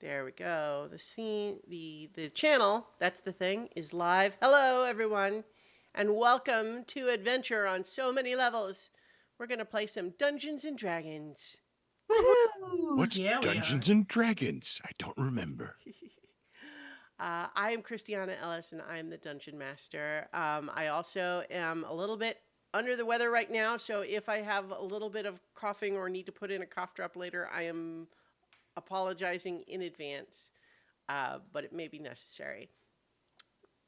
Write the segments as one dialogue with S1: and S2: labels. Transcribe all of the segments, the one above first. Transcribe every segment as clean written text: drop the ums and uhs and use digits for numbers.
S1: There we go. The scene, the channel, that's the thing, is live. Hello, everyone, and welcome to Adventure on So Many Levels. We're going to play some Dungeons and Dragons.
S2: Woohoo!
S3: What's
S2: Yeah, we are.
S3: Dungeons and Dragons? I don't remember.
S1: I am Christiana Ellis, and I am the Dungeon Master. I also am a little bit under the weather right now, so if I have a little bit of coughing or need to put in a cough drop later, I am apologizing in advance, but it may be necessary.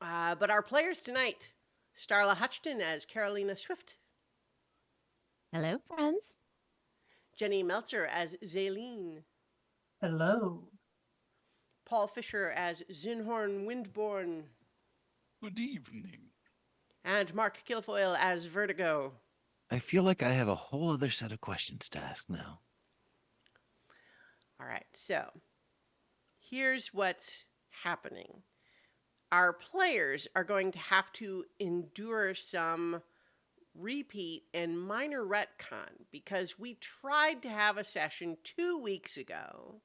S1: But our players tonight, Starla Hutchton as Carolina Swift,
S4: Hello, friends.
S1: Jenny Meltzer as Zaylene,
S2: Hello.
S1: Paul Fisher as Zinhorn Windborn,
S3: Good evening.
S1: and Mark Kilfoyle as Vertigo.
S5: I feel like I have a whole other set of questions to ask now.
S1: All right, so here's what's happening. Our players are going to have to endure some repeat and minor retcon because we tried to have a session 2 weeks ago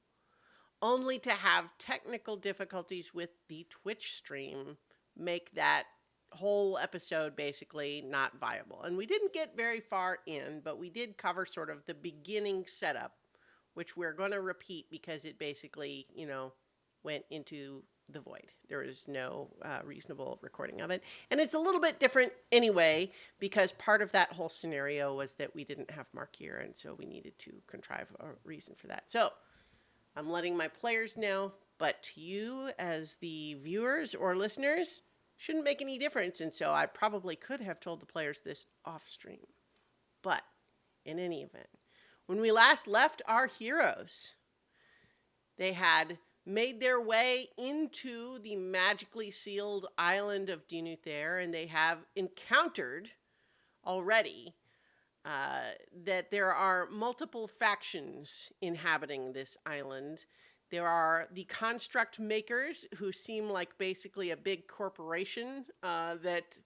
S1: only to have technical difficulties with the Twitch stream make that whole episode basically not viable. And we didn't get very far in, but we did cover sort of the beginning setup, which we're going to repeat because it basically, went into the void. There is no reasonable recording of it. And it's a little bit different anyway, because part of that whole scenario was that we didn't have Mark here, and so we needed to contrive a reason for that. So I'm letting my players know, but to you as the viewers or listeners, shouldn't make any difference. And so I probably could have told the players this off stream. But in any event, when we last left our heroes, they had made their way into the magically sealed island of Dinuthair, and they have encountered already that there are multiple factions inhabiting this island. There are the construct makers, who seem like basically a big corporation that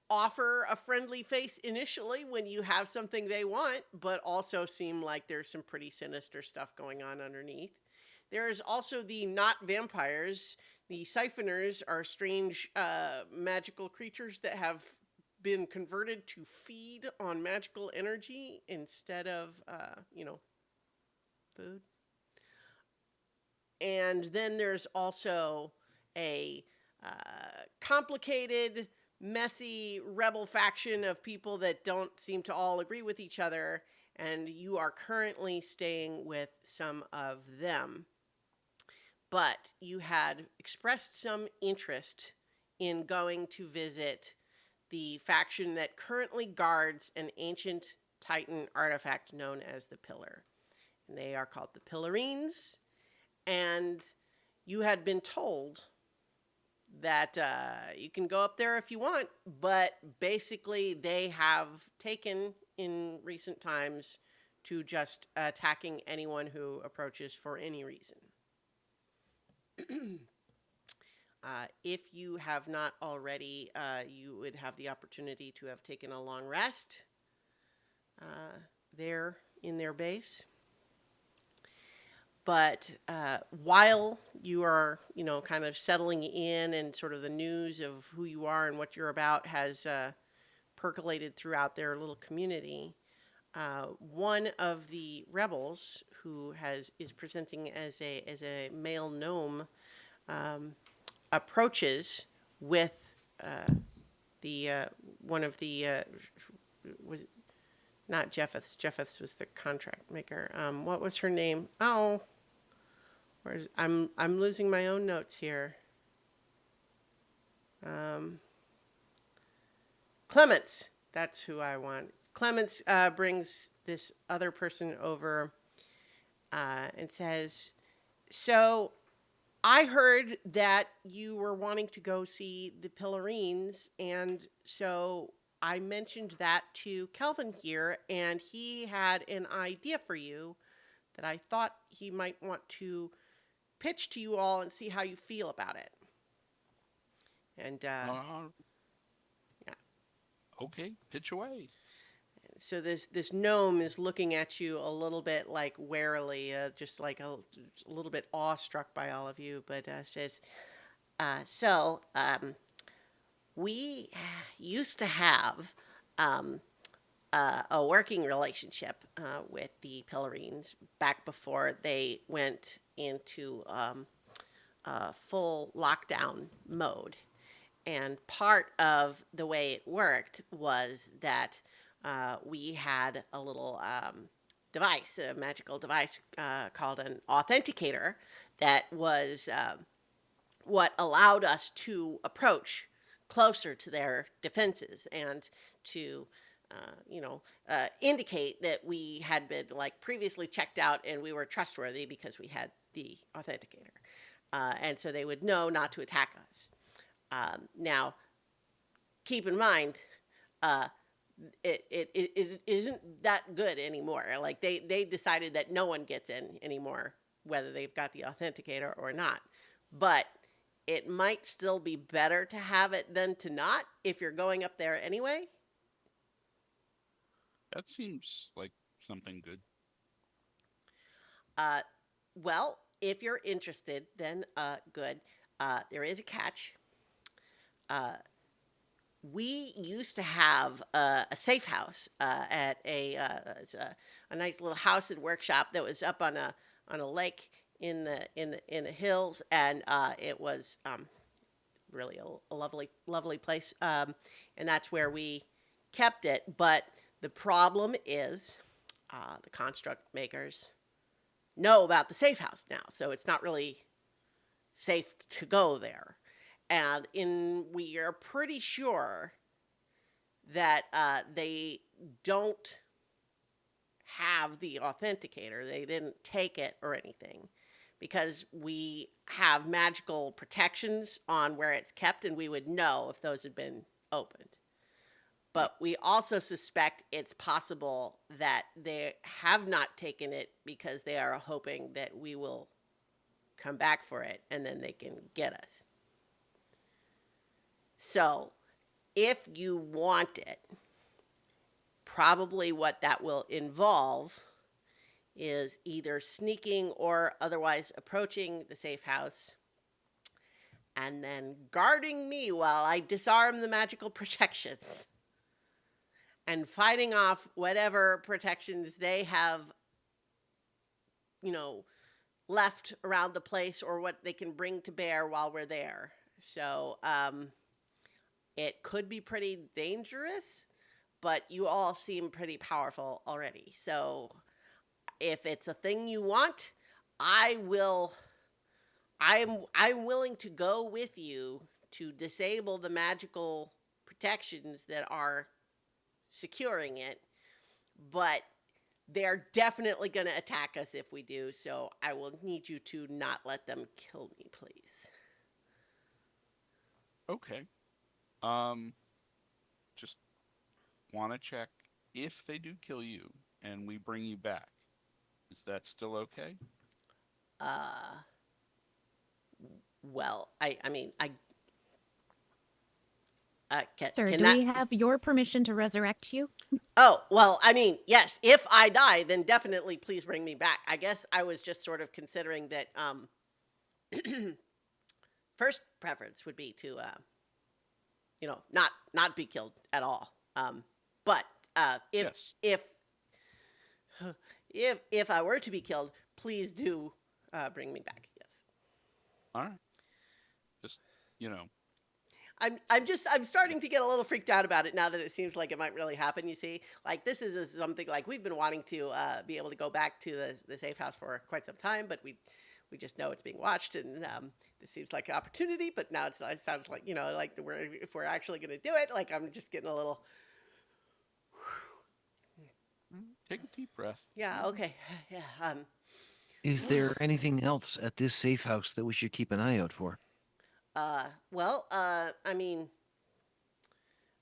S1: offer a friendly face initially when you have something they want, but also seem like there's some pretty sinister stuff going on underneath. There's also the not vampires. The siphoners are strange magical creatures that have been converted to feed on magical energy instead of, food. And then there's also a complicated, messy rebel faction of people that don't seem to all agree with each other. And you are currently staying with some of them. But you had expressed some interest in going to visit the faction that currently guards an ancient Titan artifact known as the Pillar. And they are called the Pillarines. And you had been told that you can go up there if you want, but basically they have taken in recent times to just attacking anyone who approaches for any reason. If you have not already, you would have the opportunity to have taken a long rest there in their base. But while you are, kind of settling in, and sort of the news of who you are and what you're about has percolated throughout their little community, one of the rebels who is presenting as a male gnome approaches with the one of the was not Jeffeths. Jeffeths was the contract maker. What was her name? Oh, I'm losing my own notes here. Clements. That's who I want. Clements brings this other person over and says, "So I heard that you were wanting to go see the Pillarines, and so I mentioned that to Kelvin here, and he had an idea for you that I thought he might want to pitch to you all and see how you feel about it." And
S3: Uh,
S1: yeah,
S3: okay, pitch away.
S1: So this gnome is looking at you a little bit like warily, just like a little bit awestruck by all of you, but says, we used to have um, a working relationship with the Pillarines back before they went into full lockdown mode. And part of the way it worked was that we had a little device, a magical device called an authenticator that was what allowed us to approach closer to their defenses and to indicate that we had been like previously checked out and we were trustworthy because we had the authenticator. And so they would know not to attack us. Now, keep in mind, it isn't that good anymore. Like they decided that no one gets in anymore, whether they've got the authenticator or not. But it might still be better to have it than to not if you're going up there anyway.
S3: That seems like something good.
S1: Well, if you're interested, then good. There is a catch. We used to have a safe house at a nice little house and workshop that was up on a lake in the hills, and it was really a lovely place, and that's where we kept it. But the problem is the construct makers know about the safe house now, so it's not really safe to go there. And we are pretty sure that they don't have the authenticator. They didn't take it or anything because we have magical protections on where it's kept, and we would know if those had been opened. But we also suspect it's possible that they have not taken it because they are hoping that we will come back for it and then they can get us. So, if you want it, probably what that will involve is either sneaking or otherwise approaching the safe house and then guarding me while I disarm the magical protections and fighting off whatever protections they have, left around the place or what they can bring to bear while we're there. So, it could be pretty dangerous, but you all seem pretty powerful already. So if it's a thing you want, I'm willing to go with you to disable the magical protections that are securing it, but they're definitely going to attack us if we do. So I will need you to not let them kill me, please.
S3: Okay. Just want to check if they do kill you and we bring you back. Is that still okay?
S1: Well, I mean,
S4: Sir,
S1: can
S4: do
S1: that...
S4: we have your permission to resurrect you?
S1: Oh, well, I mean, yes, if I die, then definitely please bring me back. I guess I was just sort of considering that, first preference would be to, not be killed at all. But
S3: Yes.
S1: if I were to be killed, please do bring me back. Yes.
S3: All right. Just,
S1: I'm starting to get a little freaked out about it now that it seems like it might really happen. You see, like this is something like we've been wanting to be able to go back to the safe house for quite some time, but we just know it's being watched, and this seems like an opportunity. But now it sounds like like if we're actually going to do it, like I'm just getting a little.
S3: take a deep breath.
S1: Yeah. Okay. Yeah.
S5: Is there anything else at this safe house that we should keep an eye out for?
S1: Well, I mean,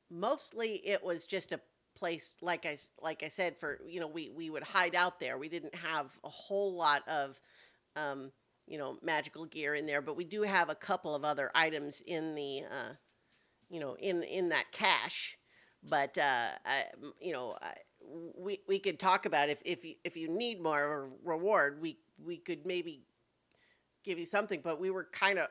S1: mostly it was just a place, like I said, for we would hide out there. We didn't have a whole lot of magical gear in there, but we do have a couple of other items in the in that cache. But we could talk about if you need more reward, we could maybe give you something. But we were kind of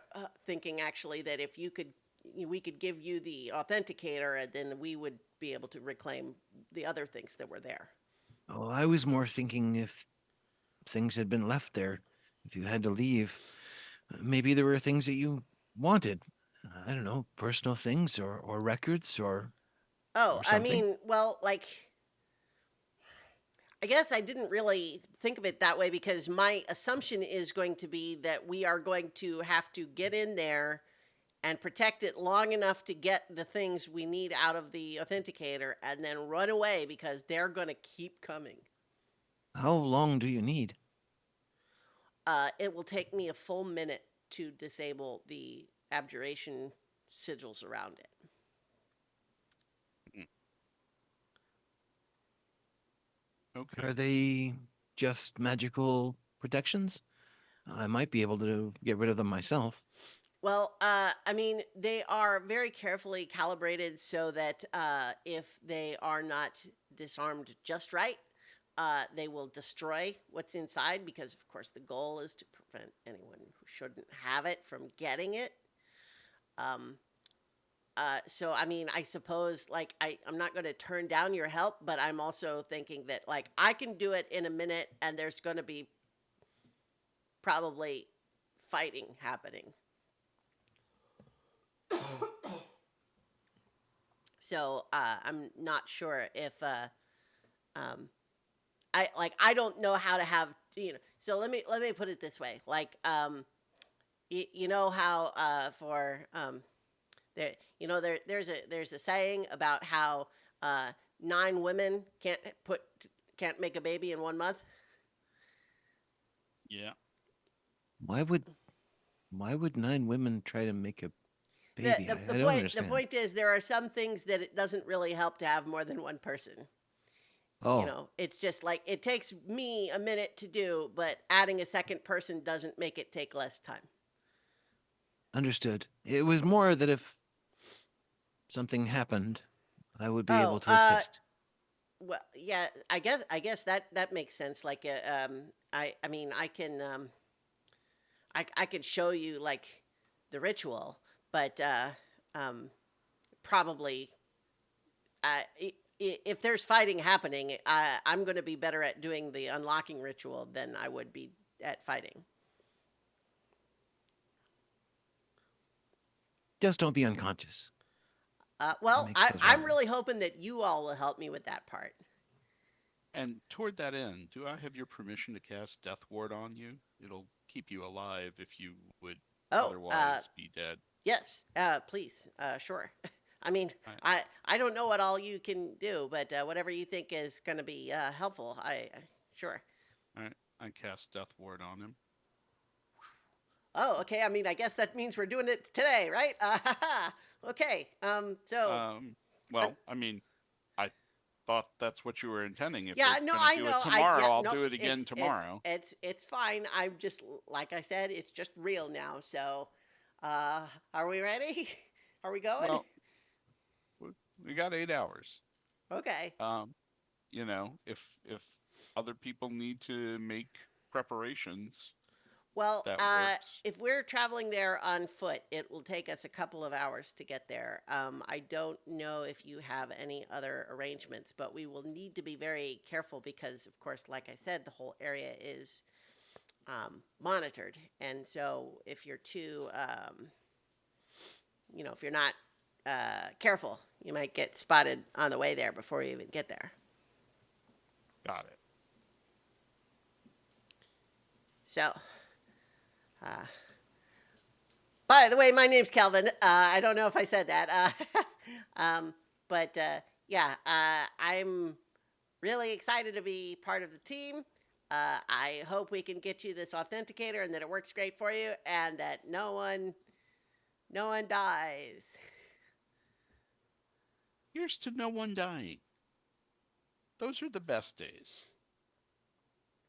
S1: thinking actually that if you could, we could give you the authenticator, and then we would be able to reclaim the other things that were there.
S5: Oh, I was more thinking if things had been left there, if you had to leave, maybe there were things that you wanted. I don't know, personal things or records
S1: Oh,
S5: or
S1: I
S5: something.
S1: mean, well, like, I guess I didn't really think of it that way because my assumption is going to be that we are going to have to get in there and protect it long enough to get the things we need out of the authenticator and then run away because they're going to keep coming.
S5: How long do you need?
S1: It will take me a full minute to disable the abjuration sigils around it.
S3: Okay.
S5: Are they just magical protections? I might be able to get rid of them myself.
S1: Well, I mean, they are very carefully calibrated so that if they are not disarmed just right, they will destroy what's inside because, of course, the goal is to prevent anyone who shouldn't have it from getting it. Um, so, I mean, I suppose, like, I'm not going to turn down your help, but I'm also thinking that, like, I can do it in a minute and there's going to be probably fighting happening. So I'm not sure if I don't know how to have So let me put it this way. Like you know how for there there's a saying about how 9 women can't make a baby in 1 month.
S3: Yeah.
S5: Why would 9 women try to make a baby?
S1: The
S5: I don't
S1: point
S5: understand.
S1: is there are some things that it doesn't really help to have more than one person.
S5: Oh,
S1: It's just like it takes me a minute to do, but adding a second person doesn't make it take less time.
S5: understood. It was more that if something happened, I would be able
S1: Oh,
S5: to assist.
S1: well, yeah, I guess that makes sense. Like, I mean, I can, I could show you like the ritual, but probably, if there's fighting happening, I'm going to be better at doing the unlocking ritual than I would be at fighting.
S5: Just don't be unconscious.
S1: Well,
S5: makes things
S1: I'm
S5: harder.
S1: really hoping that you all will help me with that part.
S3: And toward that end, do I have your permission to cast Death Ward on you? It'll keep you alive if you would
S1: Oh,
S3: otherwise be dead.
S1: yes, please, sure. I mean,
S3: Right.
S1: I don't know what all you can do, but whatever you think is going to be helpful, sure.
S3: All right. I cast Death Ward on him.
S1: Oh, okay. I mean, I guess that means we're doing it today, right? Okay. So
S3: Well, I mean, I thought that's what you were intending. If
S1: yeah,
S3: we're
S1: no,
S3: gonna
S1: I
S3: do
S1: know.
S3: it tomorrow,
S1: Yeah,
S3: I'll
S1: no,
S3: do it again tomorrow.
S1: it's fine. I'm just like I said, it's just real now. So, are we ready? Are we going?
S3: Well, we got 8 hours.
S1: Okay.
S3: If other people need to make preparations,
S1: Well,
S3: that works.
S1: if we're traveling there on foot, it will take us a couple of hours to get there. I don't know if you have any other arrangements, but we will need to be very careful because, of course, like I said, the whole area is monitored. And so if you're too, if you're not careful, you might get spotted on the way there before you even get there.
S3: Got it.
S1: So, by the way, my name's Kelvin. I don't know if I said that. But yeah, I'm really excited to be part of the team. I hope we can get you this authenticator and that it works great for you and that no one dies.
S3: Here's to no one dying. Those are the best days.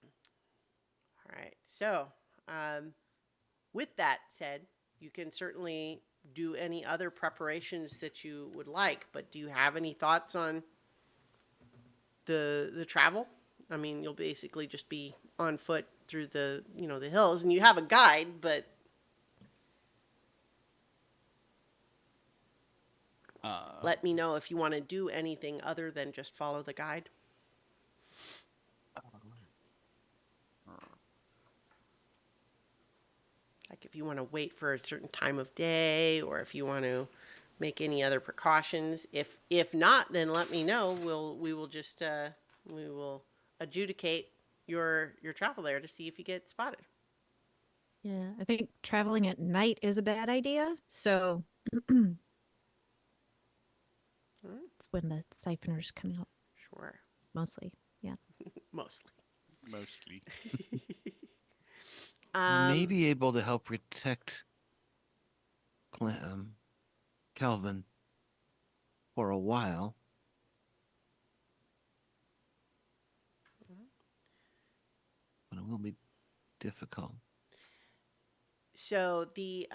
S1: All right. So, with that said, you can certainly do any other preparations that you would like, but do you have any thoughts on the travel. I mean, you'll basically just be on foot through the the hills, and you have a guide, but let me know if you want to do anything other than just follow the guide. Like if you want to wait for a certain time of day, or if you want to make any other precautions. If not, then let me know. We will just we will adjudicate your travel there to see if you get spotted.
S4: Yeah, I think traveling at night is a bad idea. So it's when the siphoners come out,
S1: Sure,
S4: mostly. Yeah.
S1: mostly.
S3: Mostly.
S5: May be able to help protect Calvin for a while. But it will be difficult.
S1: So the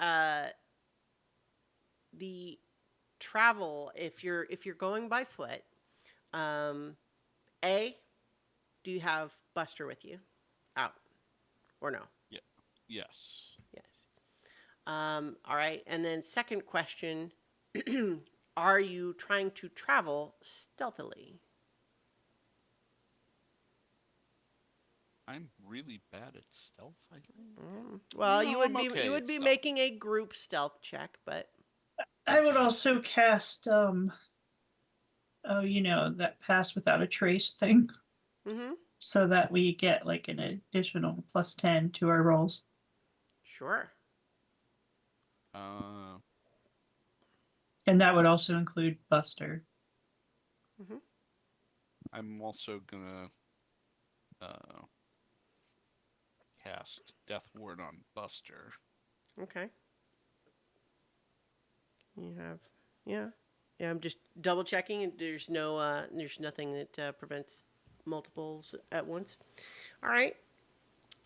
S1: travel, if you're going by foot, A, do you have Buster with you out or no?
S3: Yes.
S1: Yes. All right. And then second question, are you trying to travel stealthily?
S3: I'm really bad at stealth, I think.
S1: Well,
S3: No,
S1: you would
S3: I'm
S1: be
S3: okay
S1: you
S3: at
S1: would be
S3: stealth.
S1: making a group stealth check, but
S2: I would also cast that pass without a trace thing,
S1: mm-hmm.
S2: so that we get like an additional +10 to our rolls.
S1: Sure.
S2: And that would also include Buster.
S1: Mm-hmm.
S3: I'm also gonna cast Death Ward on Buster.
S1: Okay. You have, yeah. I'm just double checking, and there's nothing that prevents multiples at once. All right.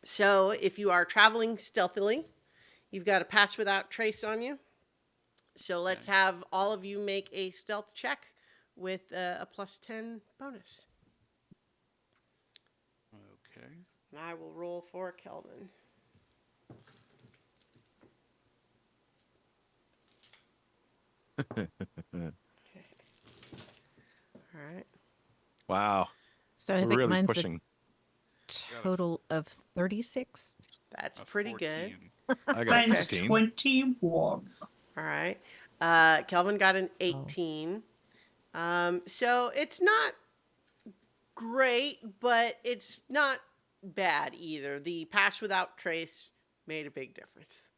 S1: So if you are traveling stealthily, you've got a pass without trace on you. So let's
S3: Okay.
S1: have all of you make a stealth check with a +10 bonus.
S3: Okay.
S1: And I will roll for Kelvin. All right.
S5: Wow.
S4: So I
S5: We're
S4: think
S5: really
S4: mine's
S5: pushing.
S4: a total of 36.
S1: That's
S3: A
S1: pretty
S3: 14.
S1: good.
S5: I got
S2: Mine's
S5: 15.
S2: 21.
S1: All right. Kelvin got an 18. So it's not great, but it's not bad either. The pass without trace made a big difference.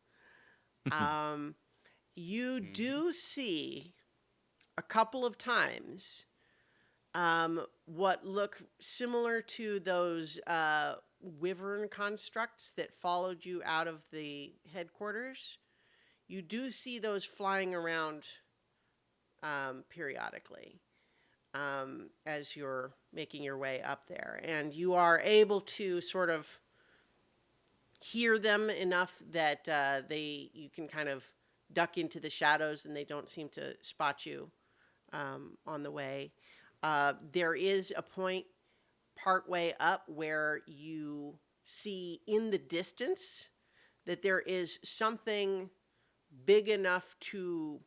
S1: You do see a couple of times what look similar to those wyvern constructs that followed you out of the headquarters. You do see those flying around periodically as you're making your way up there. And you are able to sort of hear them enough that you can kind of duck into the shadows and they don't seem to spot you on the way. There is a point partway up where you see in the distance that there is something big enough to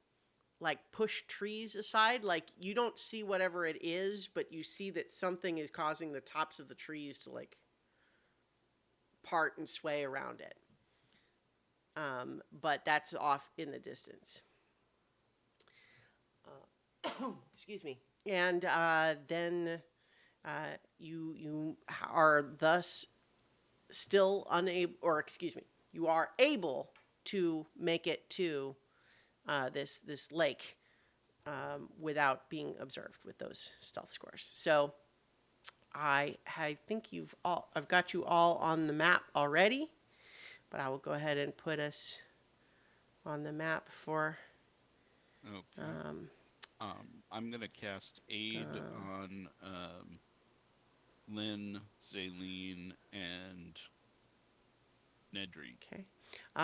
S1: like push trees aside. Like you don't see whatever it is, but you see that something is causing the tops of the trees to like part and sway around it. But that's off in the distance. Excuse me. And then you are thus still unable, or excuse me, you are able to make it to this lake without being observed with those stealth scores. So I think I've got you all on the map already, but I will go ahead and put us on the map for.
S3: Okay. I'm gonna cast Aid on Lynn, Zaleen, and Nedry.
S1: Okay.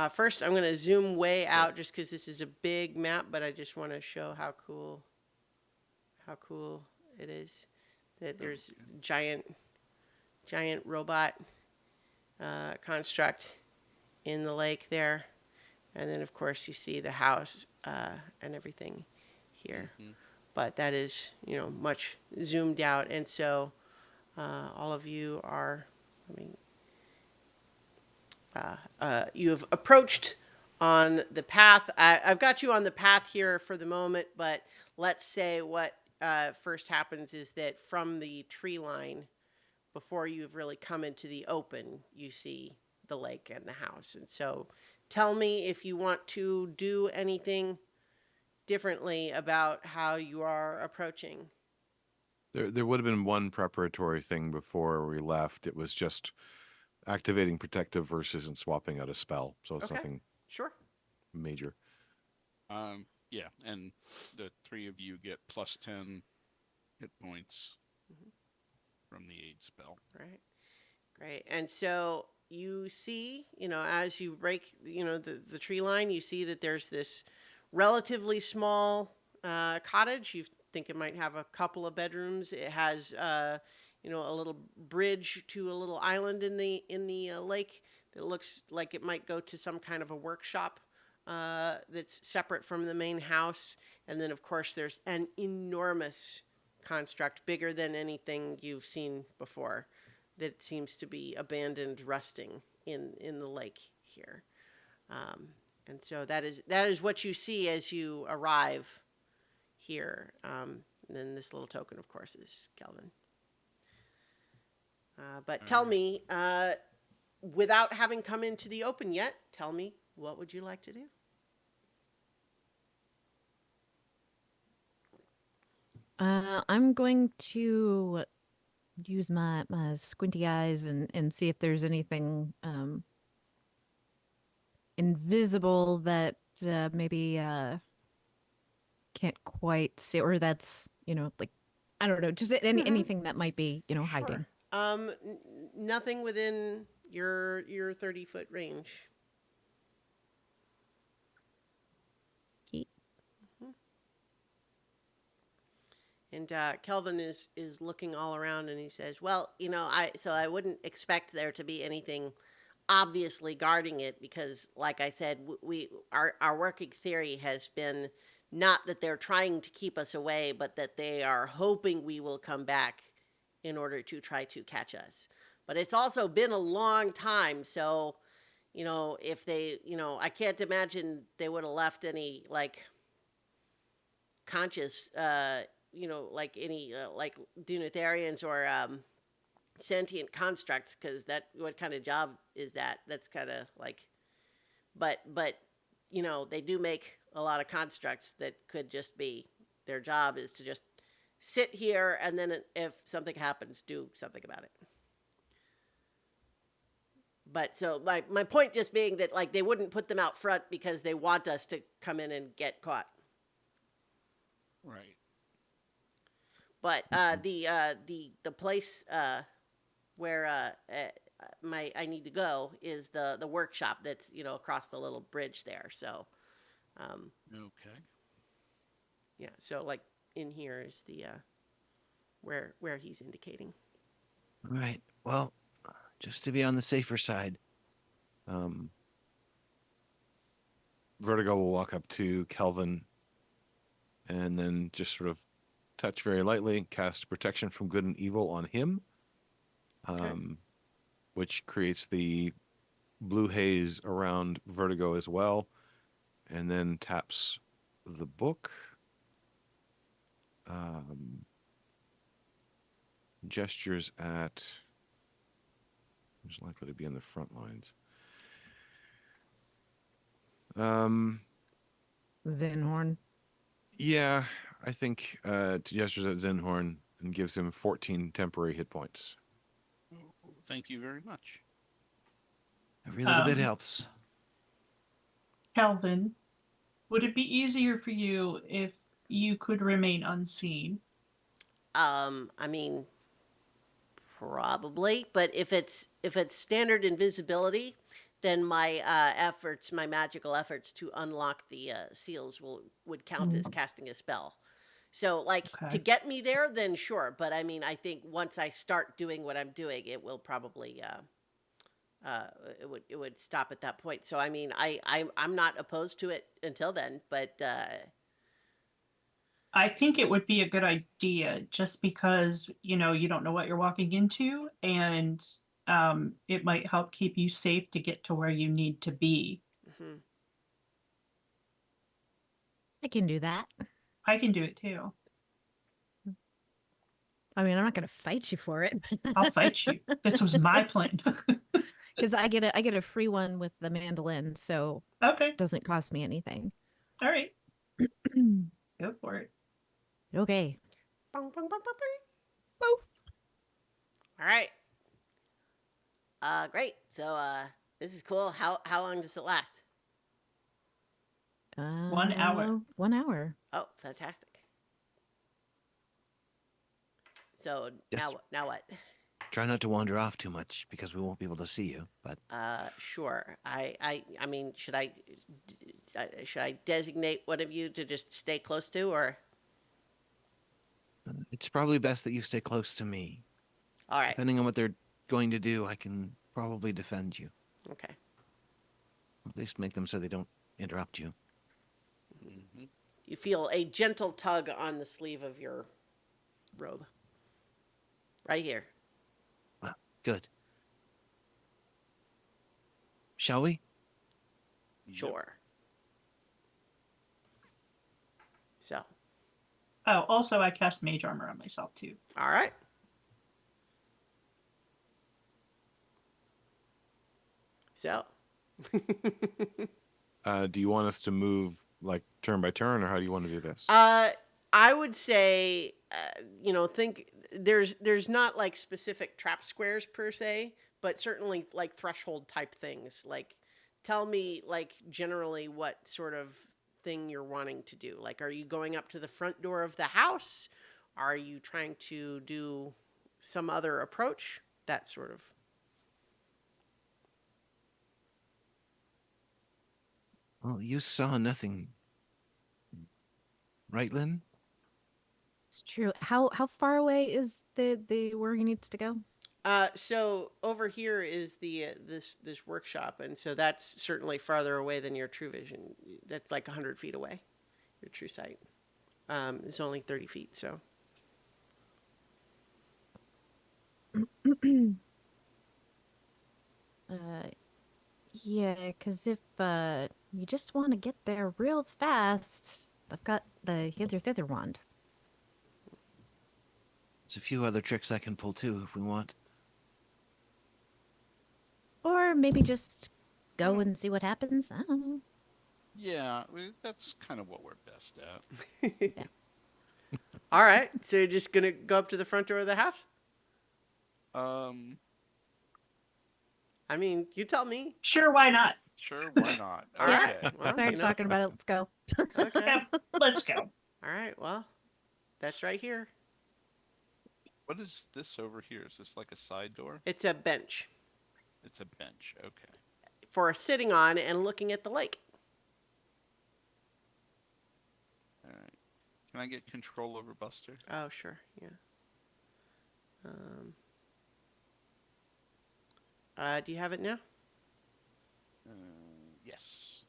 S1: First, I'm going to zoom way out just because this is a big map, but I just want to show how cool it is. That there's
S3: Okay.
S1: giant robot construct in the lake there, and then of course you see the house and everything here.
S3: Mhm.
S1: But that is, much zoomed out, and so all of you are, I mean, you have approached on the path. I've got you on the path here for the moment, but let's say what first happens is that from the tree line, before you've really come into the open, you see the lake and the house. And so tell me if you want to do anything differently about how you are approaching.
S6: There would have been one preparatory thing before we left. It was just activating protective versus and swapping out a spell. So it's
S1: Okay,
S6: nothing
S1: sure.
S6: major.
S3: Yeah, and the three of you get +10 hit points
S1: Mhm.
S3: from the aid spell.
S1: Right. Great. And so you see, as you break, the tree line, you see that there's this relatively small cottage. You think it might have a couple of bedrooms. It has, a little bridge to a little island in the lake that looks like it might go to some kind of a workshop that's separate from the main house. And then, of course, there's an enormous construct, bigger than anything you've seen before, that seems to be abandoned, rusting in the lake here. And so that is what you see as you arrive here. And then this little token, of course, is Kelvin. But tell
S3: Alright.
S1: me, without having come into the open yet, tell me, what would you like to do?
S4: I'm going to use my squinty eyes and see if there's anything invisible that maybe can't quite see, or that's like, I don't know, just anything that might be hiding.
S1: Sure. Nothing within your 30-foot range.
S4: He-
S1: And Kelvin is looking all around, and he says, "Well, I wouldn't expect there to be anything obviously guarding it, because, like I said, our working theory has been not that they're trying to keep us away, but that they are hoping we will come back in order to try to catch us. But it's also been a long time, so if they, I can't imagine they would have left any like conscious, like any like Dunatharians or sentient constructs, because what kind of job is that? That's kind of like, but they do make a lot of constructs that could just be, their job is to just sit here, and then if something happens, do something about it. But so my point just being that, like, they wouldn't put them out front because they want us to come in and get caught.
S3: Right.
S1: But the place where I need to go is the workshop that's across the little bridge there. So
S3: Okay.
S1: yeah, so like in here is the where he's indicating.
S5: All right. Well, just to be on the safer side,
S6: Vertigo will walk up to Kelvin and then just sort of touch very lightly, cast protection from good and evil on him, which creates the blue haze around Vertigo as well, and then taps the book. Gestures at who's likely to be in the front lines.
S4: Zenhorn.
S6: Yeah, I think gestures at Zenhorn and gives him 14 temporary hit points.
S3: Thank you very much.
S5: every little bit
S2: Um,
S5: helps.
S2: Calvin, would it be easier for you if you could remain unseen?
S1: I mean, probably, but if it's standard invisibility, then my magical efforts to unlock the seals would count as casting a spell. So, like, to
S2: Okay.
S1: get me there, then sure. But I mean, I think once I start doing what I'm doing, it will probably it would stop at that point. So I mean, I'm not opposed to it until then, but
S2: I think it would be a good idea just because, you don't know what you're walking into, and it might help keep you safe to get to where you need to be.
S1: mhm.
S4: I can do that.
S2: I can do it too.
S4: I mean, I'm not gonna fight you for it,
S2: I'll fight you. This was my plan.
S4: because I get a free one with the mandolin, so
S2: Okay.
S4: it doesn't cost me anything.
S2: All right. Go for it.
S4: Okay.
S1: Bong, bong, bong, bong, bong.
S4: Both.
S1: All right. Great. So this is cool. How long does it last?
S2: 1 hour.
S4: 1 hour.
S1: Oh, fantastic. So
S5: Yes.
S1: now what?
S5: Try not to wander off too much because we won't be able to see you. But
S1: Sure. I mean, should I designate one of you to just stay close to, or
S5: it's probably best that you stay close to me.
S1: all right?
S5: Depending on what they're going to do, I can probably defend you.
S1: Okay.
S5: At least make them so they don't interrupt you.
S3: Hmm.
S1: You feel a gentle tug on the sleeve of your robe. Right here.
S5: Good. Shall we?
S1: Sure. So,
S2: Oh, also, I cast Mage Armor on myself too.
S1: all right. So,
S6: Do you want us to move like turn by turn, or how do you want to do this?
S1: I would say, think there's not like specific trap squares per se, but certainly like threshold type things. Like, tell me like generally what sort of thing you're wanting to do. Like, are you going up to the front door of the house? Are you trying to do some other approach? That sort of.
S5: Well, you saw nothing. Right, Lynn?
S4: It's true. How far away is the where he needs to go?
S1: So over here is the this workshop, and so that's certainly farther away than your true vision. That's like 100 feet away. Your true sight. It's only 30 feet. So
S4: Uh, yeah, because if you just want to get there real fast, I've got the hither thither wand.
S5: There's a few other tricks I can pull too if we want.
S4: Or maybe just go and see what happens. I don't know.
S3: Yeah, that's kind of what we're best at.
S1: all right. So you're just gonna go up to the front door of the house?
S3: Um,
S1: I mean, you tell me.
S2: Sure, why not?
S3: sure, why not?
S1: All
S4: Yeah.
S3: Okay.
S1: right. Well,
S4: Start talking about it. Let's go.
S1: Okay.
S2: Yeah, let's go.
S1: All right. Well, that's right here.
S3: What is this over here? Is this like a side door?
S1: It's a bench
S3: It's a bench. Okay.
S1: for sitting on and looking at the lake.
S3: All right. Can I get control over Buster?
S1: Oh, sure. Yeah. Um, do you have it now?
S3: Yes.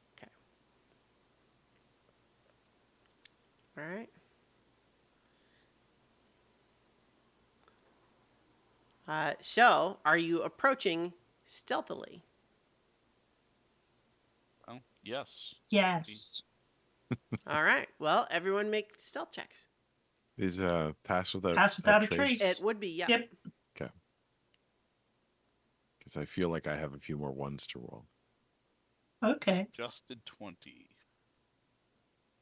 S1: All right. So, are you approaching stealthily?
S3: Oh, yes.
S2: Yes.
S1: All right. Well, everyone make stealth checks.
S6: Is pass without
S2: Pass without a trace.
S1: It would be, yeah.
S2: Yep.
S6: Because I feel like I have a few more ones to roll.
S2: Okay.
S3: Adjusted 20.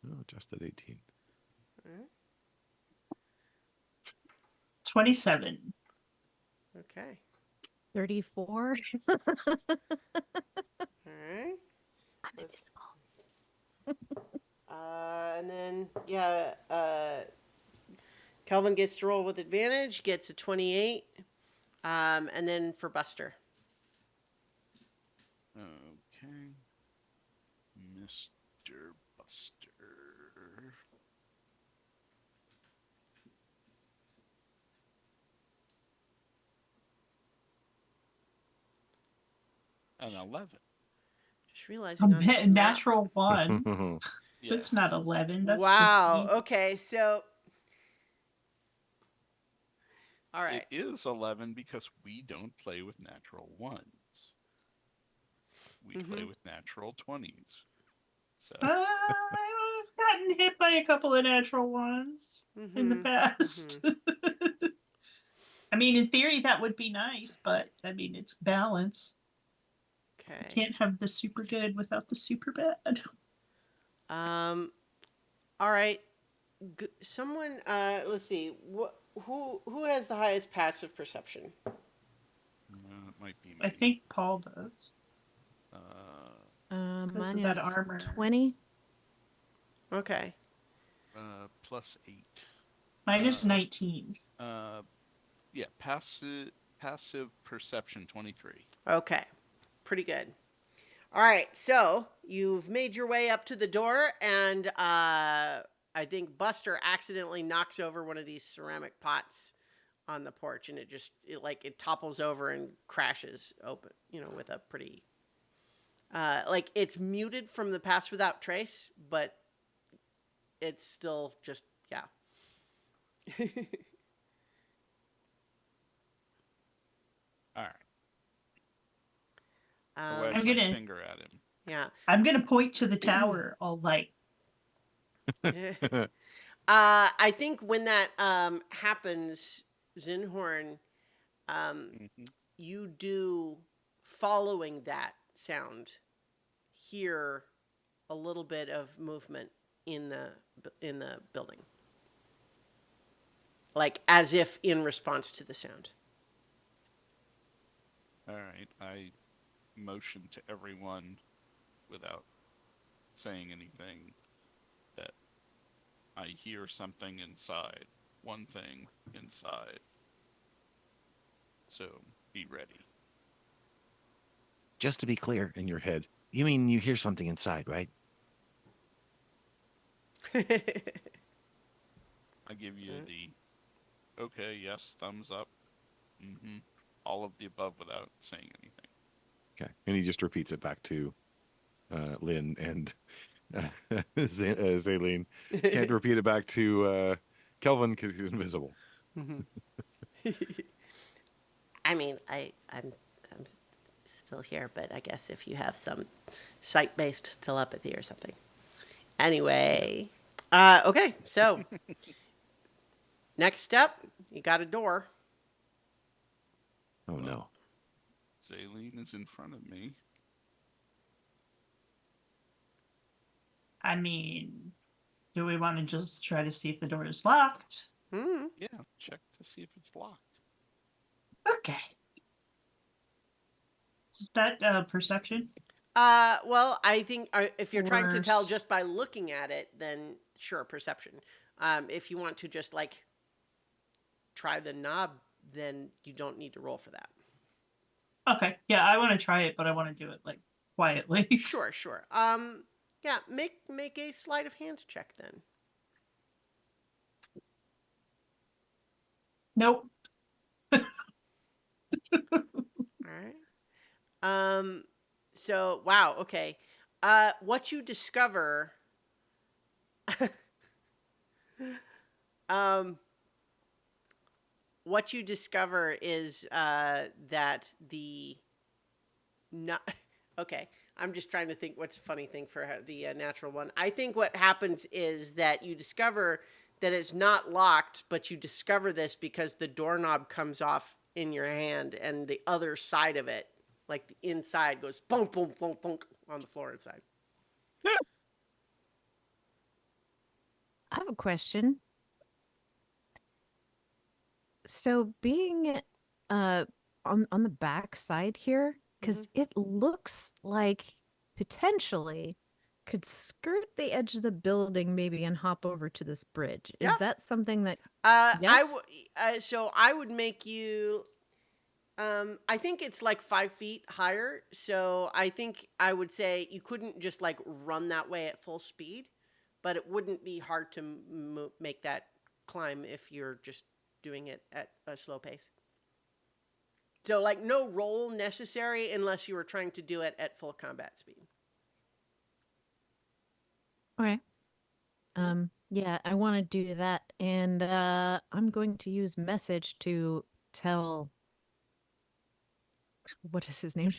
S6: Oh, just at 18.
S2: 27.
S1: Okay.
S4: 34.
S1: All right.
S4: I'm invisible.
S1: And then, yeah, Kelvin gets to roll with advantage, gets a 28. And then for Buster.
S3: Okay. Mr. Buster. an 11.
S1: Just realizing on this map.
S2: Natural one. That's not
S3: Yes.
S2: 11. That's
S1: Wow.
S2: just
S1: Okay. So. All right.
S3: It is 11 because we don't play with natural ones. We play
S1: Mhm.
S3: with natural 20s. So
S2: I've gotten hit by a couple of natural ones in the
S1: Mhm.
S2: past. I mean, in theory, that would be nice, but I mean, it's balance. You
S1: Okay.
S2: can't have the super good without the super bad.
S1: All right. Someone. Let's see. Who has the highest passive perception?
S3: it might be me.
S2: I think Paul does.
S3: Uh,
S2: of that
S4: Mine is
S2: armor.
S4: 20.
S1: Okay.
S3: Plus 8.
S2: Mine is
S3: Uh,
S2: 19.
S3: Yeah, passive perception 23.
S1: Okay. Pretty good. All right. So you've made your way up to the door, and I think Buster accidentally knocks over one of these ceramic pots on the porch, and it topples over and crashes open. With a pretty like it's muted from the Pass Without Trace, but it's still just yeah.
S3: All right. I
S1: Um,
S3: wag
S2: I'm
S3: my
S2: gonna-
S3: finger at him.
S1: yeah.
S2: I'm gonna point to the tower all like,
S1: I think when that happens, Zinhorn,
S3: hmm
S1: you do, following that sound, hear a little bit of movement in the building, like as if in response to the sound.
S3: All right. I motion to everyone without saying anything that I hear something inside. One thing inside. So be ready.
S5: Just to be clear in your head, you mean you hear something inside, right?
S3: I give you the okay, yes, thumbs up. All of the above without saying anything.
S6: Okay. And he just repeats it back to Lynn and Zaleen. Can't repeat it back to Kelvin because he's invisible.
S1: I mean, I'm still here, but I guess if you have some site-based telepathy or something. Anyway, okay, so next step, you got a door.
S6: Oh no.
S3: Zaleen is in front of me.
S2: I mean, do we want to just try to see if the door is locked?
S1: Hmm.
S3: Yeah, check to see if it's locked.
S2: Okay. Is that perception?
S1: Well, I think if you're trying to tell
S2: Worse.
S1: just by looking at it, then sure, perception. If you want to just like try the knob, then you don't need to roll for that.
S2: Okay. Yeah, I want to try it, but I want to do it like quietly.
S1: Sure, sure. Yeah, make a sleight of hand check then.
S2: Nope.
S1: All right. So wow, okay. What you discover what you discover is that the not okay. I'm just trying to think what's a funny thing for the natural one. I think what happens is that you discover that it's not locked, but you discover this because the doorknob comes off in your hand and the other side of it, like the inside, goes bonk, bonk, bonk, bonk on the floor inside.
S4: I have a question. So being on the back side here, because it looks like potentially could skirt the edge of the building maybe and hop over to this bridge.
S1: Yeah.
S4: Is that something that
S1: Yes?
S4: Yes?
S1: So I would make you. I think it's like 5 feet higher. So I think I would say you couldn't just like run that way at full speed, but it wouldn't be hard to make that climb if you're just doing it at a slow pace. So, like, no roll necessary unless you were trying to do it at full combat speed.
S4: Okay. Yeah, I want to do that, and I'm going to use message to tell. What is his name?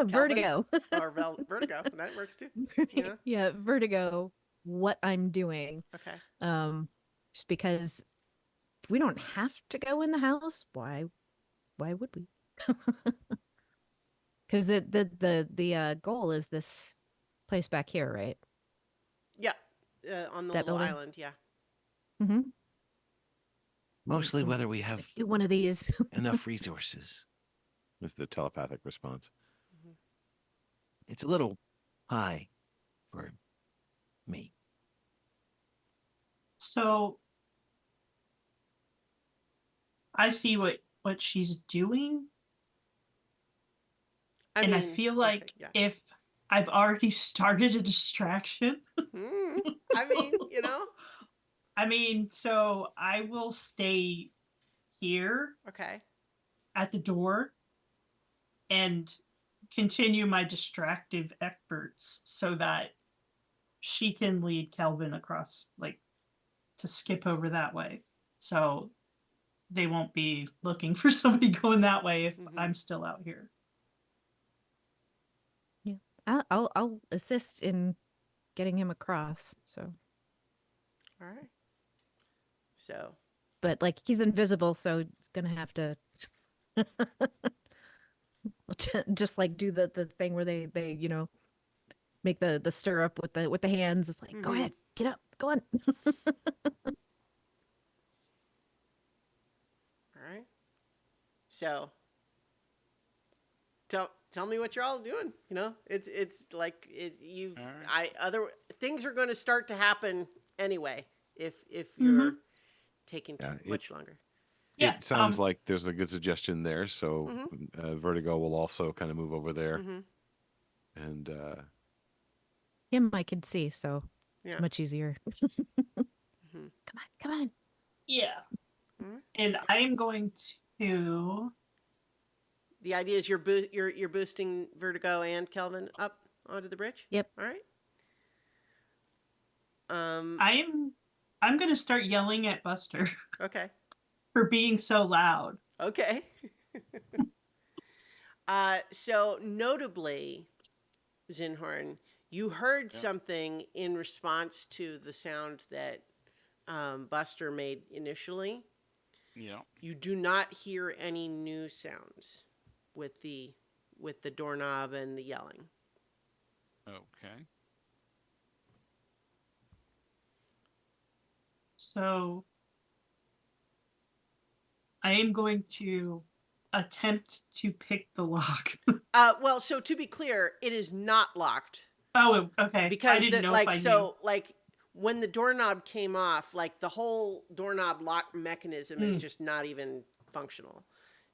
S4: Vertigo.
S1: Or Vertigo. That works too. Yeah.
S4: Yeah, Vertigo. What I'm doing.
S1: Okay.
S4: Just because we don't have to go in the house. Why would we? Because the goal is this place back here, right?
S1: Yeah. On the
S4: That
S1: little
S4: building?
S1: island. Yeah.
S4: Mm-hmm.
S5: Mostly whether we have
S4: Do one of these.
S5: enough resources.
S6: Is the telepathic response.
S5: It's a little high for me.
S2: So I see what she's doing,
S1: I
S2: and I
S1: mean,
S2: feel
S1: okay,
S2: like
S1: yeah.
S2: if I've already started a distraction,
S1: I mean, you know.
S2: I mean, so I will stay here
S1: Okay.
S2: at the door and continue my distractive efforts so that she can lead Kelvin across, like, to skip over that way. So they won't be looking for somebody going that way if
S1: Mhm.
S2: I'm still out here.
S4: Yeah, I'll assist in getting him across. So,
S1: All right. So.
S4: but like he's invisible, so it's gonna have to just like do the thing where they make the stirrup with the hands. It's like, go
S1: Mhm.
S4: ahead, get up, go on.
S1: All right. So. Tell me what you're all doing. You know, it's like you've
S3: All right.
S1: other things are going to start to happen anyway if you're taking
S6: Yeah,
S1: too much longer.
S2: Yeah.
S6: It sounds like there's a good suggestion there. So
S1: Mhm.
S6: Vertigo will also kind of move over there,
S1: Mhm.
S6: and
S4: Him I can see, so
S1: Yeah.
S4: much easier.
S1: Mhm.
S4: Come on.
S2: Yeah.
S1: Mhm.
S2: And I am going to.
S1: The idea is you're boosting Vertigo and Kelvin up onto the bridge.
S4: Yep.
S1: All right.
S2: I'm going to start yelling at Buster
S1: Okay.
S2: for being so loud.
S1: Okay. So notably, Zinhorn, you heard
S3: Yeah.
S1: something in response to the sound that Buster made initially.
S3: Yeah.
S1: You do not hear any new sounds with the doorknob and the yelling.
S3: Okay.
S2: So I am going to attempt to pick the lock.
S1: Well, so to be clear, it is not locked
S2: Oh, okay. I
S1: because
S2: didn't know if I knew.
S1: when the doorknob came off, like the whole doorknob lock mechanism is just not even functional.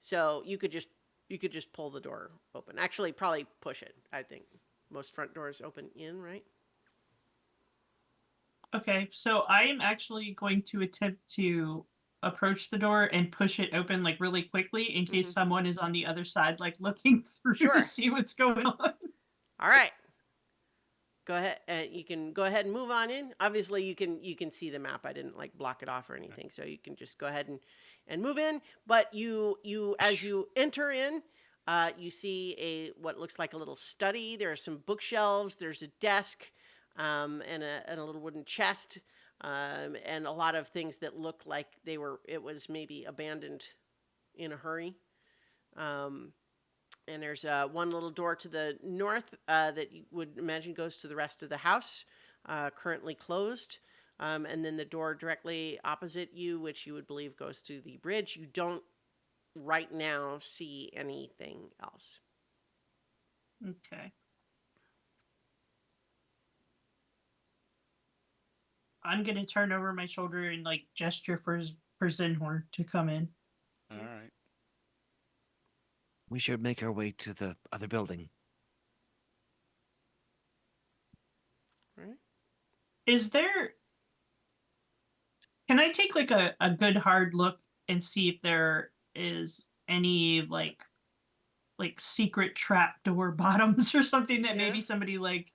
S1: So you could just pull the door open. Actually, probably push it. I think most front doors open in, right?
S2: Okay, so I am actually going to attempt to approach the door and push it open like really quickly in case someone is on the other side, like looking through
S1: Sure.
S2: to see what's going on.
S1: All right. Go ahead. You can go ahead and move on in. Obviously, you can see the map. I didn't like block it off or anything, so you can just go ahead and move in. But you as you enter in, you see what looks like a little study. There are some bookshelves. There's a desk, and a little wooden chest, and a lot of things that look like it was maybe abandoned in a hurry. And there's one little door to the north that you would imagine goes to the rest of the house, currently closed. And then the door directly opposite you, which you would believe goes to the bridge. You don't right now see anything else.
S2: Okay. I'm gonna turn over my shoulder and like gesture for Zinhorn to come in.
S3: All right.
S5: We should make our way to the other building.
S1: Right?
S2: Is there? Can I take like a good hard look and see if there is any like like secret trap door bottoms or something that
S1: Yeah.
S2: maybe somebody like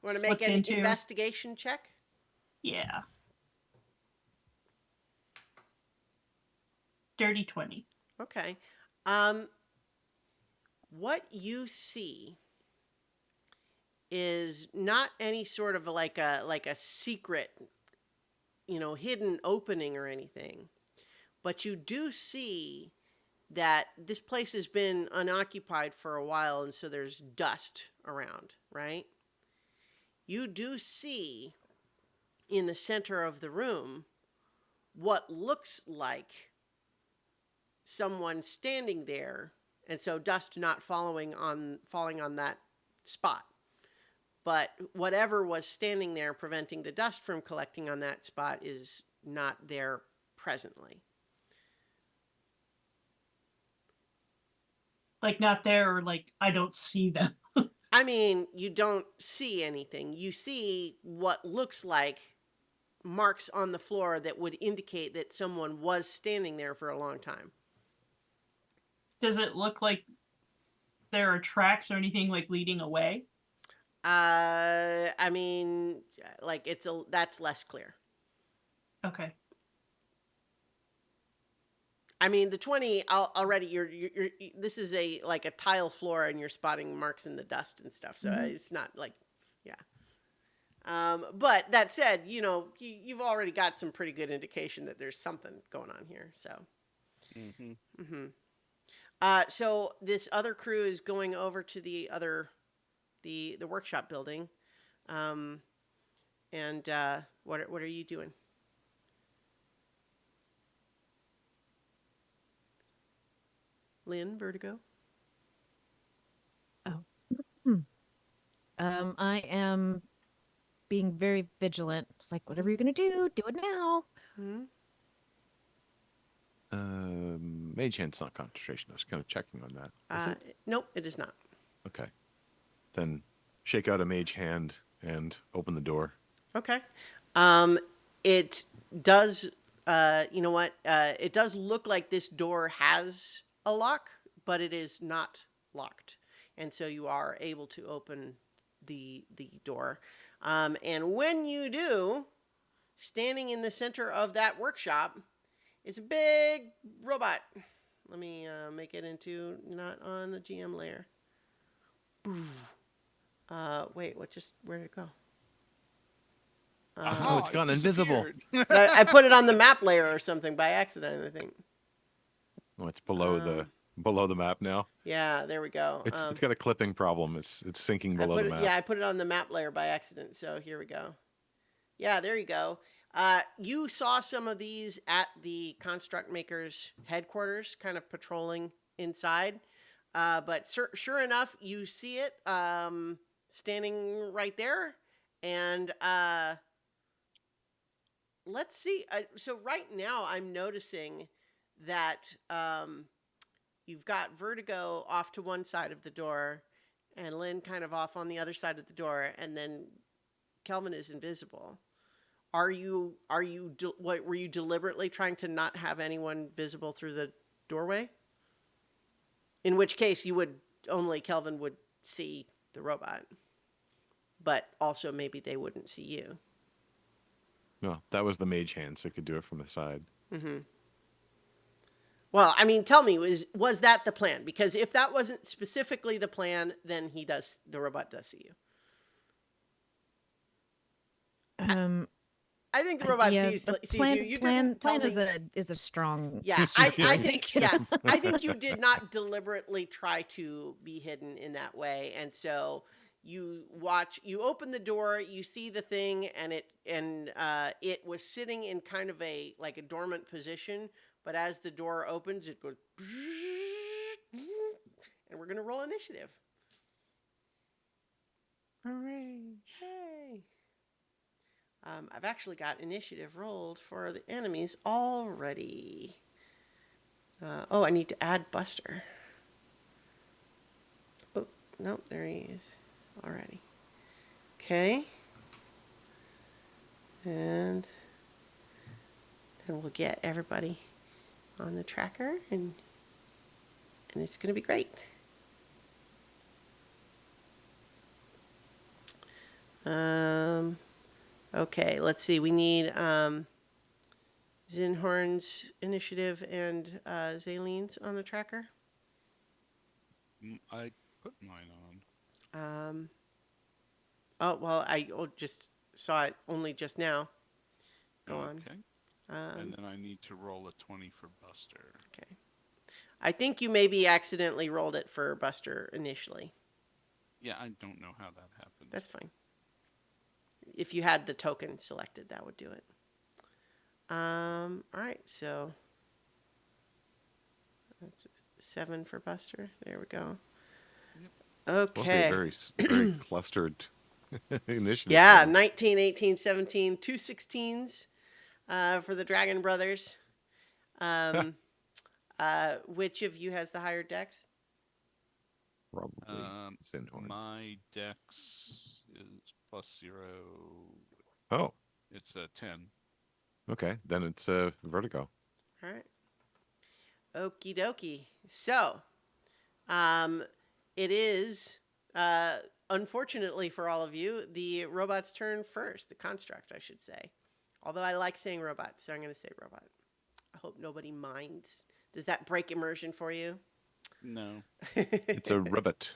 S1: Want to make
S2: slipped
S1: an
S2: into.
S1: investigation check?
S2: Yeah. Dirty 20.
S1: Okay. What you see is not any sort of like a secret, hidden opening or anything, but you do see that this place has been unoccupied for a while, and so there's dust around, right? You do see in the center of the room what looks like someone standing there, and so dust not falling on that spot. But whatever was standing there preventing the dust from collecting on that spot is not there presently.
S2: Like not there, or like I don't see them.
S1: I mean, you don't see anything. You see what looks like marks on the floor that would indicate that someone was standing there for a long time.
S2: Does it look like there are tracks or anything like leading away?
S1: I mean, like that's less clear.
S2: Okay.
S1: I mean, the 20 already. You're this is a tile floor, and you're spotting marks in the dust and stuff. So it's not like, yeah. But that said, you've already got some pretty good indication that there's something going on here. So, so this other crew is going over to the workshop building, and what are you doing? Lynn, Vertigo?
S4: I am being very vigilant. It's like, whatever you're gonna do it now.
S6: Mage hand's not concentration. I was kind of checking on that. Is it?
S1: Nope, it is not.
S6: Okay. Then shake out a mage hand and open the door.
S1: Okay. It does, you know what? It does look like this door has a lock, but it is not locked. And so you are able to open the door. And when you do, standing in the center of that workshop is a big robot. Let me make it into not on the GM layer. Wait, where'd it go?
S6: Oh, it's gone invisible.
S1: I put it on the map layer or something by accident, I think.
S6: Oh, it's below the map now.
S1: Yeah, there we go.
S6: It's got a clipping problem. It's sinking below the map.
S1: Yeah, I put it on the map layer by accident, so here we go. Yeah, there you go. You saw some of these at the Construct Makers headquarters, kind of patrolling inside. But sure enough, you see it standing right there. And let's see. So right now, I'm noticing that you've got Vertigo off to one side of the door, and Lynn kind of off on the other side of the door, and then Kelvin is invisible. Were you deliberately trying to not have anyone visible through the doorway? In which case, Kelvin would see the robot, but also maybe they wouldn't see you.
S6: No, that was the mage hand, so it could do it from the side.
S1: Mm-hmm. Well, I mean, tell me, was that the plan? Because if that wasn't specifically the plan, then the robot does see you. I think the robot sees
S4: plan,
S1: you. You
S4: plan
S1: didn't
S4: is a strong.
S1: Yeah, I think you did not deliberately try to be hidden in that way, and so you open the door, you see the thing, and it was sitting in kind of a dormant position, but as the door opens, it goes, and we're gonna roll initiative.
S6: Hooray!
S1: Yay! I've actually got initiative rolled for the enemies already. I need to add Buster. Oh, no, there he is already. Okay. And then we'll get everybody on the tracker, and it's going to be great. Okay, let's see. We need Zinhorn's initiative and Zalene's on the tracker.
S3: I put mine on.
S1: Oh, well, I just saw it only just now. Go on.
S3: Okay. And then I need to roll a 20 for Buster.
S1: Okay. I think you maybe accidentally rolled it for Buster initially.
S3: Yeah, I don't know how that happened.
S1: That's fine. If you had the token selected, that would do it. All right, so that's 7 for Buster. There we go.
S6: Mostly
S1: Okay.
S6: a very clustered initiative.
S1: Yeah,
S6: there.
S1: 19, 18, 17, 2 16s for the Dragon Brothers. Which of you has the higher dex?
S6: Probably. Zinhorn.
S3: My dex is +0.
S6: Oh,
S3: It's a 10.
S6: okay. Then it's Vertigo.
S1: All right. Okie dokie. So, it is, unfortunately for all of you, the robot's turn first. The construct, I should say. Although I like saying robot, so I'm going to say robot. I hope nobody minds. Does that break immersion for you?
S3: No.
S6: It's a ribbit,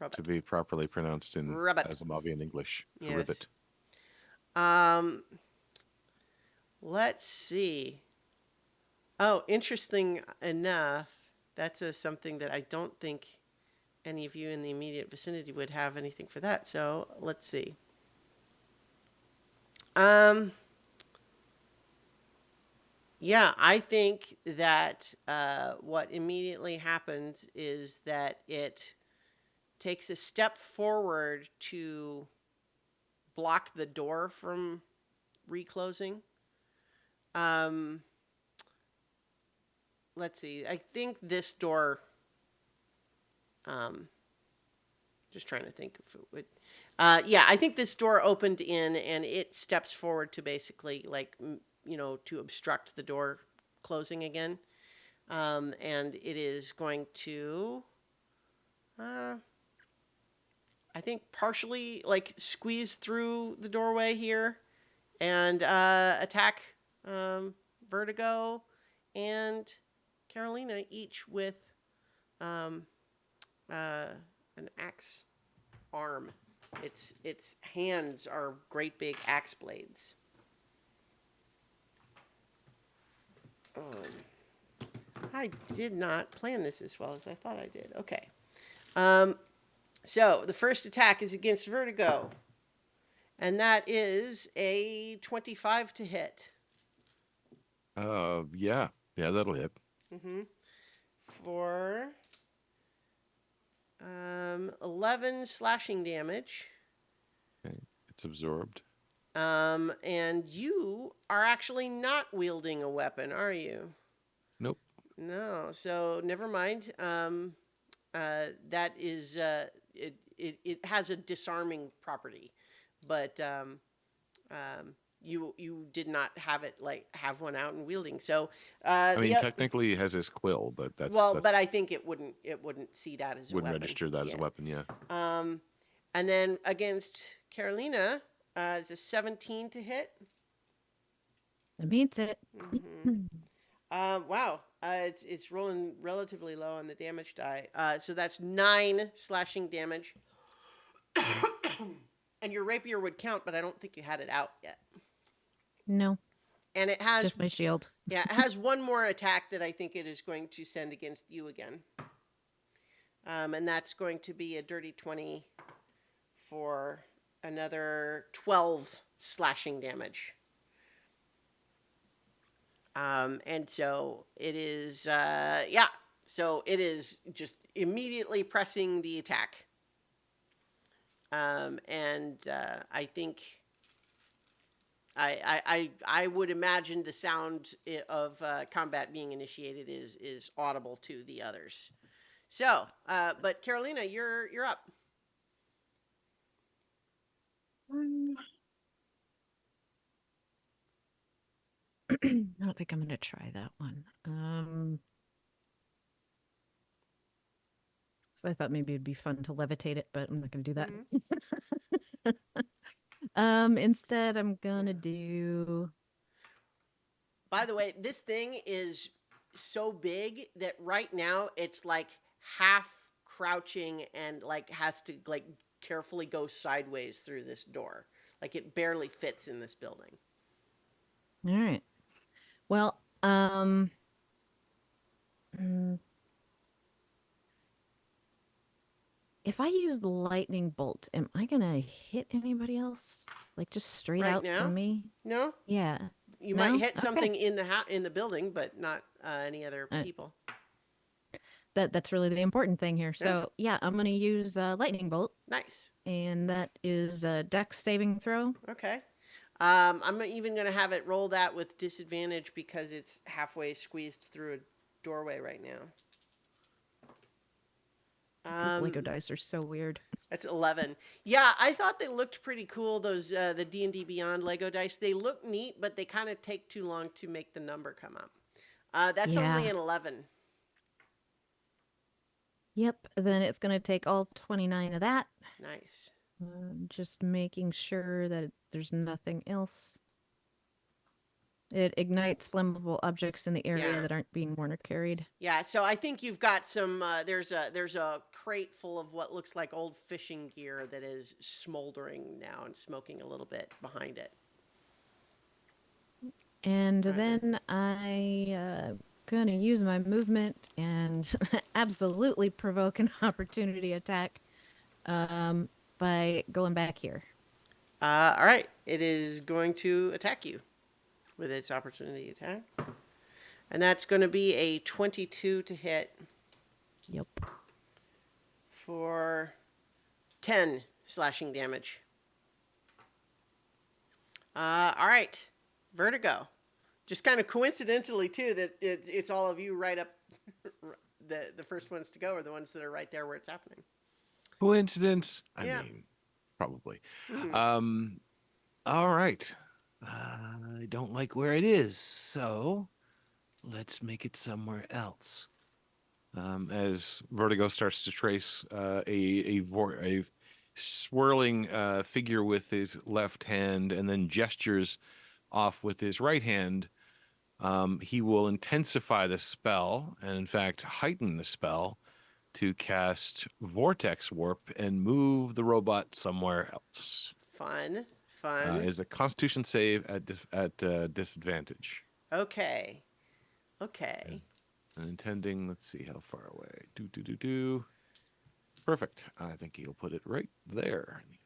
S1: Robot.
S6: to be properly pronounced in
S1: Ribbit.
S6: Asimovian English. A
S1: Yes.
S6: ribbit.
S1: Let's see. Oh, interesting enough, that's something that I don't think any of you in the immediate vicinity would have anything for that. So let's see. Yeah, I think that what immediately happens is that it takes a step forward to block the door from reclosing. Let's see. I think this door. Just trying to think if it would. Yeah, I think this door opened in, and it steps forward to basically, like, to obstruct the door closing again. And it is going to, I think, partially like squeeze through the doorway here, and attack Vertigo and Carolina, each with an axe arm. Its hands are great big axe blades. I did not plan this as well as I thought I did. Okay. So the first attack is against Vertigo, and that is a 25 to hit.
S6: Yeah, that'll hit.
S1: For 11 slashing damage.
S6: Okay. It's absorbed.
S1: And you are actually not wielding a weapon, are you?
S6: Nope.
S1: No, so never mind. That is it has a disarming property, but you did not have one out and wielding. So
S6: I mean, technically, he has his quill, but that's
S1: but I think it wouldn't see that as a
S6: wouldn't
S1: weapon.
S6: register that as a weapon. Yeah.
S1: And then against Carolina, it's a 17 to hit.
S4: That means it.
S1: Wow. It's rolling relatively low on the damage die. So that's 9 slashing damage. And your rapier would count, but I don't think you had it out yet.
S4: No,
S1: And it has
S4: just my shield.
S1: Yeah, it has one more attack that I think it is going to send against you again. And that's going to be a dirty 20 for another 12 slashing damage. And so it is, so it is just immediately pressing the attack. And I think I would imagine the sound of combat being initiated is audible to the others. So, but Carolina, you're up.
S4: I don't think I'm going to try that one. So I thought maybe it'd be fun to levitate it, but I'm not going to do that. Instead, I'm gonna do.
S1: By the way, this thing is so big that right now it's like half crouching and like has to like carefully go sideways through this door. Like it barely fits in this building.
S4: All right. Well, mm, if I use lightning bolt, am I gonna hit anybody else? Like just straight
S1: Right
S4: out
S1: now?
S4: from me?
S1: No?
S4: Yeah.
S1: You
S4: No?
S1: might hit
S4: Okay.
S1: something in the building, but not any other
S4: Uh,
S1: people.
S4: that's really the important thing here.
S1: Yeah.
S4: So yeah, I'm gonna use lightning bolt,
S1: Nice.
S4: and that is a dex saving throw.
S1: Okay. I'm even going to have it roll that with disadvantage because it's halfway squeezed through a doorway right now.
S4: These Lego dice are so weird.
S1: That's 11. Yeah, I thought they looked pretty cool. Those the D&D Beyond Lego dice. They look neat, but they kind of take too long to make the number come up. That's only
S4: Yeah.
S1: an 11.
S4: Yep. Then it's gonna take all 29 of that.
S1: Nice.
S4: Just making sure that there's nothing else. It ignites flammable objects in the area
S1: Yeah.
S4: that aren't being worn or carried.
S1: Yeah, so I think you've got some. There's a crate full of what looks like old fishing gear that is smoldering now and smoking a little bit behind it.
S4: And
S1: Right.
S4: then I gonna use my movement and absolutely provoke an opportunity attack by going back here.
S1: All right, it is going to attack you with its opportunity attack, and that's going to be a 22 to hit
S4: Yep.
S1: for 10 slashing damage. All right, Vertigo. Just kind of coincidentally too that it's all of you right up. The first ones to go are the ones that are right there where it's happening.
S6: Coincidence? I
S1: Yeah.
S6: mean, probably.
S1: Mhm.
S5: All right. I don't like where it is, so let's make it somewhere else.
S6: As Vertigo starts to trace a swirling figure with his left hand and then gestures off with his right hand, he will intensify the spell and, in fact, heighten the spell to cast Vortex Warp and move the robot somewhere else.
S1: Fun.
S6: It is a Constitution save at disadvantage.
S1: Okay.
S6: And intending, let's see how far away. Do. Perfect. I think he'll put it right there. In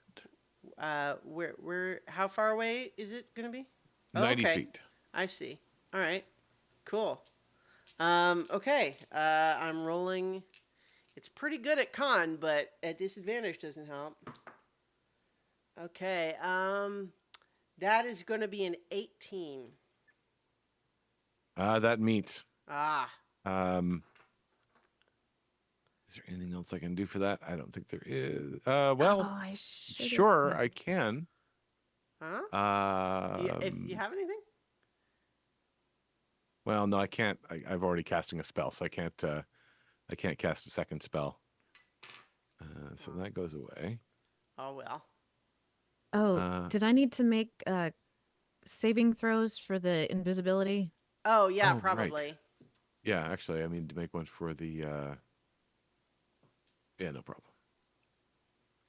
S6: the end.
S1: Where? How far away is it going to be?
S6: 90
S1: okay.
S6: feet.
S1: I see. All right. Cool. Okay. I'm rolling. It's pretty good at con, but at disadvantage doesn't help. Okay. That is going to be an 18.
S6: That meets.
S1: Ah.
S6: Is there anything else I can do for that? I don't think there is.
S4: Oh,
S6: Well,
S4: I should've-
S6: sure,
S4: yeah.
S6: I can.
S1: Huh? If you have anything?
S6: Well, no, I can't. I've already casting a spell, so I can't. I can't cast a second spell. So that goes away.
S1: Oh well.
S4: Oh, did I need to make saving throws for the invisibility?
S1: Oh yeah,
S6: Oh, right.
S1: probably.
S6: Yeah, actually, I mean to make one for the. Yeah, no problem.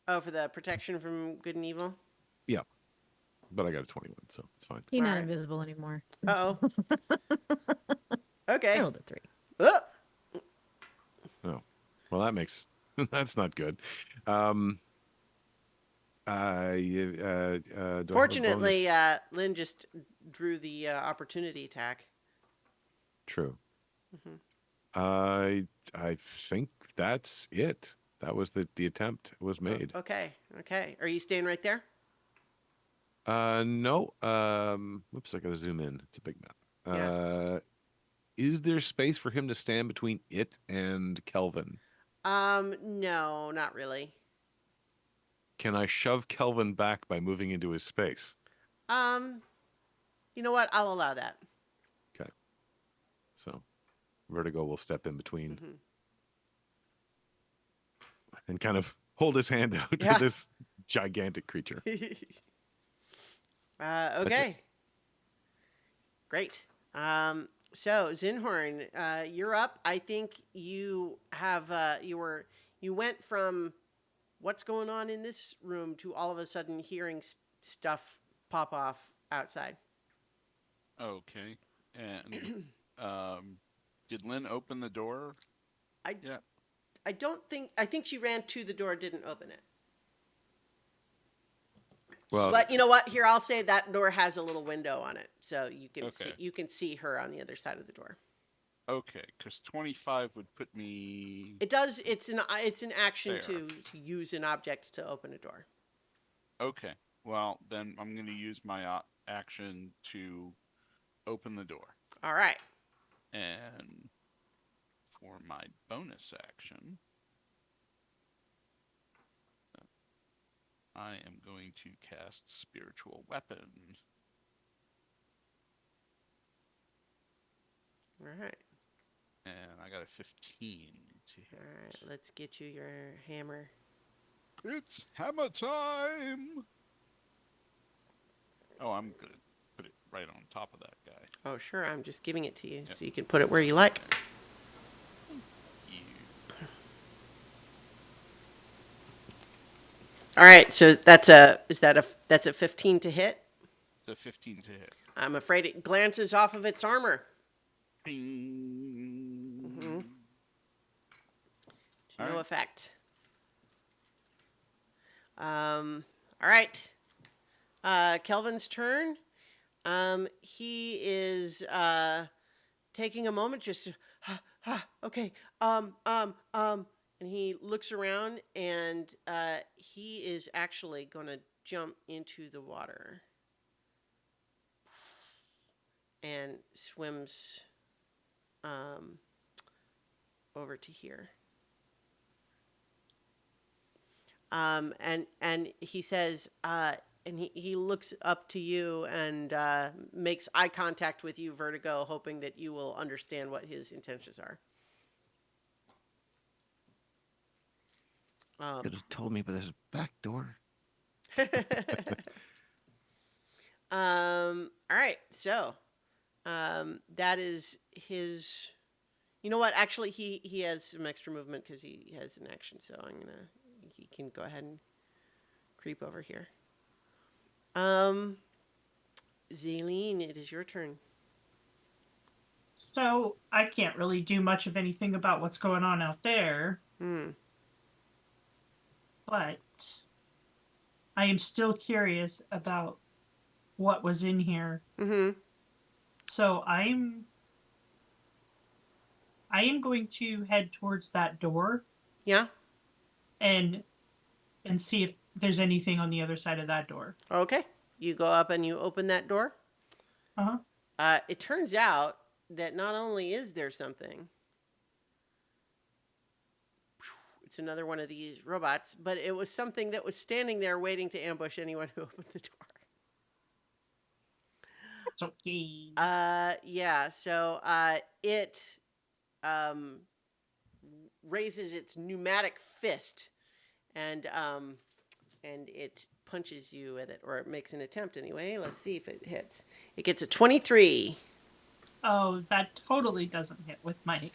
S1: Oh, for the protection from good and evil.
S6: Yeah, but I got a 21, so it's fine.
S4: He's not
S1: Alright.
S4: invisible anymore.
S1: Uh oh.
S4: I
S1: Okay.
S4: rolled a 3.
S1: Oh.
S6: Oh, well, that makes that's not good. Do I have a
S1: Fortunately,
S6: bonus?
S1: Lynn just drew the opportunity attack.
S6: True.
S1: Mhm.
S6: I think that's it. That was the attempt was made.
S1: Okay. Are you staying right there?
S6: No. Whoops, I gotta zoom in. It's a big map.
S1: Yeah.
S6: Is there space for him to stand between it and Kelvin?
S1: No, not really.
S6: Can I shove Kelvin back by moving into his space?
S1: You know what? I'll allow that.
S6: Okay. So, Vertigo will step in between
S1: Mhm.
S6: and kind of hold his hand out
S1: Yeah.
S6: to this gigantic creature. it.
S1: Okay. Great. So Zinhorn, you're up. I think you have you went from what's going on in this room to all of a sudden hearing stuff pop off outside.
S3: Okay. And did Lynn open the door?
S1: I
S3: Yeah.
S1: I don't think I think she ran to the door, didn't open it.
S6: Well,
S1: But you know what? Here, I'll say that door has a little window on it, so
S3: Okay.
S1: you can see her on the other side of the door.
S3: Okay, because 25 would put me
S1: It does. It's an action
S3: there.
S1: to use an object to open a door.
S3: Okay. Well, then I'm going to use my action to open the door.
S1: All right.
S3: And for my bonus action, I am going to cast Spiritual Weapon.
S1: All right.
S3: And I got a 15 to hit.
S1: All right. Let's get you your hammer.
S3: It's hammer time! Oh, I'm going to put it right on top of that guy.
S1: Oh, sure. I'm just giving it to you
S3: Yep.
S1: so you can put it where you like.
S3: You.
S1: All right. So that's a 15 to hit.
S3: The 15 to hit.
S1: I'm afraid it glances off of its armor.
S3: Ding.
S1: No
S3: All right.
S1: effect. All right. Kelvin's turn. He is taking a moment just to, okay. And he looks around and he is actually going to jump into the water and swims over to here. And he says, and he looks up to you and makes eye contact with you, Vertigo, hoping that you will understand what his intentions are.
S5: Could have told me, but there's a back door.
S1: All right, so that is his. You know what? Actually, he has some extra movement because he has an action. So he can go ahead and creep over here. Zaleen, it is your turn.
S2: So I can't really do much of anything about what's going on out there, but I am still curious about what was in here.
S1: Mm-hmm.
S2: So I am going to head towards that door
S1: Yeah.
S2: and see if there's anything on the other side of that door.
S1: Okay. You go up and you open that door.
S2: Uh-huh.
S1: It turns out that not only is there something, it's another one of these robots, but it was something that was standing there waiting to ambush anyone who opened the door.
S2: It's okay.
S1: Yeah. So it raises its pneumatic fist, and it punches you with it, or it makes an attempt anyway. Let's see if it hits. It gets a 23.
S2: Oh, that totally doesn't hit with my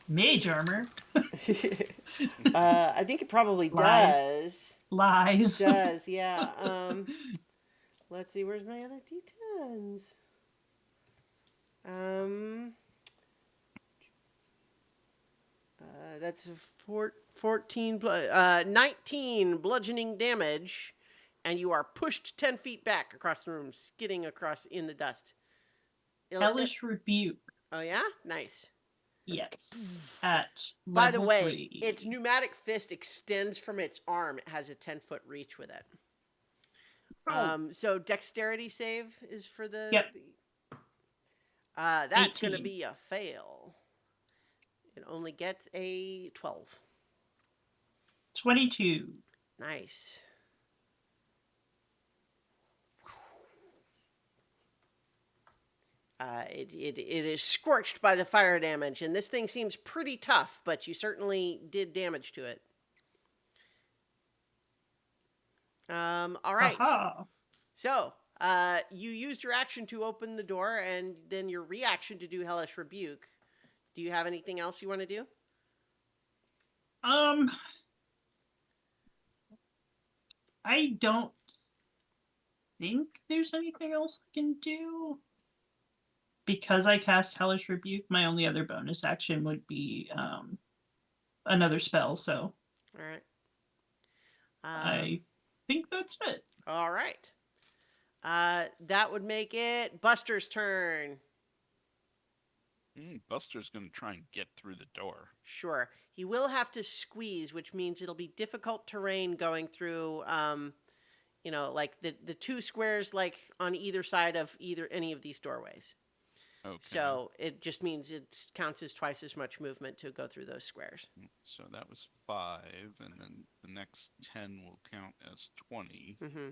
S2: mage armor.
S1: I think it probably
S2: Lies.
S1: does.
S2: Lies.
S1: It does, yeah. Let's see, where's my other D10s? That's 19 bludgeoning damage, and you are pushed 10 feet back across the room, skidding across in the dust.
S2: Hellish Rebuke.
S1: Oh, yeah? Nice.
S2: Yes. At
S1: By the
S2: level
S1: way,
S2: 3.
S1: its pneumatic fist extends from its arm. It has a 10-foot reach with it.
S2: Oh.
S1: So dexterity save is for the.
S2: Yep.
S1: That's going to
S2: 18.
S1: be a fail. It only gets a 12.
S2: 22.
S1: Nice. It is scorched by the fire damage, and this thing seems pretty tough, but you certainly did damage to it. All right.
S2: Aha.
S1: So You used your action to open the door, and then your reaction to do Hellish Rebuke. Do you have anything else you want to do?
S2: I don't think there's anything else I can do. Because I cast Hellish Rebuke, my only other bonus action would be another spell, so
S1: All right.
S2: I think that's it.
S1: All right. That would make it Buster's turn.
S3: Buster's going to try and get through the door.
S1: Sure. He will have to squeeze, which means it'll be difficult terrain going through, like the two squares, like on either side of any of these doorways.
S3: Okay.
S1: So it just means it counts as twice as much movement to go through those squares.
S3: So that was 5, and then the next 10 will count as 20.
S1: Mm-hmm.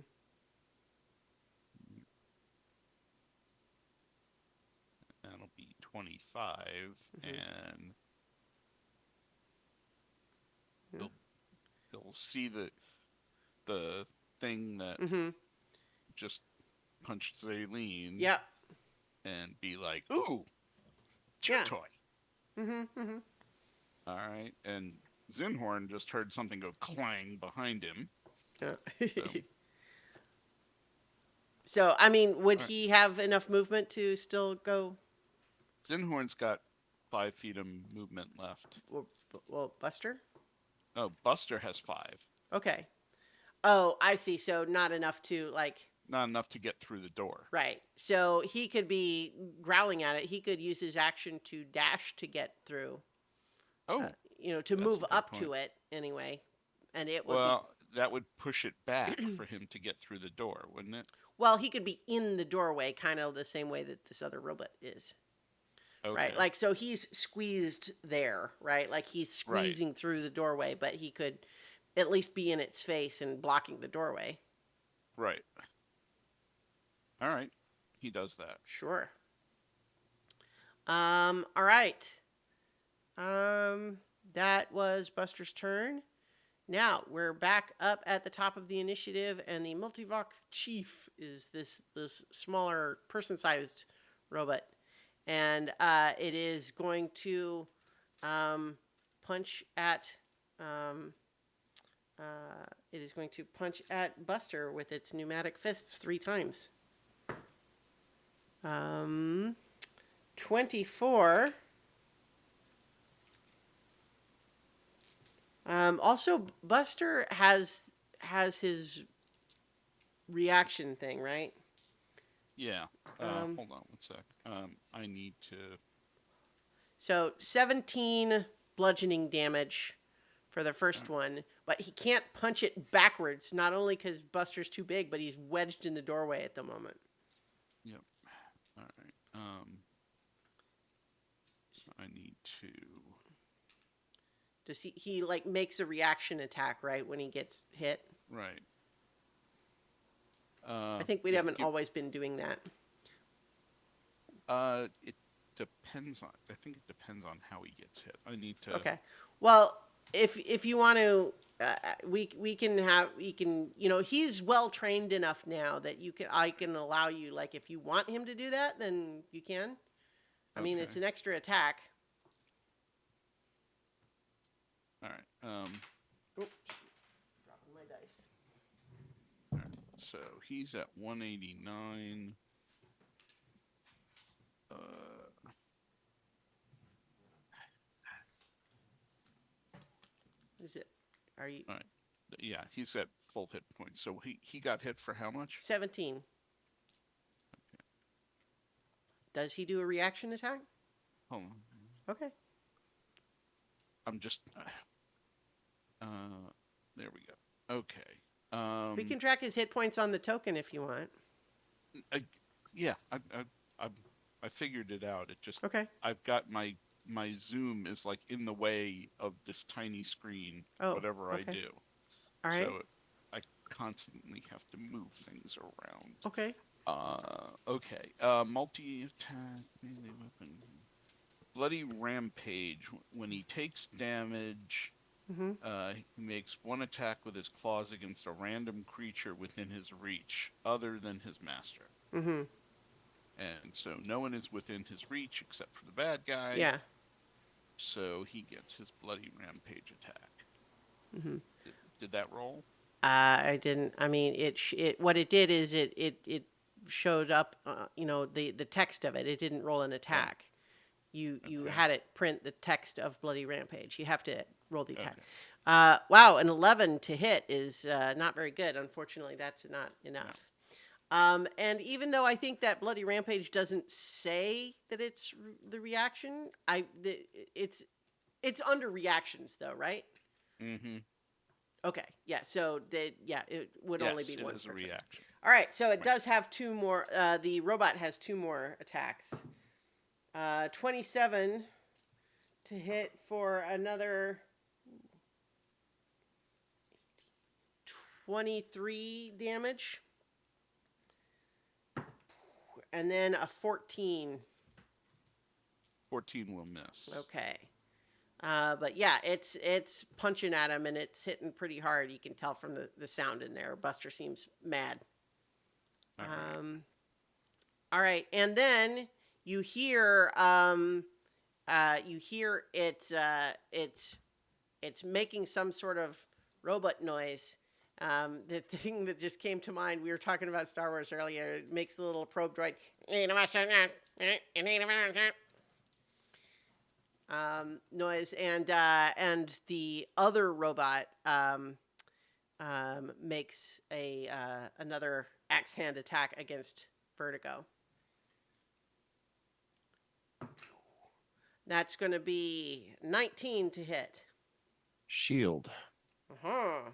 S3: That'll be 25, and he'll see the thing that
S1: Mm-hmm.
S3: just punched Zaleen.
S1: Yep.
S3: And be like, "Ooh, chew
S1: Yeah.
S3: toy."
S1: Mm-hmm. Mm-hmm.
S3: All right, and Zinhorn just heard something go clang behind him.
S1: Yeah. So, I mean, would
S3: All right.
S1: he have enough movement to still go?
S3: Zinhorn's got 5 feet of movement left.
S1: Well, Buster?
S3: Oh, Buster has 5.
S1: Okay. Oh, I see. So not enough to
S3: Not enough to get through the door.
S1: right. So he could be growling at it. He could use his action to dash to get through.
S3: Oh,
S1: To
S3: that's
S1: move
S3: a good
S1: up to
S3: point.
S1: it anyway, and it would
S3: well, that would push it back for him to get through the door, wouldn't it?
S1: well, he could be in the doorway, kind of the same way that this other robot is.
S3: Okay.
S1: Right, like so he's squeezed there, right? Like he's squeezing through the doorway, but he could at least be in its face and blocking the doorway.
S3: Right. All right. He does that.
S1: Sure. All right. That was Buster's turn. Now we're back up at the top of the initiative, and the Multivoc Chief is this smaller person-sized robot, and it is going to punch at Buster with its pneumatic fists 3 times. 24. Also, Buster has his reaction thing, right?
S3: Yeah.
S1: Um,
S3: Hold on one sec. I need to.
S1: So 17 bludgeoning damage for the first one, but he can't punch it backwards. Not only because Buster's too big, but he's wedged in the doorway at the moment.
S3: Yep. All right. I need to.
S1: Does he like makes a reaction attack right when he gets hit?
S3: Right.
S1: I think we haven't always been doing that.
S3: It depends on. I think it depends on how he gets hit. I need to.
S1: Okay. Well, if you want to, we can he's well trained enough now that I can allow you, like, if you want him to do that, then you can. I mean, it's
S3: Okay.
S1: an extra attack.
S3: All right.
S1: Oops. Dropping my dice.
S3: All right. So he's at 189.
S1: What is it? Are you
S3: All right. Yeah, he's at full hit points. So he got hit for how much?
S1: 17? Does he do a reaction attack?
S3: Hold on.
S1: Okay.
S3: I'm just. There we go. Okay.
S1: We can track his hit points on the token if you want.
S3: Yeah, I figured it out. It just.
S1: Okay.
S3: I've got my zoom is like in the way of this tiny screen.
S1: Oh,
S3: whatever
S1: okay.
S3: I do.
S1: All right.
S3: So I constantly have to move things around.
S1: Okay.
S3: Okay. Multi-attack, melee weapon. Bloody Rampage. When he takes damage,
S1: Mm-hmm.
S3: He makes one attack with his claws against a random creature within his reach, other than his master.
S1: Mm-hmm.
S3: And so no one is within his reach except for the bad guy.
S1: Yeah.
S3: So he gets his bloody rampage attack.
S1: Mm-hmm.
S3: Did that roll?
S1: I didn't. I mean, it. What it did is it showed up. The text of it. It didn't roll an attack. You
S3: Okay.
S1: had it print the text of Bloody Rampage. You have to roll the attack.
S3: Okay.
S1: Wow, an 11 to hit is not very good. Unfortunately, that's not enough. And even though I think that Bloody Rampage doesn't say that it's the reaction, it's under reactions though, right?
S3: Mm-hmm.
S1: Okay, yeah. So it would only be
S3: Yes, it
S1: one
S3: is a
S1: per turn.
S3: reaction.
S1: All right, so it
S3: Right.
S1: does have two more. The robot has two more attacks. 27 to hit for another 23 damage. And then a 14.
S3: 14 will miss.
S1: Okay. But yeah, it's punching at him and it's hitting pretty hard. You can tell from the sound in there. Buster seems mad.
S3: All right.
S1: All right, and then you hear it's making some sort of robot noise. The thing that just came to mind, we were talking about Star Wars earlier. It makes a little probe droid noise, and the other robot makes another axe hand attack against Vertigo. That's going to be 19 to hit.
S6: Shield.
S1: Uh-huh.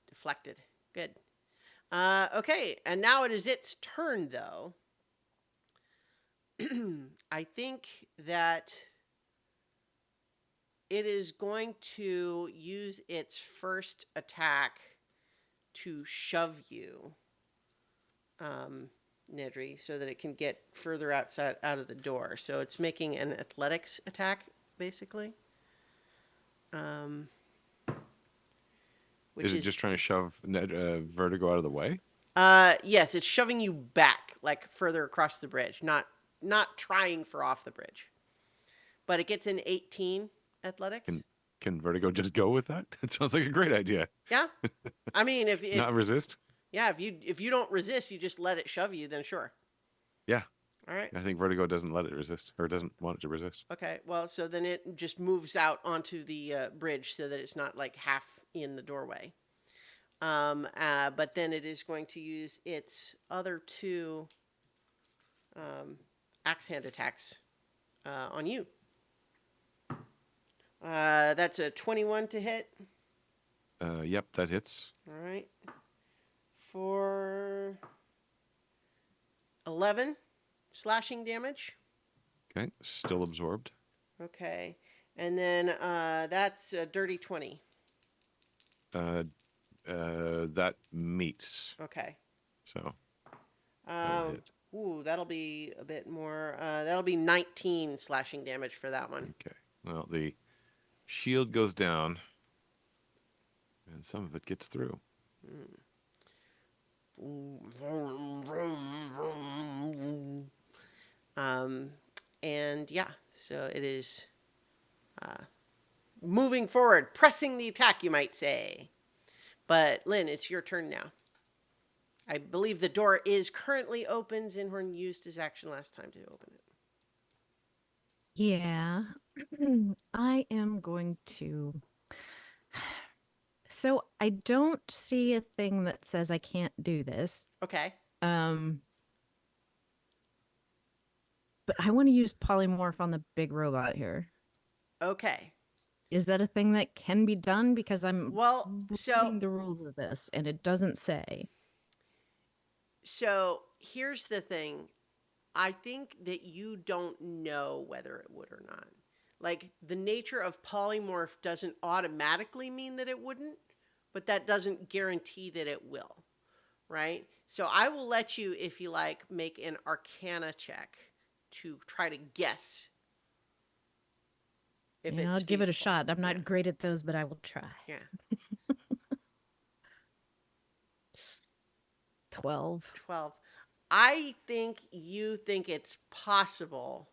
S1: Deflected. Good. Okay, and now it is its turn, though. I think that it is going to use its first attack to shove you, Nedry, so that it can get further out of the door. So it's making an athletics attack, basically. Which
S6: Is it just trying to shove Vertigo out of the way?
S1: yes, it's shoving you back, like further across the bridge, not trying for off the bridge. But it gets an 18 athletics.
S6: Can Vertigo just go with that? It sounds like a great idea.
S1: Yeah, I mean, if
S6: Not resist?
S1: yeah, if you don't resist, you just let it shove you, then sure.
S6: Yeah.
S1: All right.
S6: I think Vertigo doesn't let it resist, or doesn't want it to resist.
S1: Okay. Well, so then it just moves out onto the bridge so that it's not like half in the doorway. But then it is going to use its other two axe hand attacks on you. That's a 21 to hit.
S6: Yep, that hits.
S1: All right. For 11 slashing damage.
S6: Okay, still absorbed.
S1: Okay. And then that's a dirty 20.
S6: That meets.
S1: Okay.
S6: So that'll hit.
S1: Ooh, that'll be a bit more. That'll be 19 slashing damage for that one.
S6: Okay. Well, the shield goes down, and some of it gets through.
S1: And yeah, so it is moving forward, pressing the attack, you might say. But Lynn, it's your turn now. I believe the door is currently open. Zinhorn used his action last time to open it.
S4: Yeah. I am going to. So I don't see a thing that says I can't do this.
S1: Okay.
S4: But I want to use polymorph on the big robot here.
S1: Okay.
S4: Is that a thing that can be done? Because I'm
S1: Well,
S4: reading the rules of this, and it doesn't say.
S1: So here's the thing. I think that you don't know whether it would or not. Like, the nature of polymorph doesn't automatically mean that it wouldn't, but that doesn't guarantee that it will, right? So I will let you, if you like, make an Arcana check to try to guess if
S4: You know,
S1: it's
S4: I'll give it a
S1: feasible.
S4: shot. I'm not
S1: Yeah.
S4: great at those, but I will try.
S1: Yeah.
S4: 12.
S1: 12. I think you think it's possible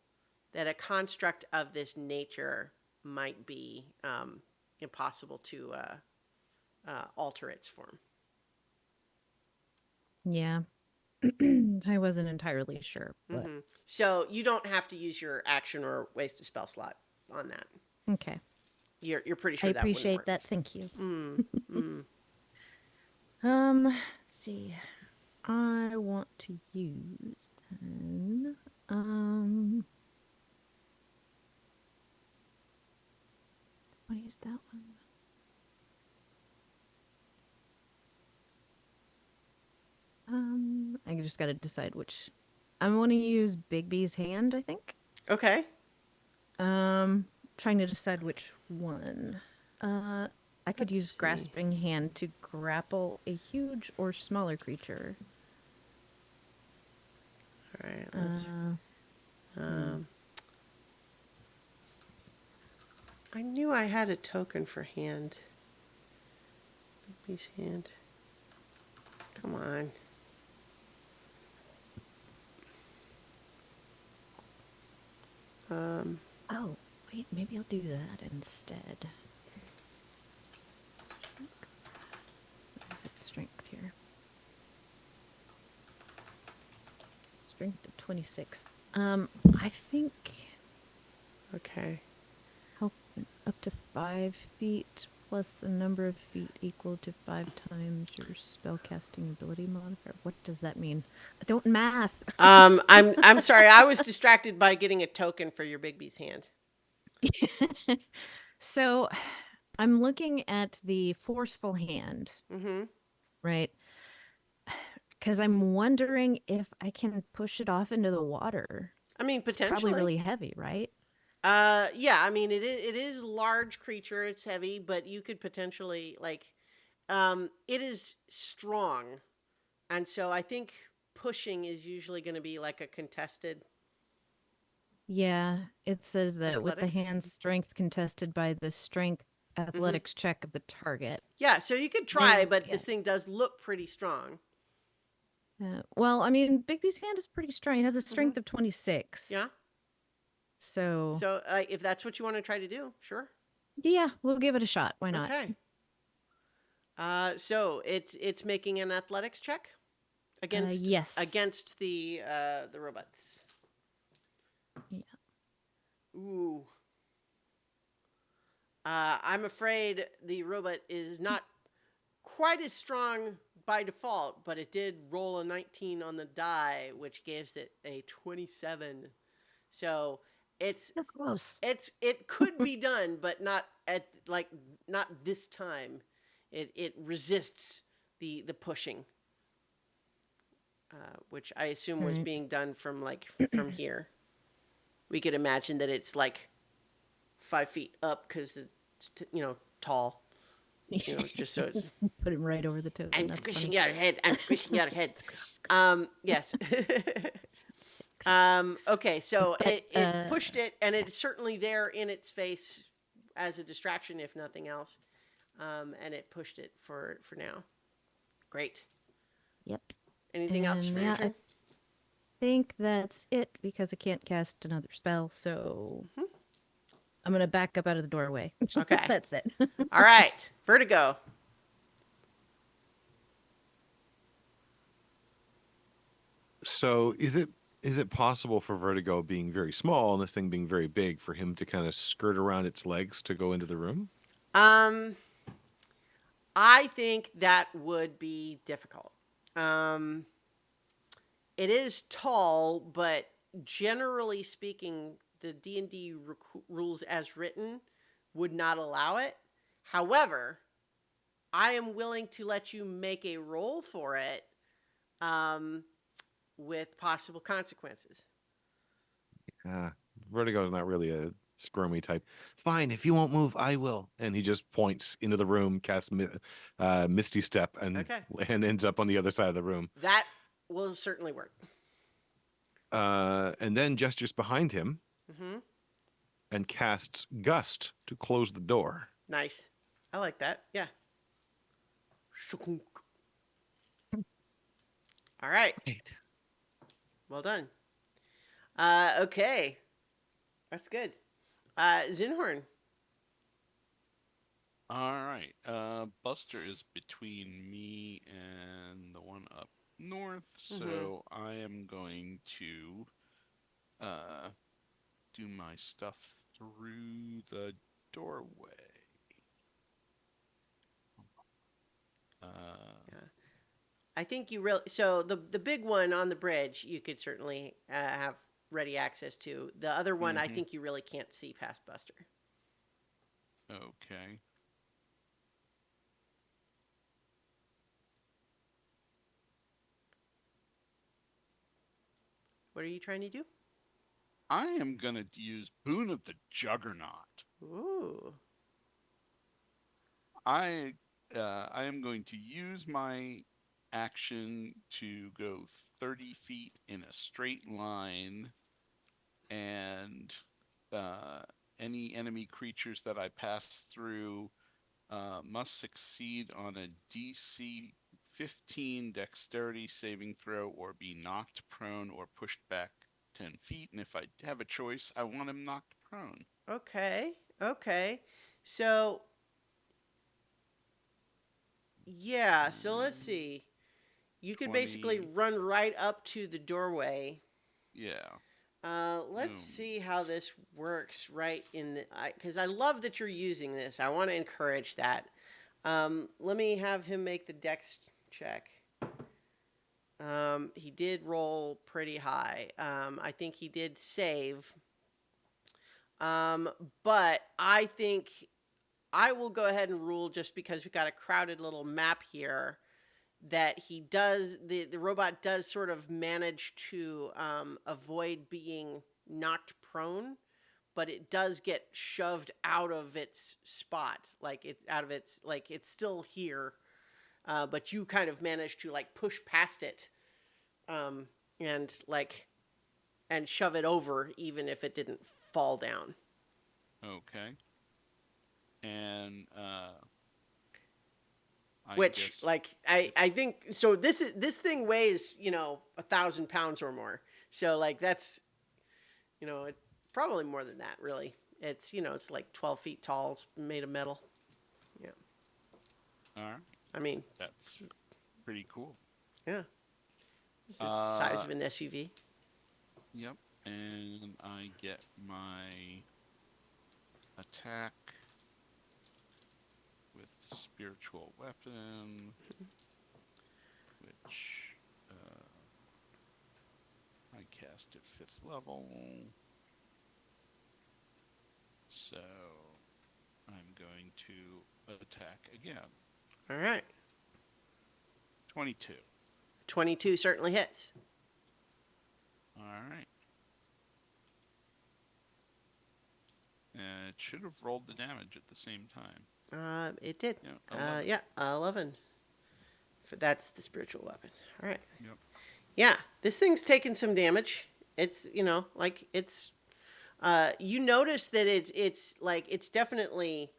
S1: that a construct of this nature might be impossible to alter its form.
S4: Yeah. I wasn't entirely sure, but
S1: So you don't have to use your action or waste a spell slot on that.
S4: okay.
S1: You're pretty
S4: I
S1: sure that wouldn't
S4: appreciate
S1: work.
S4: that. Thank you.
S1: Mm.
S4: Let's see. I want to use then. I want to use that one. I just got to decide which. I want to use Bigby's hand, I think.
S1: Okay.
S4: Trying to decide which one. I could
S1: Let's
S4: use
S1: see.
S4: Grasping Hand to grapple a huge or smaller creature.
S1: All right. Let's. I knew I had a token for hand. Bigby's hand. Come on.
S4: Oh, wait, maybe I'll do that instead. What is its strength here? Strength of 26. I think
S1: Okay.
S4: help up to 5 feet plus a number of feet equal to 5 times your spellcasting ability modifier. What does that mean? I don't math.
S1: I'm sorry. I was distracted by getting a token for your Bigby's hand.
S4: So I'm looking at the forceful hand,
S1: Mm-hmm.
S4: right? Because I'm wondering if I can push it off into the water.
S1: I mean,
S4: It's
S1: potentially.
S4: probably really heavy, right?
S1: Yeah. I mean, it is a large creature. It's heavy, but you could potentially it is strong, and so I think pushing is usually going to be like a contested.
S4: Yeah, it says that with the
S1: Athletics?
S4: hand's strength contested by the strength athletics check of the target.
S1: Yeah. So you could try, but
S4: yeah.
S1: this thing does look pretty strong.
S4: Well, I mean, Bigby's hand is pretty strong. It has a strength of 26.
S1: Yeah.
S4: So,
S1: So if that's what you want to try to do, sure.
S4: yeah, we'll give it a shot. Why not?
S1: Okay. So it's making an athletics check against
S4: yes.
S1: against the robots.
S4: Yeah.
S1: Ooh. I'm afraid the robot is not quite as strong by default, but it did roll a 19 on the die, which gives it a 27. So
S4: That's close.
S1: it could be done, but not this time. It resists the pushing, which I assume was
S4: Right.
S1: being done from from here. We could imagine that it's like 5 feet up because it's tall. Just so it's.
S4: Just put him right over the token.
S1: I'm
S4: That's
S1: squishing
S4: funny.
S1: your head. I'm squishing your head.
S4: Squish.
S1: Yes. Okay, so
S4: But,
S1: it pushed it, and it's certainly there in its face as a distraction, if nothing else. And it pushed it for now. Great.
S4: Yep.
S1: Anything else for your
S4: yeah,
S1: turn?
S4: I think that's it because I can't cast another spell. So I'm gonna back up out of the doorway.
S1: Okay.
S4: That's it.
S1: All right, Vertigo.
S6: So is it possible for Vertigo being very small and this thing being very big for him to kind of skirt around its legs to go into the room?
S1: I think that would be difficult. It is tall, but generally speaking, the D&D rules as written would not allow it. However, I am willing to let you make a roll for it with possible consequences.
S6: Vertigo is not really a squirmy type.
S5: Fine, if you won't move, I will.
S6: And he just points into the room, casts Misty Step, and
S1: Okay.
S6: and ends up on the other side of the room.
S1: That will certainly work.
S6: And then gestures behind him.
S1: Mm-hmm.
S6: and casts Gust to close the door.
S1: Nice. I like that. Yeah. Shukunk. All right.
S3: Right.
S1: Well done. Okay. That's good. Zinhorn.
S3: All right. Buster is between me and the one up north, so I am going to do my stuff through the doorway.
S1: Yeah. I think you really so the big one on the bridge you could certainly have ready access to. The other one I
S3: Mhm.
S1: think you really can't see past Buster.
S3: Okay.
S1: What are you trying to do?
S3: I am gonna use Boon of the Juggernaut.
S1: Ooh.
S3: I am going to use my action to go 30 feet in a straight line, and any enemy creatures that I pass through must succeed on a DC 15 dexterity saving throw or be knocked prone or pushed back 10 feet. And if I have a choice, I want him knocked prone.
S1: Okay. Okay. So yeah, so let's see. You could basically
S3: 20.
S1: run right up to the doorway.
S3: Yeah.
S1: Let's
S3: Boom.
S1: see how this works right in the because I love that you're using this. I want to encourage that. Let me have him make the dex check. He did roll pretty high. I think he did save. But I think I will go ahead and rule just because we've got a crowded little map here that he does the robot does sort of manage to avoid being knocked prone, but it does get shoved out of its spot, like it's out of its like it's still here, but you kind of manage to like push past it, and like and shove it over even if it didn't fall down.
S3: Okay. And I
S1: Which
S3: guess
S1: like I think so this thing weighs 1,000 pounds or more, so like that's it, probably more than that really. It's it's like 12 feet tall. It's made of metal. Yeah.
S3: all right.
S1: I mean,
S3: That's pretty cool.
S1: yeah, it's the size
S3: Uh,
S1: of an SUV.
S3: yep. And I get my attack with spiritual weapon, which I cast at 5th level. So I'm going to attack again.
S1: All right.
S3: 22.
S1: 22 certainly hits.
S3: All right. And it should have rolled the damage at the same time.
S1: It did.
S3: Yeah, 11.
S1: Yeah, 11. That's the spiritual weapon. All right.
S3: Yep.
S1: Yeah, this thing's taken some damage. It's like it's you notice that it's like it's definitely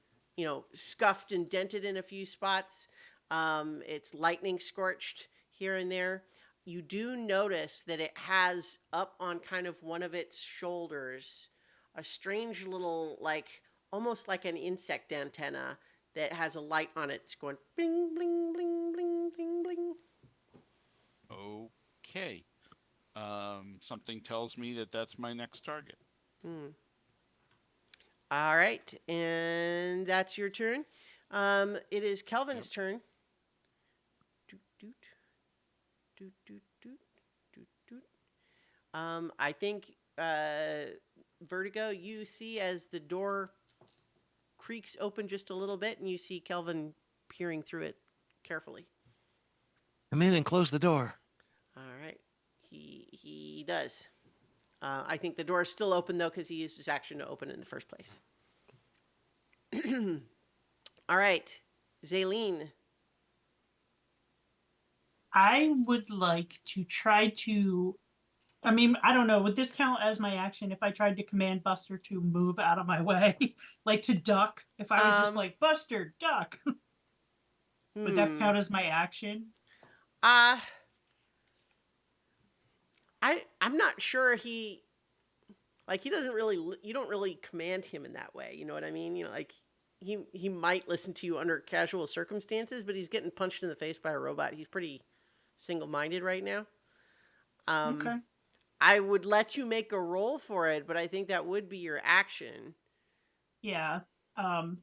S1: scuffed and dented in a few spots. It's lightning scorched here and there. You do notice that it has up on kind of one of its shoulders a strange little like almost like an insect antenna that has a light on it. It's going bling bling bling bling bling bling.
S3: Okay. Something tells me that that's my next target.
S1: All right, and that's your turn. It is Kelvin's turn. Doot, doot, doot, doot, doot, doot, doot. I think Vertigo, you see as the door creaks open just a little bit, and you see Kelvin peering through it carefully.
S5: Come in and close the door.
S1: All right, he does. I think the door is still open though because he used his action to open it in the first place. All right, Zaylene.
S2: I would like to try to I mean, I don't know. Would this count as my action if I tried to command Buster to move out of my way? Like to duck? If I was just
S1: Um,
S2: like, Buster, duck, would that
S1: hmm.
S2: count as my action?
S1: Uh, I'm not sure he like he doesn't really you don't really command him in that way. You know what I mean? You know, like he might listen to you under casual circumstances, but he's getting punched in the face by a robot. He's pretty single-minded right now. Um,
S2: Okay.
S1: I would let you make a roll for it, but I think that would be your action.
S2: Yeah. Um,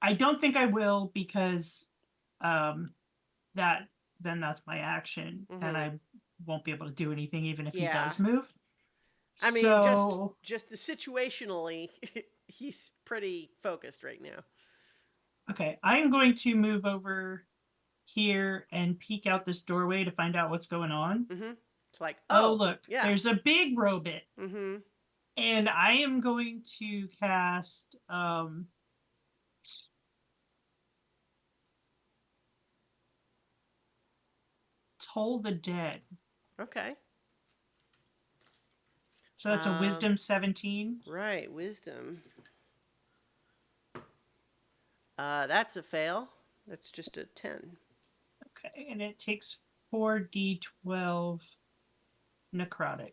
S2: I don't think I will because um, that then that's my action, and
S1: Hmm.
S2: I won't be able to do anything even if he
S1: Yeah.
S2: does move.
S1: I mean,
S2: So
S1: just the situationally, he's pretty focused right now.
S2: okay, I am going to move over here and peek out this doorway to find out what's going on.
S1: Hmm. It's like,
S2: Oh,
S1: oh,
S2: look,
S1: yeah.
S2: there's a big robot.
S1: Hmm.
S2: And I am going to cast Toll the Dead.
S1: Okay.
S2: So that's a wisdom 17.
S1: Right, wisdom. That's a fail. That's just a 10.
S2: Okay, and it takes 4d12 necrotic.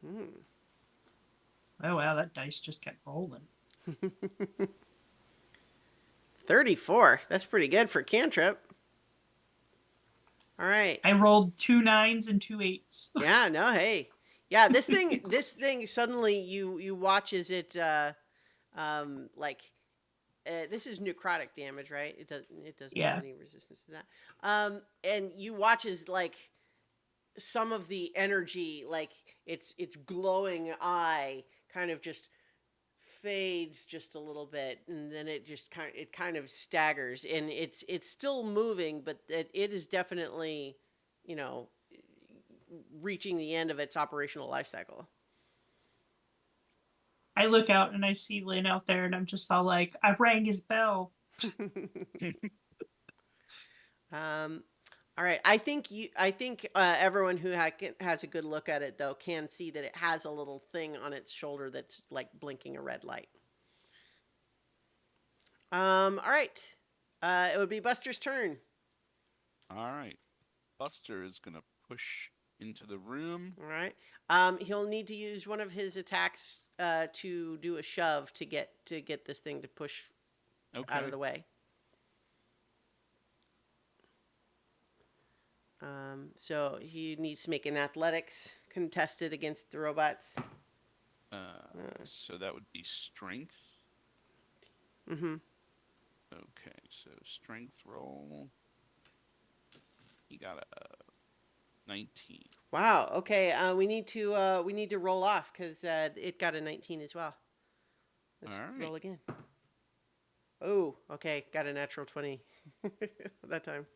S1: Hmm.
S2: Oh wow, that dice just kept rolling.
S1: 34. That's pretty good for cantrip. All right.
S2: I rolled 2 9s and 2 8s.
S1: Yeah, no, hey. Yeah, this thing suddenly you watch as it this is necrotic damage, right? It doesn't have
S2: Yeah.
S1: any resistance to that. And you watch as like some of the energy, like its glowing eye kind of just fades just a little bit, and then it kind of staggers, and it's still moving, but it is definitely, you know, reaching the end of its operational life cycle.
S2: I look out and I see Lynn out there, and I'm just all like, I rang his bell.
S1: um, all right. I think everyone who has a good look at it though can see that it has a little thing on its shoulder that's like blinking a red light. All right. It would be Buster's turn.
S3: All right. Buster is going to push into the room.
S1: All right. He'll need to use one of his attacks to do a shove to get this thing to push
S3: Okay.
S1: out of the way. So he needs to make an athletics contested against the robots.
S3: So that would be strength.
S1: Mm-hmm.
S3: Okay, so strength roll. He got a 19.
S1: Wow. Okay. We need to roll off because it got a 19 as well. Let's
S3: All right.
S1: roll again. Oh. Okay. Got a natural 20 that time.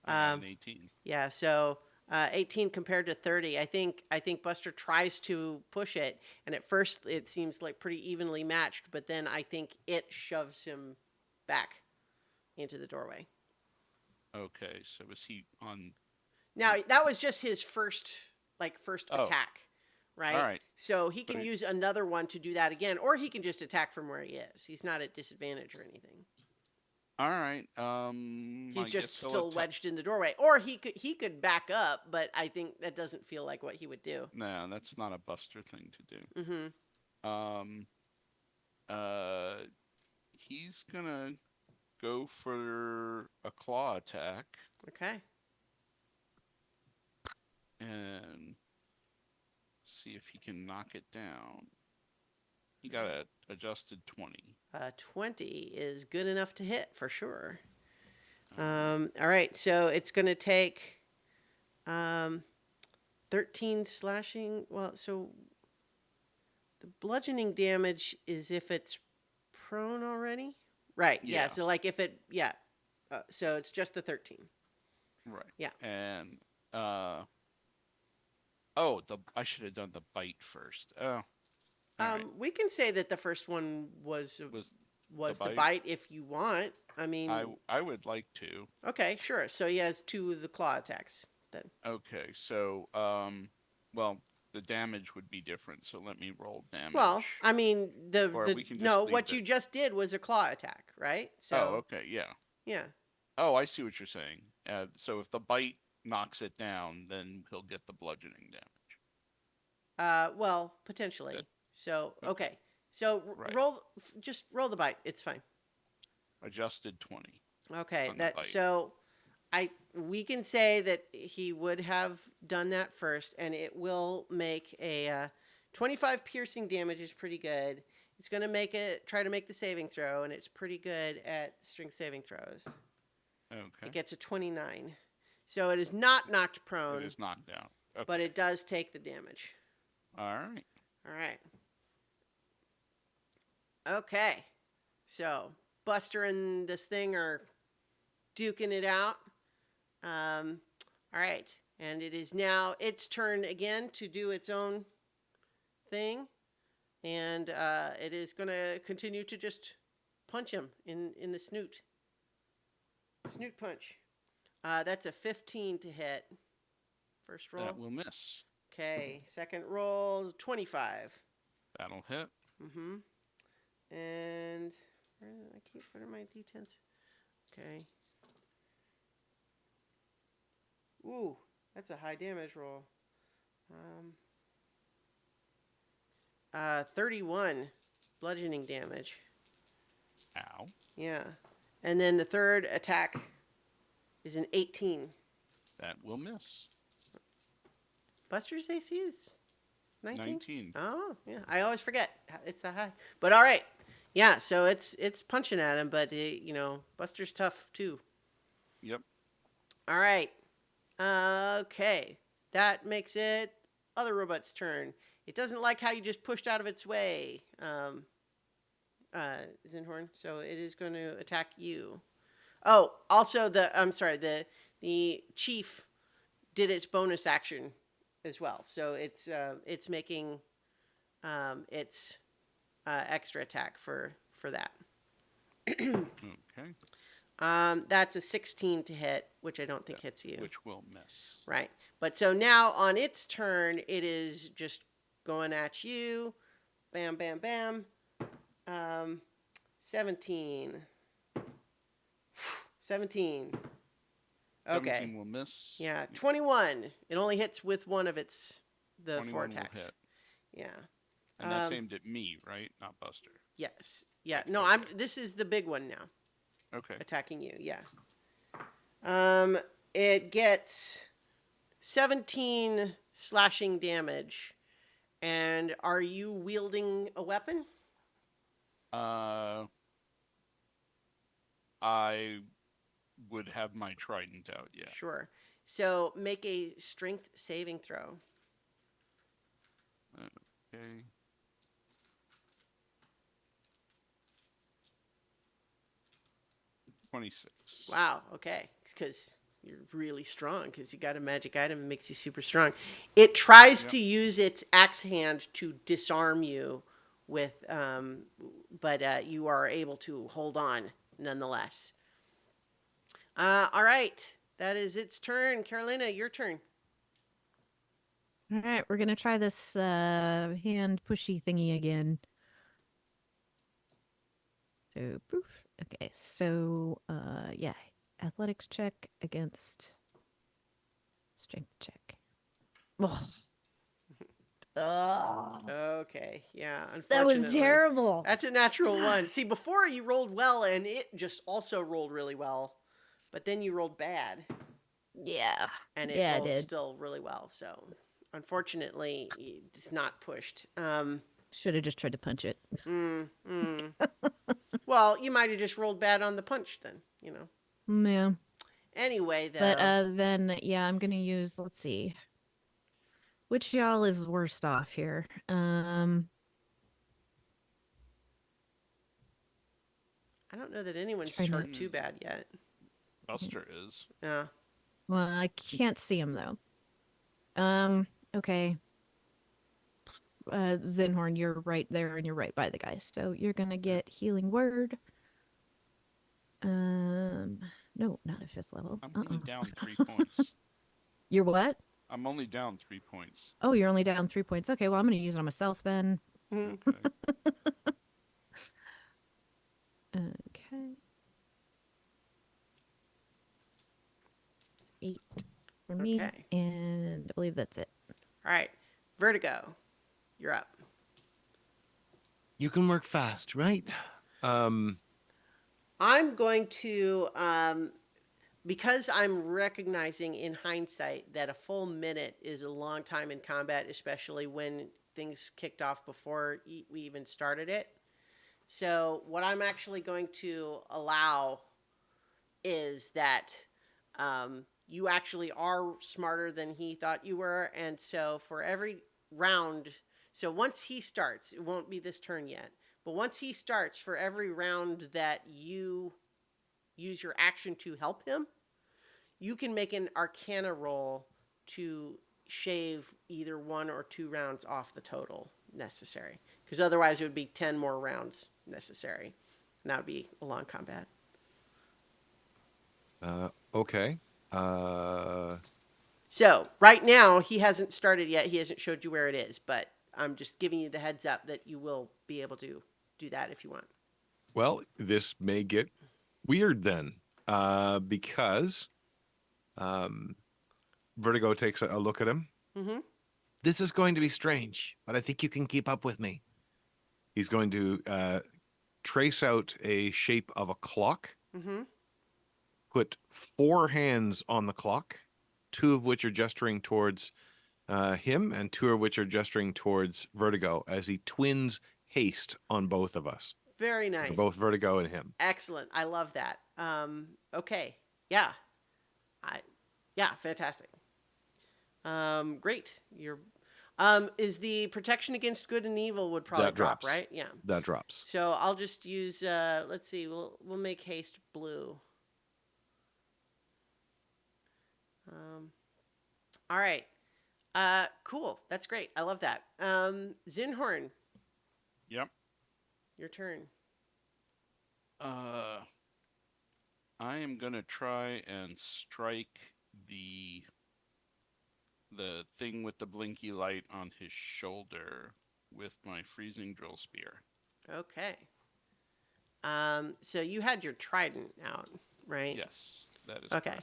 S3: I got an 18.
S1: Yeah. So 18 compared to 30. I think Buster tries to push it, and at first it seems like pretty evenly matched, but then I think it shoves him back into the doorway.
S3: Okay, so was he on?
S1: Now that was just his first
S3: Oh.
S1: attack, right?
S3: All right.
S1: So he can
S3: But
S1: use another one to do that again, or he can just attack from where he is. He's not at disadvantage or anything.
S3: All right.
S1: He's
S3: I
S1: just
S3: guess he'll
S1: still wedged in the doorway, or he could back up, but I think that doesn't feel like what he would do.
S3: No, that's not a Buster thing to do.
S1: Mm-hmm.
S3: He's gonna go for a claw attack
S1: Okay.
S3: and see if he can knock it down. He got a adjusted 20.
S1: 20 is good enough to hit for sure. All right, so it's going to take 13 slashing. Well, so the bludgeoning damage is if it's prone already? Right, yeah. So, like, if it, yeah. So it's just the 13.
S3: Right.
S1: Yeah.
S3: And I should have done the bite first. Oh. All right.
S1: We can say that the first one was the bite if you want. I mean,
S3: I would like to.
S1: okay, sure. So he has 2 of the claw attacks then.
S3: Okay, so well, the damage would be different. So let me roll damage.
S1: Well, I mean,
S3: Or we can just
S1: no,
S3: leave
S1: what
S3: it.
S1: you just did was a claw attack, right? So,
S3: Oh, okay, yeah.
S1: yeah.
S3: Oh, I see what you're saying. So if the bite knocks it down, then he'll get the bludgeoning damage.
S1: Well, potentially. So,
S3: okay.
S1: okay. So
S3: Right.
S1: just roll the bite. It's fine.
S3: Adjusted 20.
S1: Okay,
S3: On the bite.
S1: so we can say that he would have done that first, and it will make a 25 piercing damage is pretty good. It's gonna try to make the saving throw, and it's pretty good at strength saving throws.
S3: Okay.
S1: It gets a 29, so it is not knocked prone,
S3: It is knocked down. Okay.
S1: but it does take the damage.
S3: All right.
S1: All right. Okay, so Buster and this thing are duking it out. All right, and it is now its turn again to do its own thing, and it is going to continue to just punch him in the snoot. Snoot punch. That's a 15 to hit. First roll.
S3: That will miss.
S1: Okay, second roll 25.
S3: That'll hit.
S1: Mm-hmm. And where did I keep putting my d10s? Okay. Ooh, that's a high damage roll. 31 bludgeoning damage.
S3: Ow.
S1: Yeah. And then the third attack is an 18.
S3: That will miss.
S1: Buster's AC is 19?
S3: 19.
S1: Oh, yeah. I always forget. It's that high. But all right. Yeah, so it's punching at him, but Buster's tough too.
S3: Yep.
S1: All right. Okay. That makes it other robot's turn. It doesn't like how you just pushed out of its way, Zinhorn. So it is going to attack you. Oh, also the chief did its bonus action as well. So it's making its extra attack for that.
S3: Okay.
S1: That's a 16 to hit, which I don't think hits you.
S3: Which will miss.
S1: Right. But so now on its turn, it is just going at you. Bam, bam, bam. 17. 17. Okay.
S3: 17 will miss.
S1: Yeah, 21. It only hits with one of the
S3: 21
S1: four
S3: will
S1: attacks.
S3: hit.
S1: Yeah.
S3: And that's aimed at me, right? Not Buster.
S1: Yes. Yeah. No,
S3: Okay.
S1: this is the big one now.
S3: Okay.
S1: Attacking you, yeah. It gets 17 slashing damage. And are you wielding a weapon?
S3: I would have my trident out, yeah.
S1: Sure. So make a strength saving throw.
S3: Okay. $26.
S1: Wow, okay. Because you're really strong because you got a magic item that makes you super strong. It tries to use its axe hand to disarm you with, but you are able to hold on nonetheless. All right. That is its turn. Carolina, your turn.
S4: All right, we're gonna try this hand pushy thingy again. So poof. Okay, so yeah, athletics check against strength check. Oh. Ugh,
S1: Okay, yeah.
S4: that was
S1: Unfortunately.
S4: terrible.
S1: That's a natural one. See, before you rolled well, and it just also rolled really well, but then you rolled bad,
S4: Yeah.
S1: and it
S4: Yeah, I
S1: rolled
S4: did.
S1: still really well. So, unfortunately, it's not pushed.
S4: Should have just tried to punch it.
S1: Well, you might have just rolled bad on the punch then,
S4: Yeah.
S1: Anyway, though.
S4: But then yeah, I'm gonna use, let's see. Which y'all is worst off here?
S1: I don't know that anyone's
S4: Trying to-
S1: hurt too bad yet.
S3: Buster is.
S1: Yeah.
S4: Well, I can't see him though. Okay. Zinhorn, you're right there and you're right by the guy. So you're gonna get healing word. No, not at 5th level.
S3: I'm going down 3 points.
S4: You're what?
S3: I'm only down 3 points.
S4: Oh, you're only down 3 points. Okay, well, I'm going to use it on myself then.
S1: Mhm.
S3: Okay.
S4: Okay. It's 8 for me.
S1: Okay.
S4: And I believe that's it.
S1: All right. Vertigo, you're up.
S5: You can work fast, right?
S1: I'm going to, because I'm recognizing in hindsight that a full minute is a long time in combat, especially when things kicked off before we even started it. So, what I'm actually going to allow is that you actually are smarter than he thought you were. And so, for every round, so once he starts, it won't be this turn yet, but once he starts, for every round that you use your action to help him, you can make an Arcana roll to shave either 1 or 2 rounds off the total necessary. Because otherwise, it would be 10 more rounds necessary. And that would be a long combat.
S6: Okay.
S1: So, right now, he hasn't started yet. He hasn't showed you where it is. But I'm just giving you the heads up that you will be able to do that if you want.
S6: Well, this may get weird then, because Vertigo takes a look at him.
S1: Mm-hmm.
S5: This is going to be strange, but I think you can keep up with me.
S6: He's going to trace out a shape of a clock,
S1: Mm-hmm.
S6: put 4 hands on the clock, 2 of which are gesturing towards him, and 2 of which are gesturing towards Vertigo as he twins haste on both of us,
S1: Very
S6: for
S1: nice.
S6: both Vertigo and him.
S1: Excellent. I love that. Okay. Yeah. Yeah, fantastic. Great. You're is the protection against good and evil would probably
S6: That
S1: drop,
S6: drops.
S1: right? Yeah.
S6: That drops.
S1: So I'll just use let's see, we'll make haste blue. All right. Cool. That's great. I love that. Zinhorn,
S3: Yep.
S1: your turn.
S3: I am gonna try and strike the thing with the blinky light on his shoulder with my freezing drill spear.
S1: Okay. So you had your trident out, right?
S3: Yes, that is
S1: Okay.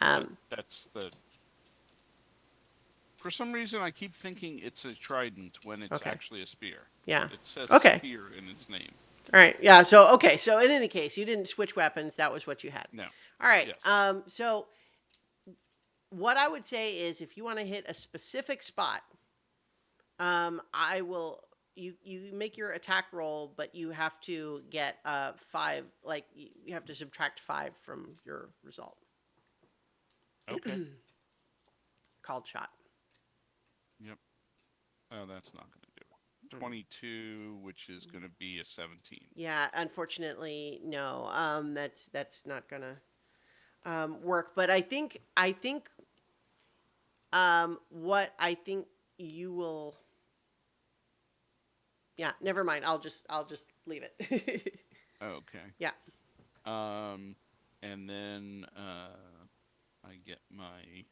S3: correct. That's the. For some reason, I keep thinking it's a trident when it's
S1: Okay.
S3: actually a spear.
S1: Yeah.
S3: It says
S1: Okay.
S3: spear in its name.
S1: All right. Yeah. So okay. So in any case, you didn't switch weapons. That was what you had.
S3: No.
S1: All right.
S3: Yes.
S1: So what I would say is, if you want to hit a specific spot, I will. You make your attack roll, but you have to get 5. Like you have to subtract 5 from your result.
S3: Okay.
S1: Called shot.
S3: Yep. Oh, that's not going to do it. 22, which is going to be a 17.
S1: Yeah. Unfortunately, no. That's not gonna work. But I think what I think you will. Yeah, never mind. I'll just leave it.
S3: Okay.
S1: Yeah.
S3: And then I get my.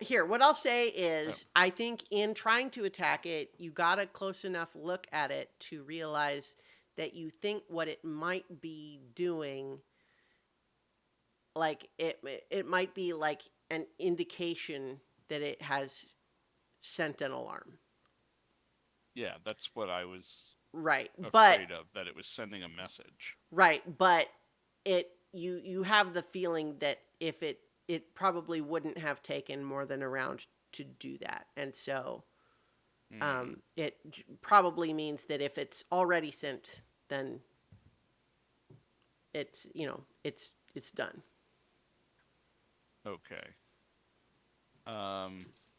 S1: Here, what I'll say is, I think in trying to attack it, you got a close enough look at it to realize that you think what it might be doing, like it might be like an indication that it has sent an alarm.
S3: Yeah, that's what I was
S1: Right,
S3: afraid of, that it was sending a message.
S1: Right, but you have the feeling that if it probably wouldn't have taken more than a round to do that, and so it probably means that if it's already sent, then it's it's done.
S3: Okay.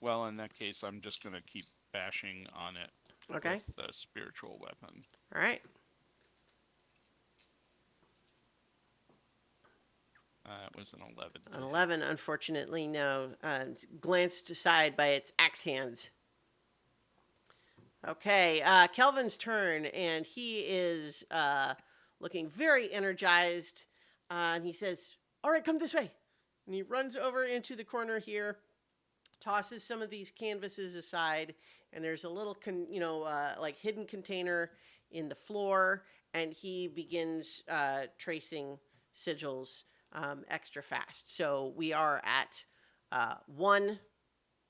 S3: Well, in that case, I'm just going to keep bashing on it
S1: Okay,
S3: with the spiritual weapon.
S1: all right.
S3: It was an 11.
S1: An 11, unfortunately, no. It's glanced aside by its axe hands. Okay, Kelvin's turn, and he is looking very energized. And he says, "All right, come this way." And he runs over into the corner here, tosses some of these canvases aside, and there's a little, like hidden container in the floor, and he begins tracing sigils extra fast. So we are at one.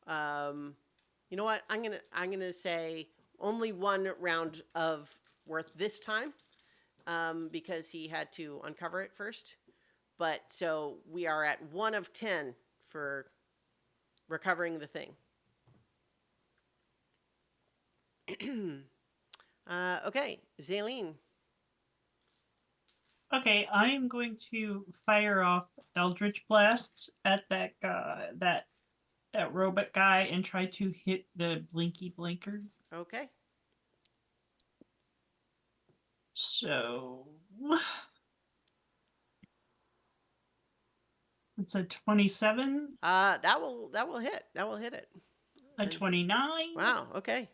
S1: You know what? I'm gonna say only one round of worth this time, because he had to uncover it first. But so we are at 1 of 10 for recovering the thing. Okay, Zaleen.
S2: Okay, I am going to fire off Eldritch Blasts at that robot guy and try to hit the Blinky Blinker.
S1: Okay.
S2: So it's a 27,
S1: That will hit. That will hit it.
S2: a 29,
S1: Wow. Okay.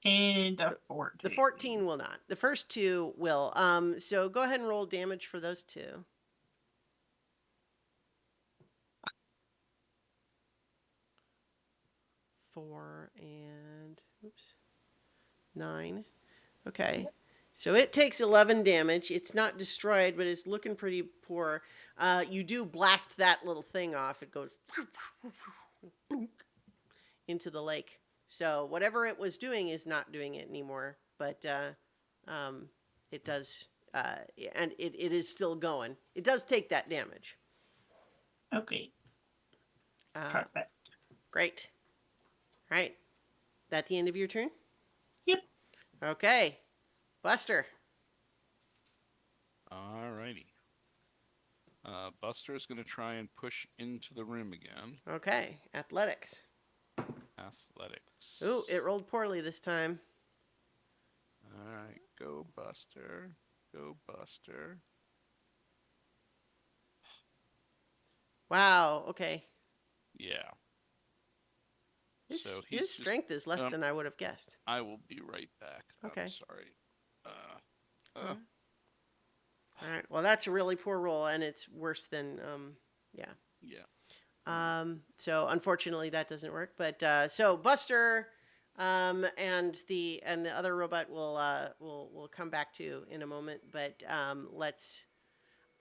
S2: and a 14.
S1: The 14 will not. The first two will. So go ahead and roll damage for those two. Four and 9. Okay. So it takes 11 damage. It's not destroyed, but it's looking pretty poor. You do blast that little thing off. It goes into the lake. So whatever it was doing is not doing it anymore. But it does, and it is still going. It does take that damage.
S2: Okay, perfect.
S1: Great. All right. That the end of your turn?
S2: Yep.
S1: Okay. Buster.
S3: Alrighty. Buster is going to try and push into the room again.
S1: Okay. Athletics.
S3: Athletics.
S1: Ooh, it rolled poorly this time.
S3: Alright, go Buster. Go Buster.
S1: Wow. Okay.
S3: Yeah.
S1: His,
S3: So
S1: his
S3: he's
S1: strength is less than I would have guessed.
S3: I will be right back.
S1: Okay.
S3: I'm sorry.
S1: All right. Well, that's a really poor roll, and it's worse than yeah.
S3: Yeah.
S1: So unfortunately, that doesn't work. But so Buster, and the other robot will come back to in a moment. But let's.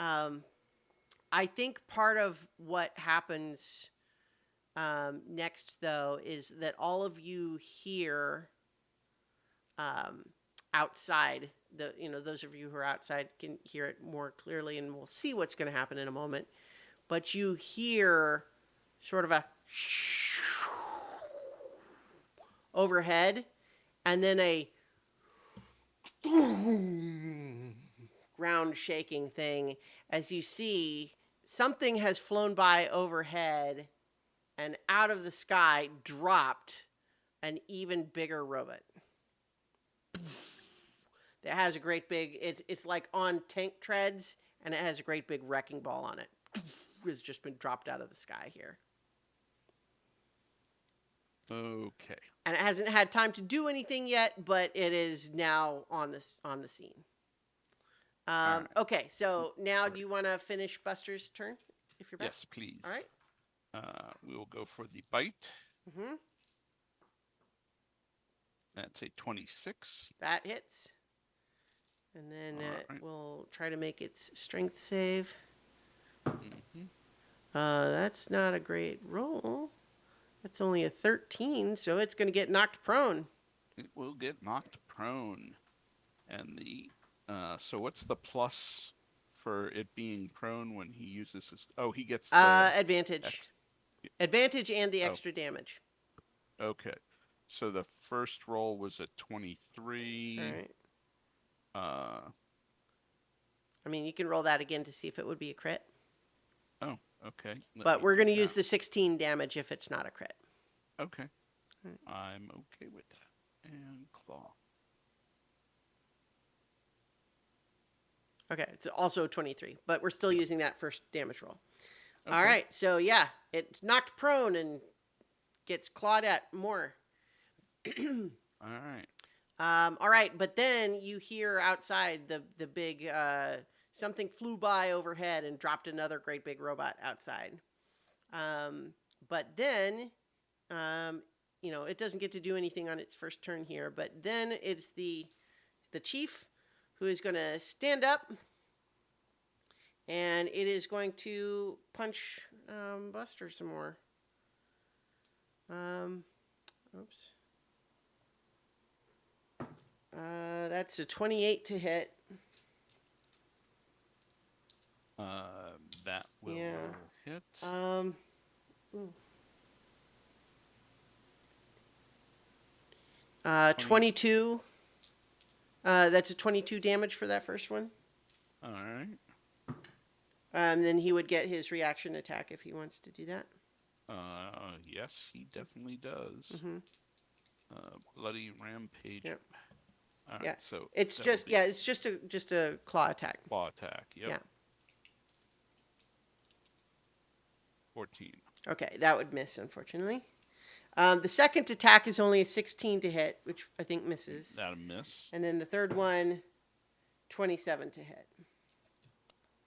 S1: I think part of what happens next, though, is that all of you hear outside. Those of you who are outside can hear it more clearly, and we'll see what's going to happen in a moment. But you hear sort of a overhead, and then a ground shaking thing as you see something has flown by overhead, and out of the sky dropped an even bigger robot that has a great big, it's like on tank treads, and it has a great big wrecking ball on it. It's just been dropped out of the sky here.
S3: Okay.
S1: And it hasn't had time to do anything yet, but it is now on the scene.
S3: All right.
S1: Okay, so now do you want to finish Buster's turn? If you're back?
S3: Yes, please.
S1: All right.
S3: We will go for the bite.
S1: Mm-hmm.
S3: That's a 26.
S1: That hits. And then
S3: Alright.
S1: we'll try to make its strength save.
S3: Mm-hmm.
S1: That's not a great roll. That's only a 13, so it's going to get knocked prone.
S3: It will get knocked prone. And so what's the plus for it being prone when he uses his? Oh, he gets the
S1: Advantage.
S3: ex-
S1: Advantage and the
S3: Oh.
S1: extra damage.
S3: Okay. So the first roll was a 23.
S1: All right.
S3: Uh,
S1: I mean, you can roll that again to see if it would be a crit.
S3: oh, okay. Let
S1: But
S3: me
S1: we're
S3: do
S1: going to
S3: that.
S1: use the 16 damage if it's not a crit.
S3: Okay.
S1: Alright.
S3: I'm okay with that. And claw.
S1: Okay, it's also 23, but we're still using that first damage roll.
S3: Okay.
S1: All right, so yeah, it's knocked prone and gets clawed at more.
S3: All right.
S1: All right, but then you hear outside the big something flew by overhead and dropped another great big robot outside. But then, it doesn't get to do anything on its first turn here. But then it's the chief who is going to stand up, and it is going to punch Buster some more. Oops. That's a 28 to hit.
S3: That will
S1: Yeah.
S3: hit.
S1: Ooh. 22. That's a 22 damage for that first one.
S3: All right.
S1: Then he would get his reaction attack if he wants to do that.
S3: Yes, he definitely does.
S1: Mm-hmm.
S3: Bloody rampage.
S1: Yep.
S3: All right,
S1: Yeah.
S3: so
S1: It's
S3: that will
S1: just
S3: be
S1: it's just a claw attack.
S3: claw attack. Yep.
S1: Yeah.
S3: 14.
S1: Okay, that would miss, unfortunately. The second attack is only a 16 to hit, which I think misses.
S3: That'll miss.
S1: And then the third one, 27 to hit.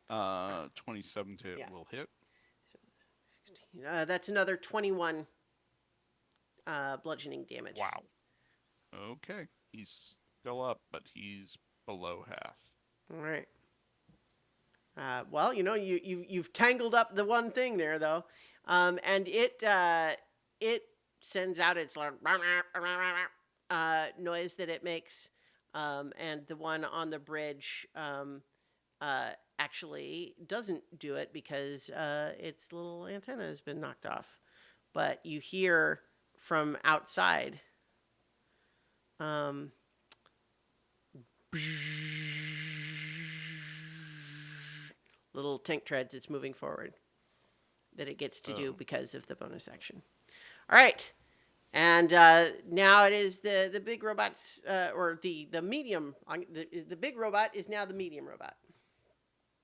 S3: 27 to hit
S1: Yeah.
S3: will hit.
S1: That's another 21 bludgeoning damage.
S3: Wow. Okay. He's still up, but he's below half.
S1: All right. Well, you've tangled up the one thing there, though, and it sends out its noise that it makes, and the one on the bridge actually doesn't do it because its little antenna has been knocked off. But you hear from outside. Little tank treads it's moving forward that it gets to do because of the bonus action. All right. And now it is the big robots, or the medium. The big robot is now the medium robot.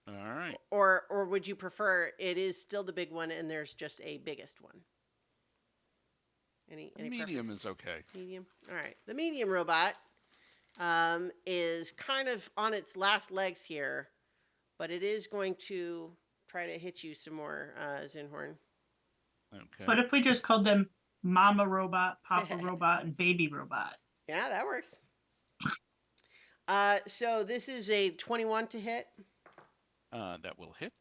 S3: All right.
S1: Or would you prefer it is still the big one and there's just a biggest one? Any
S3: Medium
S1: preference?
S3: is okay.
S1: Medium. All right. The medium robot is kind of on its last legs here, but it is going to try to hit you some more, Zinhorn.
S3: Okay.
S2: What if we just called them Mama Robot, Papa Robot, and Baby Robot?
S1: Yeah, that works. So this is a 21 to hit.
S3: That will hit.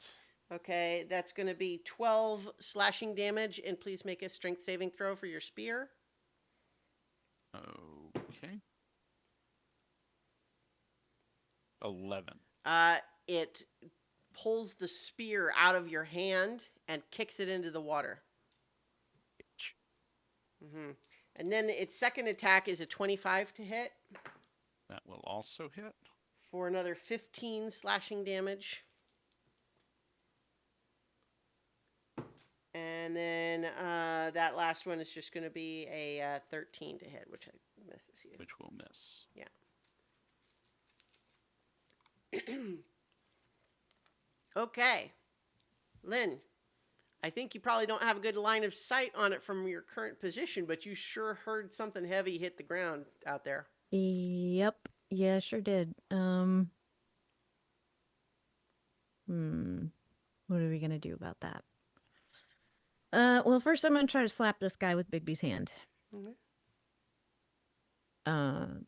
S1: Okay, that's going to be 12 slashing damage, and please make a strength saving throw for your spear.
S3: Okay. 11.
S1: It pulls the spear out of your hand and kicks it into the water. Mm-hmm. And then its second attack is a 25 to hit
S3: That will also hit.
S1: for another 15 slashing damage. And then that last one is just going to be a 13 to hit, which misses you.
S3: Which will miss.
S1: Okay. Lynn, I think you probably don't have a good line of sight on it from your current position, but you sure heard something heavy hit the ground out there.
S4: Yep. Yeah, sure did. What are we gonna do about that? Well, first I'm gonna try to slap this guy with Bigby's hand.
S1: Okay.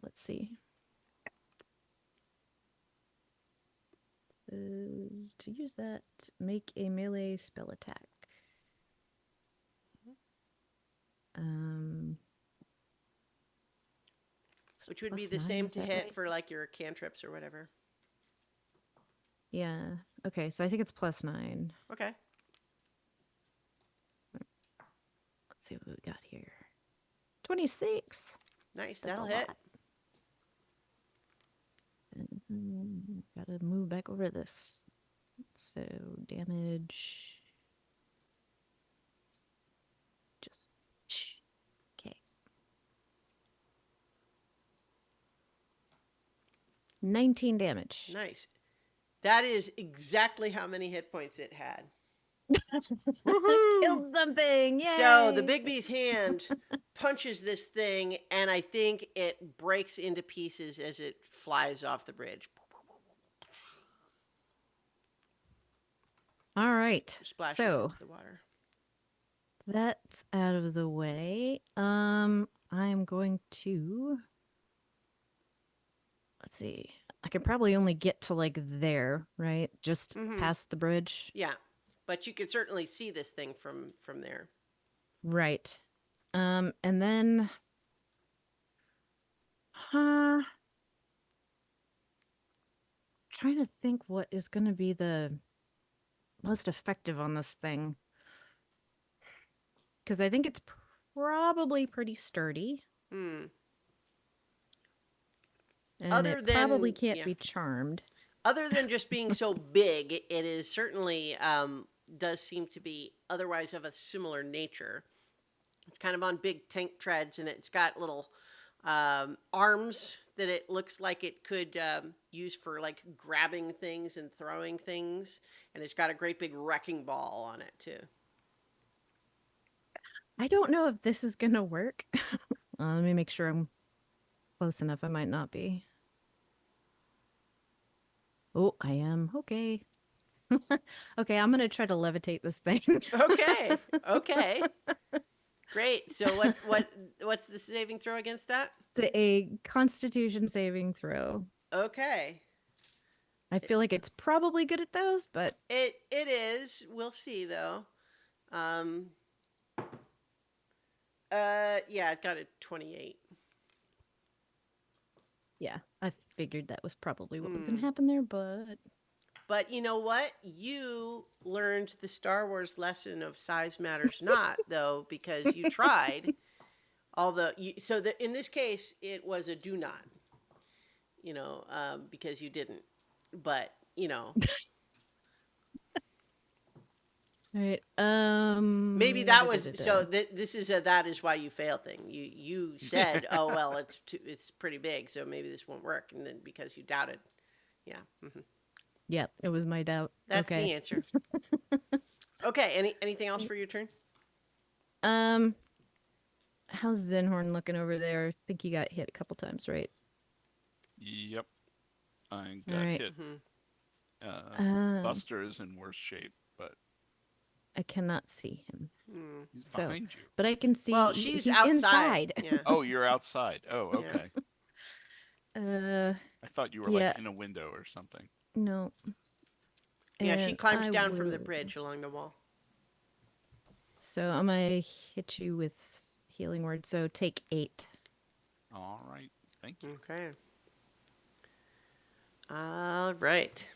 S4: Let's see. Is to use that, make a melee spell attack.
S1: Which would be
S4: plus
S1: the
S4: 9,
S1: same
S4: is
S1: to
S4: that
S1: hit
S4: right?
S1: for like your cantrips or whatever.
S4: Yeah. Okay, so I think it's plus 9.
S1: Okay.
S4: Let's see what we got here. 26.
S1: Nice.
S4: That's
S1: That'll
S4: a
S1: hit.
S4: lot. Gotta move back over this. So damage. Just okay. 19 damage.
S1: Nice. That is exactly how many hit points it had.
S4: Killed something. Yay!
S1: So the Big B's hand punches this thing, and I think it breaks into pieces as it flies off the bridge.
S4: All right.
S1: Splashes
S4: So
S1: into the water.
S4: that's out of the way. I'm going to, let's see. I could probably only get to like there, right? Just
S1: Mhm.
S4: past the bridge.
S1: Yeah, but you can certainly see this thing from there.
S4: Right. And then huh trying to think what is going to be the most effective on this thing. Because I think it's probably pretty sturdy.
S1: Hmm.
S4: And
S1: Other
S4: it probably
S1: than
S4: can't
S1: yeah,
S4: be charmed.
S1: other than just being so big, it is certainly does seem to be otherwise of a similar nature. It's kind of on big tank treads, and it's got little arms that it looks like it could use for like grabbing things and throwing things, and it's got a great big wrecking ball on it too.
S4: I don't know if this is going to work. Let me make sure I'm close enough. I might not be. Oh, I am. Okay. Okay, I'm going to try to levitate this thing.
S1: Okay, okay, great. So what's the saving throw against that?
S4: It's a constitution saving throw.
S1: Okay,
S4: I feel like it's probably good at those, but
S1: it is. We'll see though. Um, yeah, I've got a 28.
S4: yeah, I figured that was probably what was going
S1: Hmm.
S4: to happen there, but
S1: But you know what? You learned the Star Wars lesson of size matters not, though, because you tried. Although, so that in this case, it was a do not. Because you didn't. But
S4: all right.
S1: maybe that was so. This is a that is why you fail thing. You said, oh well, it's pretty big, so maybe this won't work, and then because you doubted, yeah.
S4: Yep, it was my doubt.
S1: That's
S4: Okay.
S1: the answer. Okay. Anything else for your turn?
S4: How's Zinhorn looking over there? I think he got hit a couple times, right?
S3: Yep. I
S4: All
S3: got
S4: right.
S3: hit.
S4: Uh,
S3: Buster is in worse shape, but
S4: I cannot see him.
S1: Hmm.
S3: he's
S4: So-
S3: behind you.
S4: But I can see
S1: Well, she's
S4: he's
S1: outside.
S4: inside.
S1: Yeah.
S3: Oh, you're outside. Oh,
S1: Yeah.
S3: okay.
S4: I
S3: thought you were
S4: Yeah.
S3: like in a window or something.
S4: no.
S1: Yeah, she
S4: And
S1: climbs
S4: I
S1: down from the
S4: will-
S1: bridge along the wall.
S4: So I'm gonna hit you with healing word. So take 8.
S3: All right. Thank you.
S1: Okay. All right.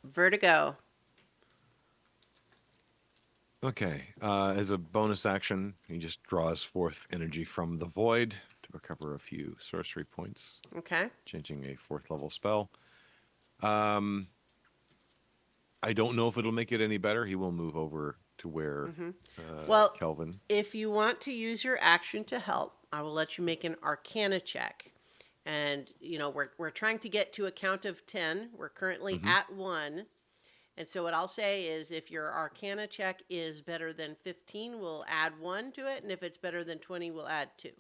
S1: Vertigo.
S6: Okay. As a bonus action, he just draws forth energy from the void to recover a few sorcery points,
S1: Okay.
S6: changing a 4th level spell. I don't know if it'll make it any better. He will move over to where
S1: Well-
S6: Kelvin.
S1: If you want to use your action to help, I will let you make an Arcana check. And we're trying to get to a count of 10. We're currently at 1. And so what I'll say is if your Arcana check is better than 15, we'll add 1 to it, and if it's better than 20, we'll add 2.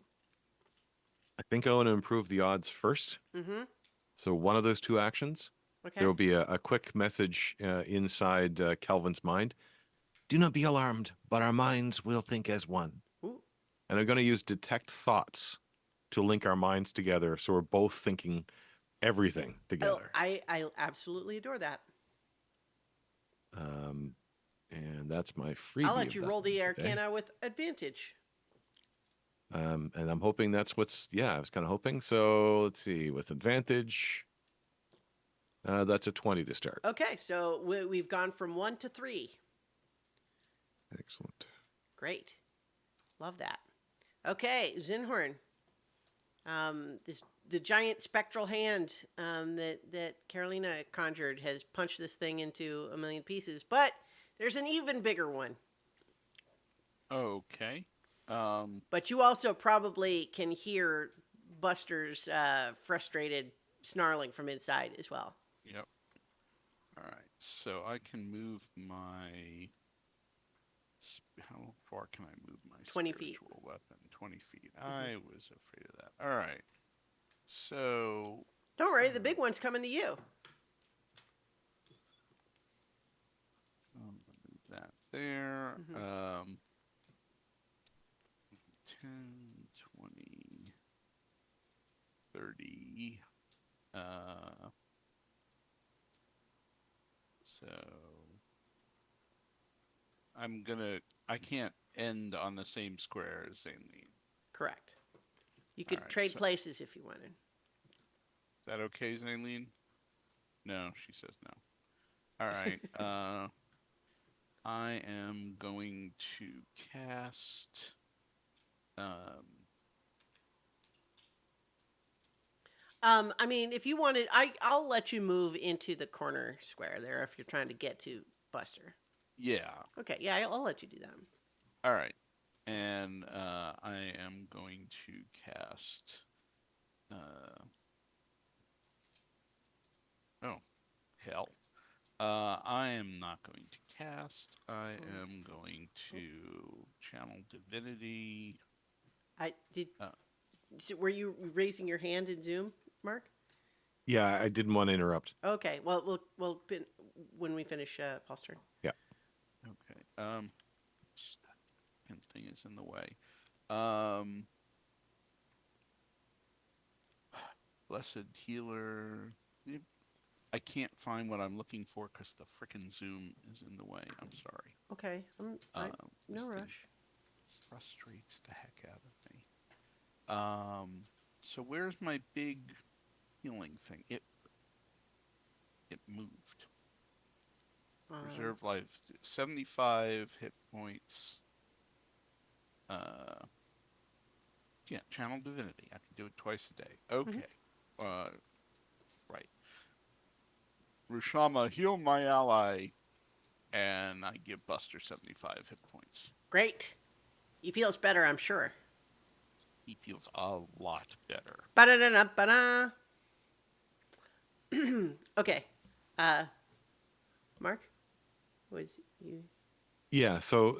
S6: I think I want to improve the odds first.
S1: Mhm.
S6: So one of those two actions,
S1: Okay.
S6: there will be a quick message inside Kelvin's mind. Do not be alarmed, but our minds will think as one.
S1: Ooh.
S6: And I'm going to use detect thoughts to link our minds together, so we're both thinking everything together.
S1: I absolutely adore that.
S6: And that's my freebie.
S1: I'll let
S6: of
S1: you
S6: that
S1: roll the
S6: today.
S1: Arcana with advantage.
S6: And I'm hoping that's I was kind of hoping. So let's see, with advantage, that's a 20 to start.
S1: Okay, so we've gone from 1 to 3.
S6: Excellent.
S1: Great. Love that. Okay, Zinhorn. The giant spectral hand that Carolina conjured has punched this thing into a million pieces, but there's an even bigger one.
S3: Okay.
S1: But you also probably can hear Buster's frustrated snarling from inside as well.
S3: Yep. All right. So I can move my. How far can I move my
S1: 20 feet.
S3: spiritual weapon? 20 feet. I was afraid of that. All right. So
S1: Don't worry, the big one's coming to you.
S3: there.
S1: Mhm.
S3: 10, 20, 30. So I can't end on the same square as Zainleen.
S1: Correct. You
S3: All
S1: could
S3: right,
S1: trade
S3: so-
S1: places if you wanted.
S3: Is that okay, Zainleen? No, she says no. All right. I am going to cast.
S1: I mean, if you wanted, I'll let you move into the corner square there if you're trying to get to Buster.
S3: Yeah.
S1: Okay, yeah, I'll let you do that.
S3: All right. And I am going to cast. Oh, hell. I am not going to cast. I am going to channel divinity.
S1: I did.
S3: Uh.
S1: Were you raising your hand in Zoom, Mark?
S6: Yeah, I didn't want to interrupt.
S1: Okay. Well, when we finish Paul's turn.
S3: Okay. That thing is in the way. Blessed healer. I can't find what I'm looking for because the frickin' Zoom is in the way. I'm sorry.
S1: Okay.
S3: This
S1: No
S3: thing
S1: rush.
S3: frustrates the heck out of me. So where's my big healing thing? It moved. Reserve life, 75 hit points. Yeah, channel divinity. I can do it twice a day. Okay. Right. Rushama, heal my ally, and I give Buster 75 hit points.
S1: Great. He feels better, I'm sure.
S3: He feels a lot better.
S1: Ba-da-da-da-ba-da. Okay. Mark? Was you...
S6: Yeah, so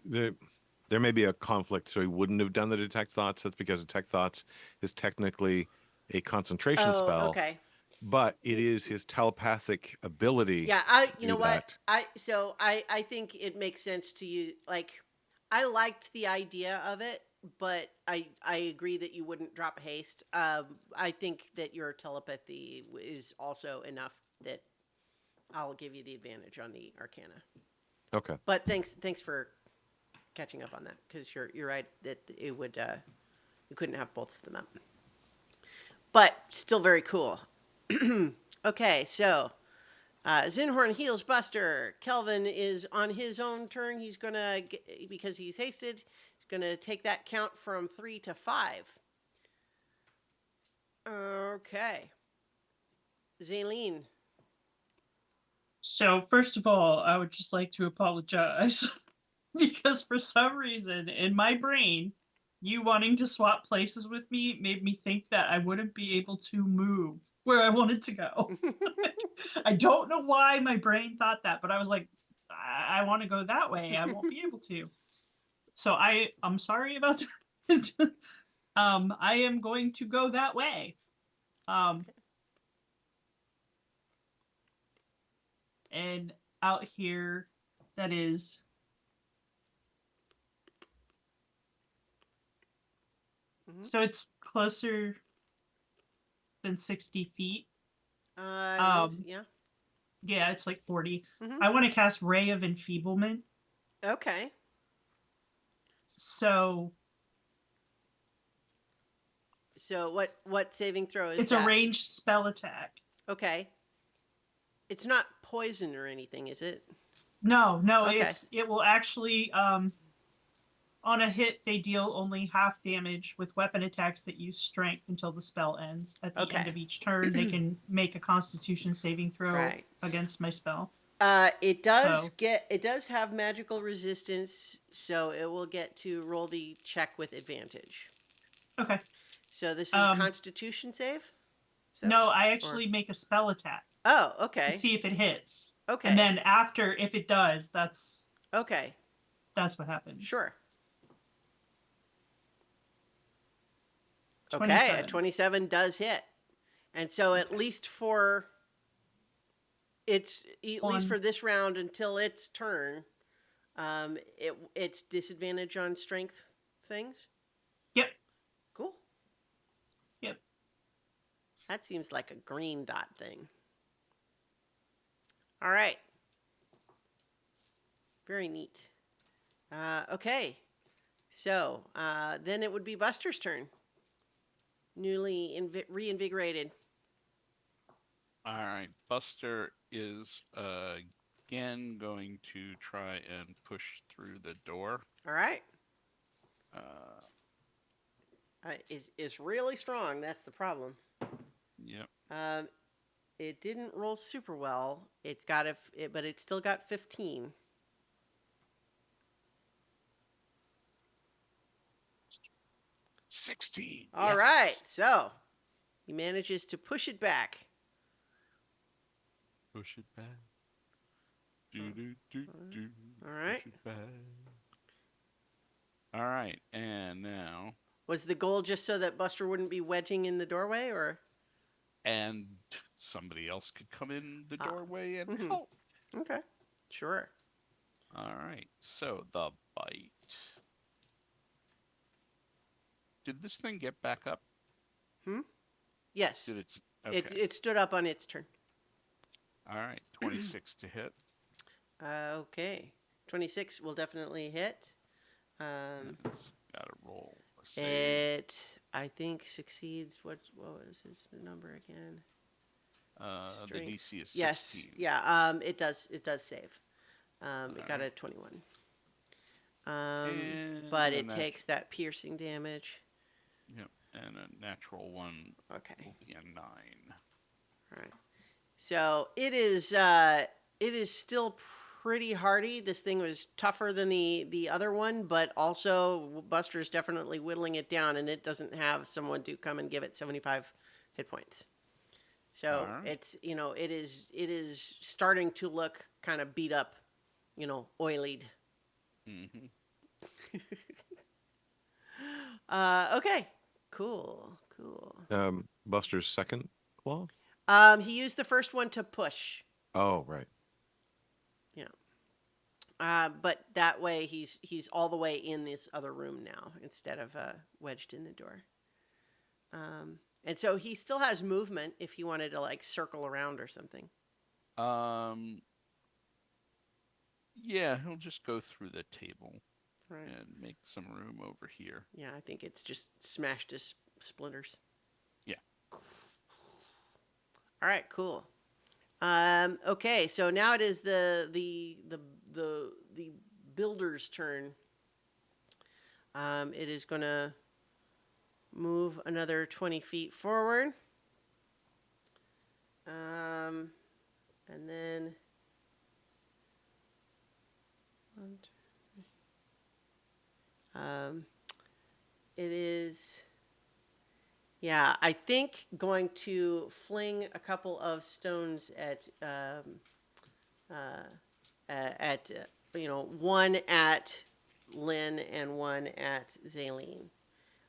S6: there may be a conflict, so he wouldn't have done the detect thoughts. That's because detect thoughts is technically a concentration spell,
S1: okay.
S6: but it is his telepathic ability.
S1: Yeah, you
S6: do
S1: know what?
S6: that.
S1: I think it makes sense to you. Like, I liked the idea of it, but I agree that you wouldn't drop haste. I think that your telepathy is also enough that I'll give you the advantage on the Arcana.
S6: Okay.
S1: But thanks for catching up on that, because you're right that it would you couldn't have both of them up. But still very cool. Okay, so Zinhorn heals Buster. Kelvin is on his own turn. He's gonna because he's hasted. He's gonna take that count from 3 to 5. Okay, Zaylene.
S2: So first of all, I would just like to apologize because for some reason in my brain, you wanting to swap places with me made me think that I wouldn't be able to move where I wanted to go. I don't know why my brain thought that, but I was like, I want to go that way. I won't be able to. So I'm sorry about that. I am going to go that way. And out here, that is so it's closer than 60 feet.
S1: Yeah.
S2: Yeah, it's like 40.
S1: Mhm.
S2: I want to cast Ray of Enfeeblement.
S1: Okay.
S2: So
S1: what saving throw is
S2: it's
S1: that?
S2: a ranged spell attack.
S1: Okay. It's not poison or anything, is it?
S2: No,
S1: Okay.
S2: it will actually on a hit they deal only half damage with weapon attacks that use strength until the spell ends. At the end
S1: Okay.
S2: of each turn, they can make a Constitution saving throw
S1: Right.
S2: against my spell.
S1: It does
S2: So-
S1: it does have magical resistance, so it will get to roll the check with advantage.
S2: Okay.
S1: So this is a Constitution save? So,
S2: No, I actually make a spell attack
S1: Oh,
S2: to
S1: okay.
S2: see if it hits.
S1: Okay.
S2: And then after, if it does, that's
S1: Okay.
S2: what happens.
S1: Sure. Okay,
S2: 27.
S1: a 27 does hit. And so at least for at least
S2: One.
S1: for this round until its turn, It's disadvantage on strength things.
S2: Yep.
S1: Cool.
S2: Yep.
S1: That seems like a green dot thing. All right. Very neat. Okay. So then it would be Buster's turn. Newly reinvigorated.
S3: All right, Buster is again going to try and push through the door.
S1: All right.
S3: Uh,
S1: Is really strong. That's the problem.
S3: yep.
S1: It didn't roll super well. It's got but it still got 15.
S3: 16.
S1: All right. So he manages to push it back.
S3: Push it back. Do do do do.
S1: All right.
S3: Push it back. All right, and now,
S1: Was the goal just so that Buster wouldn't be wedging in the doorway, or?
S3: and somebody else could come in the doorway and
S1: mhm.
S3: help.
S1: Okay. Sure.
S3: All right, so the bite. Did this thing get back up?
S1: Yes.
S3: Did it? Okay.
S1: It stood up on its turn.
S3: All right, 26 to hit.
S1: Okay. 26 will definitely hit.
S3: It's got to roll a save.
S1: It, I think, succeeds. What was his number again?
S3: The
S1: Strength.
S3: DC is 16.
S1: Yes. Yeah. It does save. It got a 21. But it takes that piercing damage.
S3: Yep, and a natural one
S1: Okay.
S3: will be a 9.
S1: All right. So it is still pretty hardy. This thing was tougher than the other one, but also Buster's definitely whittling it down, and it doesn't have someone to come and give it 75 hit points. So
S3: Alright.
S1: it's it is starting to look kind of beat up, oilied.
S3: Mm-hmm.
S1: Okay. Cool.
S6: Buster's second claw.
S1: He used the first one to push.
S6: Oh, right.
S1: But that way he's all the way in this other room now instead of wedged in the door. And so he still has movement if he wanted to like circle around or something.
S3: Yeah, he'll just go through the table
S1: Right.
S3: and make some room over here.
S1: Yeah, I think it's just smashed to splinters.
S3: Yeah.
S1: All right, cool. Okay, so now it is the builder's turn. It is going to move another 20 feet forward. And then it is, yeah, I think going to fling a couple of stones at one at Lynn and one at Zaleen.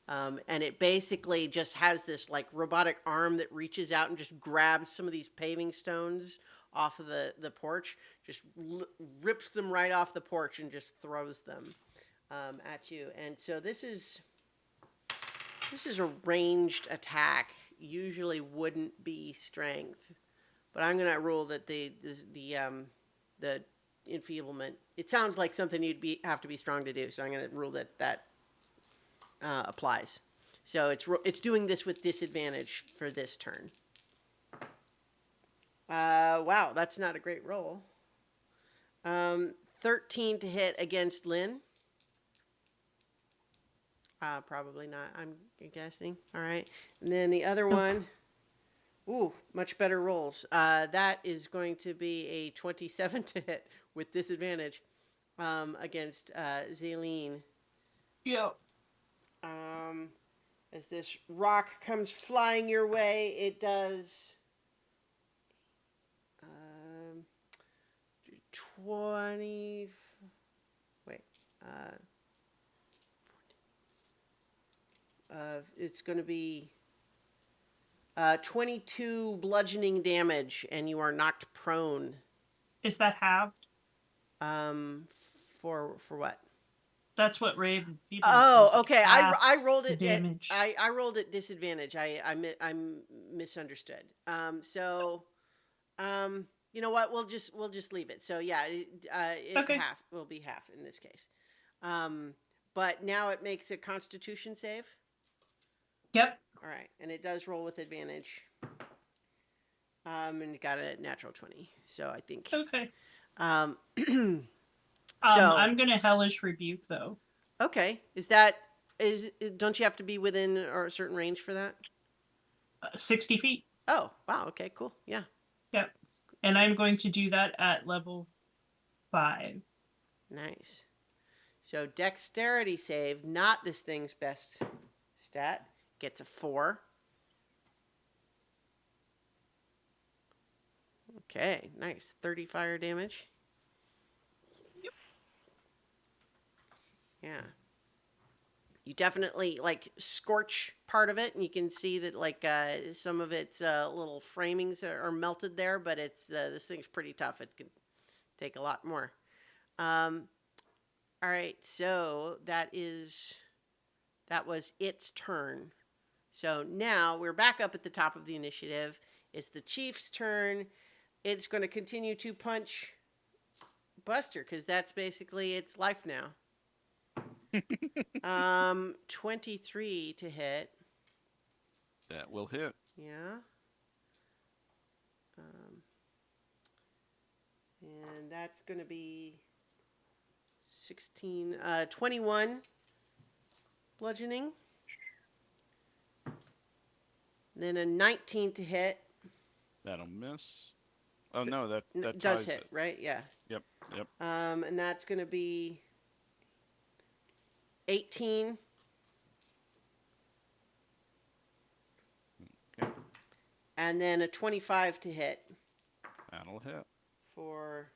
S1: And it basically just has this like robotic arm that reaches out and just grabs some of these paving stones off of the porch, just rips them right off the porch and just throws them at you. And so this is a ranged attack. Usually wouldn't be strength, but I'm gonna rule that the enfeeblement. It sounds like something you'd have to be strong to do. So I'm gonna rule that applies. So it's doing this with disadvantage for this turn. Wow, that's not a great roll. 13 to hit against Lynn. Probably not, I'm guessing. All right. And then the other one, ooh, much better rolls. That is going to be a 27 to hit with disadvantage against Zaleen.
S2: Yep.
S1: As this rock comes flying your way, it does 20. Wait. It's going to be 22 bludgeoning damage, and you are knocked prone.
S2: Is that halved?
S1: For what?
S2: That's what Raven.
S1: Oh, okay. I
S2: halves
S1: rolled
S2: the
S1: it.
S2: damage.
S1: I rolled at disadvantage. I misunderstood. You know what? We'll just leave it. So yeah, it
S2: Okay.
S1: half will be half in this case. But now it makes a Constitution save.
S2: Yep.
S1: All right, and it does roll with advantage. And it got a natural 20. So I think.
S2: Okay.
S1: So
S2: I'm gonna hellish rebuke though.
S1: okay, don't you have to be within or a certain range for that?
S2: 60 feet.
S1: Oh, wow. Okay, cool. Yeah.
S2: Yep. And I'm going to do that at level 5.
S1: Nice. So dexterity save, not this thing's best stat, gets a 4. Okay, nice. 30 fire damage.
S2: Yep.
S1: Yeah. You definitely like scorch part of it, and you can see that like some of its little framings are melted there, but it's this thing's pretty tough. It could take a lot more. All right, so that was its turn. So now we're back up at the top of the initiative. It's the chief's turn. It's going to continue to punch Buster because that's basically its life now. 23 to hit.
S3: That will hit.
S1: Yeah. And that's going to be 21 bludgeoning. Then a 19 to hit.
S3: That'll miss. Oh no, that
S1: does
S3: ties
S1: hit,
S3: it.
S1: right? Yeah.
S3: Yep.
S1: And that's going to be 18.
S3: Okay.
S1: And then a 25 to hit
S3: That'll hit.
S1: for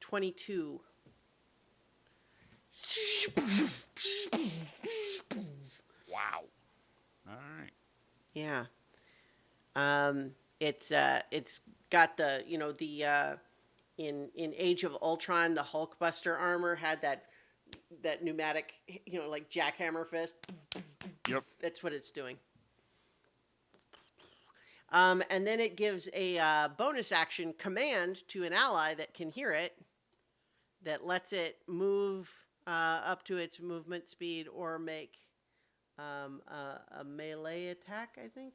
S1: 22.
S3: Wow. All right.
S1: Yeah. It's got the in Age of Ultron, the Hulkbuster armor had that pneumatic, like jackhammer fist.
S3: Yep.
S1: That's what it's doing. And then it gives a bonus action command to an ally that can hear it, that lets it move up to its movement speed or make a melee attack, I think.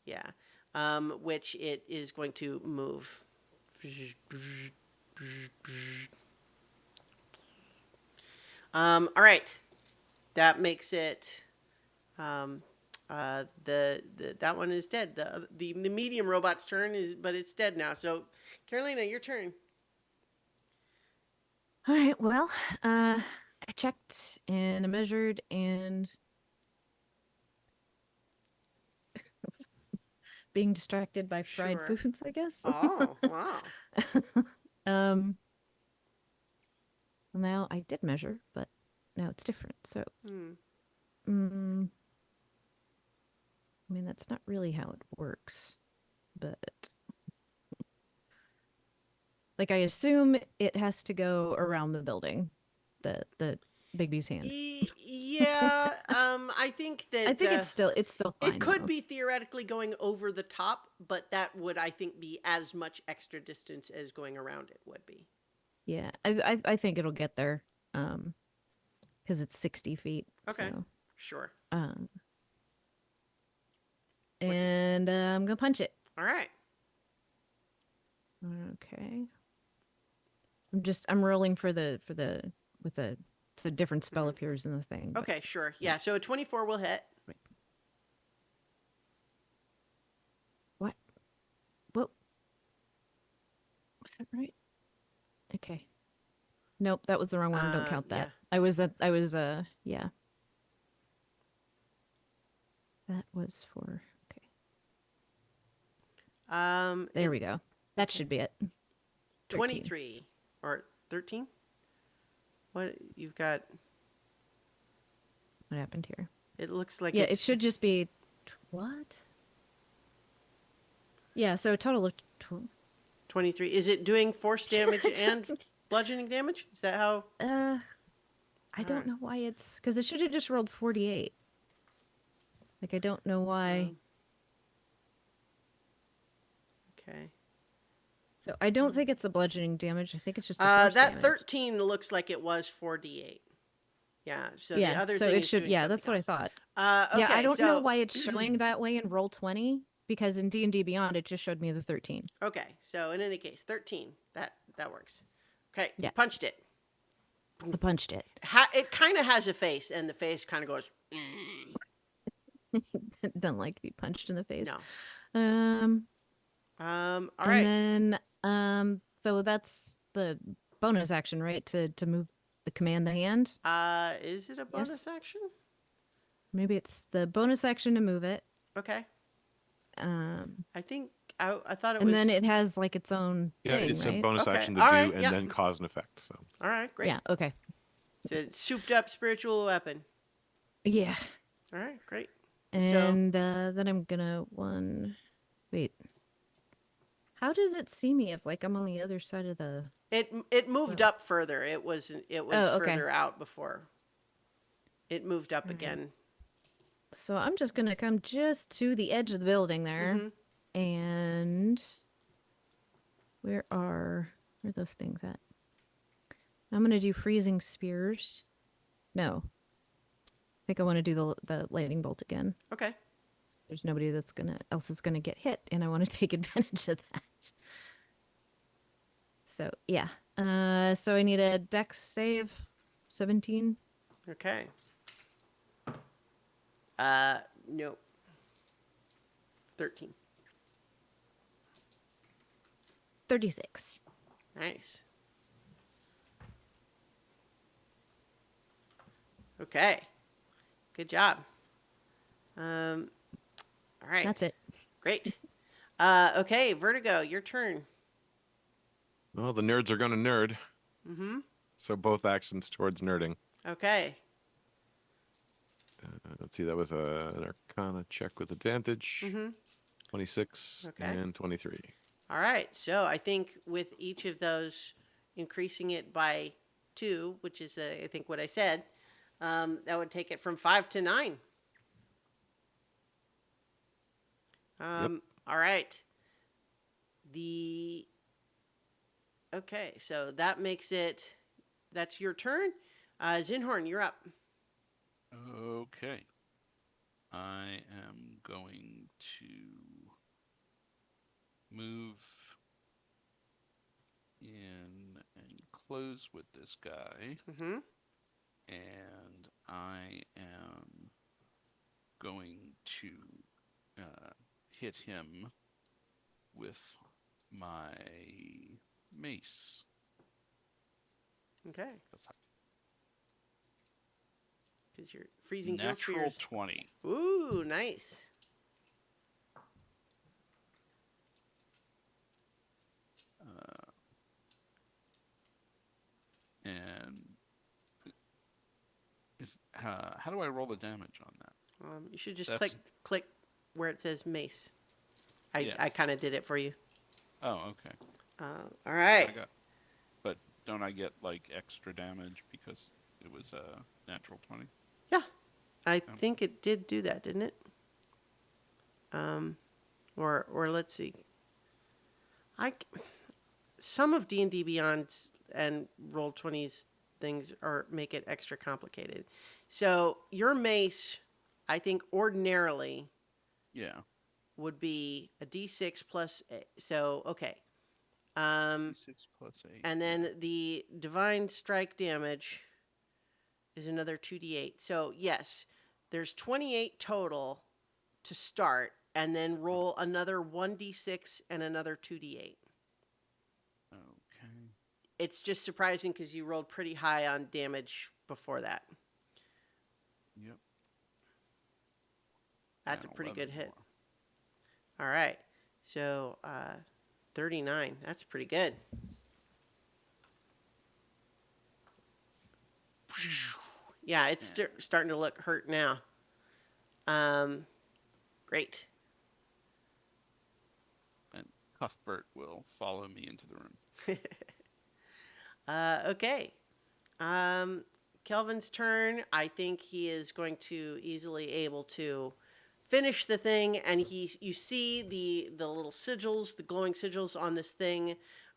S1: Yeah. Which it is going to move. All right. That makes it that one is dead. The medium robot's turn but it's dead now. So Carolina, your turn.
S4: All right. Well, I checked and I measured and being distracted by fried
S1: Sure.
S4: foods, I guess.
S1: Oh, wow.
S4: Now I did measure, but now it's different. So, I mean, that's not really how it works, but like I assume it has to go around the building, the Bigby's hand.
S1: Yeah, I think that
S4: I think it's still fine.
S1: it could
S4: though.
S1: be theoretically going over the top, but that would, I think, be as much extra distance as going around it would be.
S4: Yeah, I think it'll get there, because it's 60 feet.
S1: Okay.
S4: So,
S1: Sure.
S4: and I'm gonna punch it.
S1: All right.
S4: Okay. I'm rolling with the so different spell appears in the thing. but-
S1: Okay, sure. Yeah, so a 24 will hit.
S4: What? Whoa. Was that right? Okay. Nope, that was the wrong one. Don't count that.
S1: yeah.
S4: Yeah. That was for, okay. There we go. That should be it. 13.
S1: 23 or 13? What you've got?
S4: What happened here?
S1: It looks like
S4: Yeah,
S1: it's
S4: it should just be what? Yeah, so a total of
S1: 23. Is it doing force damage and bludgeoning damage? Is that how?
S4: I don't
S1: Alright.
S4: know why it's because it should have just rolled 48. Like I don't know why.
S1: Okay.
S4: So I don't think it's the bludgeoning damage. I think it's just the force
S1: That
S4: damage.
S1: 13 looks like it was 4d8. Yeah. So the
S4: Yeah,
S1: other
S4: so
S1: thing
S4: it
S1: is
S4: should.
S1: doing
S4: Yeah,
S1: something
S4: that's what I
S1: else.
S4: thought.
S1: Okay.
S4: Yeah, I don't know
S1: so,
S4: why it's showing that way in roll 20 because in D&D Beyond it just showed me the 13.
S1: Okay. So in any case, 13. That works. Okay. You
S4: Yeah.
S1: punched it.
S4: I punched it.
S1: It kind of has a face, and the face kind of goes.
S4: Don't like to be punched in the face.
S1: No. All
S4: And
S1: right.
S4: then so that's the bonus action, right? To move the command the hand.
S1: Is it a bonus action?
S4: Maybe it's the bonus action to move it.
S1: Okay.
S4: Um
S1: I think I thought it
S4: and
S1: was.
S4: then it has like its own
S6: Yeah,
S4: thing,
S6: it's
S4: right?
S6: a bonus
S1: Okay,
S6: action to
S1: all
S6: do
S1: right,
S6: and
S1: yeah.
S6: then cause an effect. So
S1: All right. Great.
S4: Yeah, okay.
S1: It's a souped up spiritual weapon.
S4: Yeah.
S1: All right. Great.
S4: And then I'm gonna wait. How does it see me if like I'm on the other side of the
S1: It moved up further. It was
S4: Oh, okay.
S1: further out before. It moved up
S4: Alright.
S1: again.
S4: So I'm just gonna come just to the edge of the building there.
S1: Mhm.
S4: And where are those things at? I'm gonna do freezing spears. No. I think I want to do the lightning bolt again.
S1: Okay.
S4: There's nobody else is gonna get hit, and I want to take advantage of that. So yeah. So I need a dex save, 17.
S1: Okay. Nope. 13.
S4: 36.
S1: Nice. Okay. Good job. All right.
S4: That's it.
S1: Great. Okay, Vertigo, your turn.
S6: well, the nerds are going to nerd.
S1: Mm-hmm.
S6: So both actions towards nerding.
S1: Okay.
S6: Let's see, that was an Arcana check with advantage.
S1: Mm-hmm.
S6: 26
S1: Okay.
S6: and 23.
S1: All right. So I think with each of those, increasing it by 2, which is I think what I said, that would take it from 5 to 9. All right. Okay, so that makes it. That's your turn. Zinhorn, you're up.
S3: Okay. I am going to move in and close with this guy,
S1: Mm-hmm.
S3: and I am going to hit him with my mace.
S1: Okay.
S3: That's
S1: Because you're freezing guild
S3: natural
S1: spears.
S3: 20.
S1: Ooh, nice.
S3: And how do I roll the damage on that?
S1: You should just
S3: That's-
S1: click where it says mace.
S3: Yeah.
S1: I kind of did it for you.
S3: Oh, okay.
S1: All right.
S3: But don't I get like extra damage because it was a natural 20?
S1: Yeah, I think it did do that, didn't it? Or let's see. Some of D&D Beyond's and Roll20's things make it extra complicated. So your mace, I think ordinarily
S3: Yeah.
S1: would be a D6 plus. So okay.
S3: 6 plus 8.
S1: And then the divine strike damage is another 2d8. So, yes, there's 28 total to start, and then roll another 1d6 and another 2d8.
S3: Okay.
S1: It's just surprising because you rolled pretty high on damage before that.
S3: Yep.
S1: That's a
S3: And
S1: pretty
S3: 11
S1: good hit.
S3: more.
S1: All right. So, 39. That's pretty good. Yeah, it's starting to look hurt now. Great.
S3: Cuthbert will follow me into the room.
S1: Okay. Kelvin's turn. I think he is going to easily able to finish the thing, and you see the little sigils, the glowing sigils on this thing,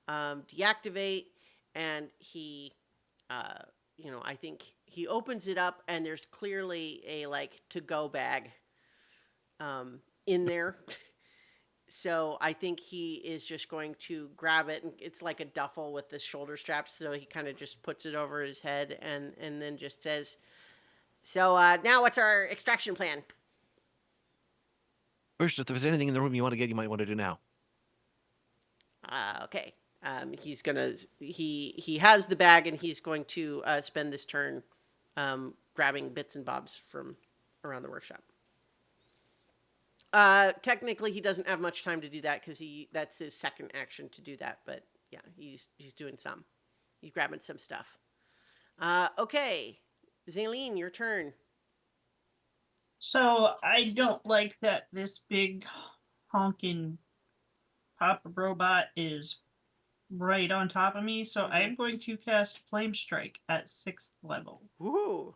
S1: deactivate, and he, I think he opens it up, and there's clearly a like to go bag, in there. So I think he is just going to grab it, and it's like a duffel with the shoulder straps. So he kind of just puts it over his head, and then just says, "So now, what's our extraction plan?"
S5: First, if there's anything in the room you want to get, you might want to do now.
S1: Okay. He's gonna he has the bag, and he's going to spend this turn grabbing bits and bobs from around the workshop. Technically, he doesn't have much time to do that because that's his second action to do that. But yeah, he's doing some. He's grabbing some stuff. Okay, Zaleen, your turn.
S2: So I don't like that this big honking pop robot is right on top of me. So I am going to cast Flame Strike at 6th level.
S1: Woohoo!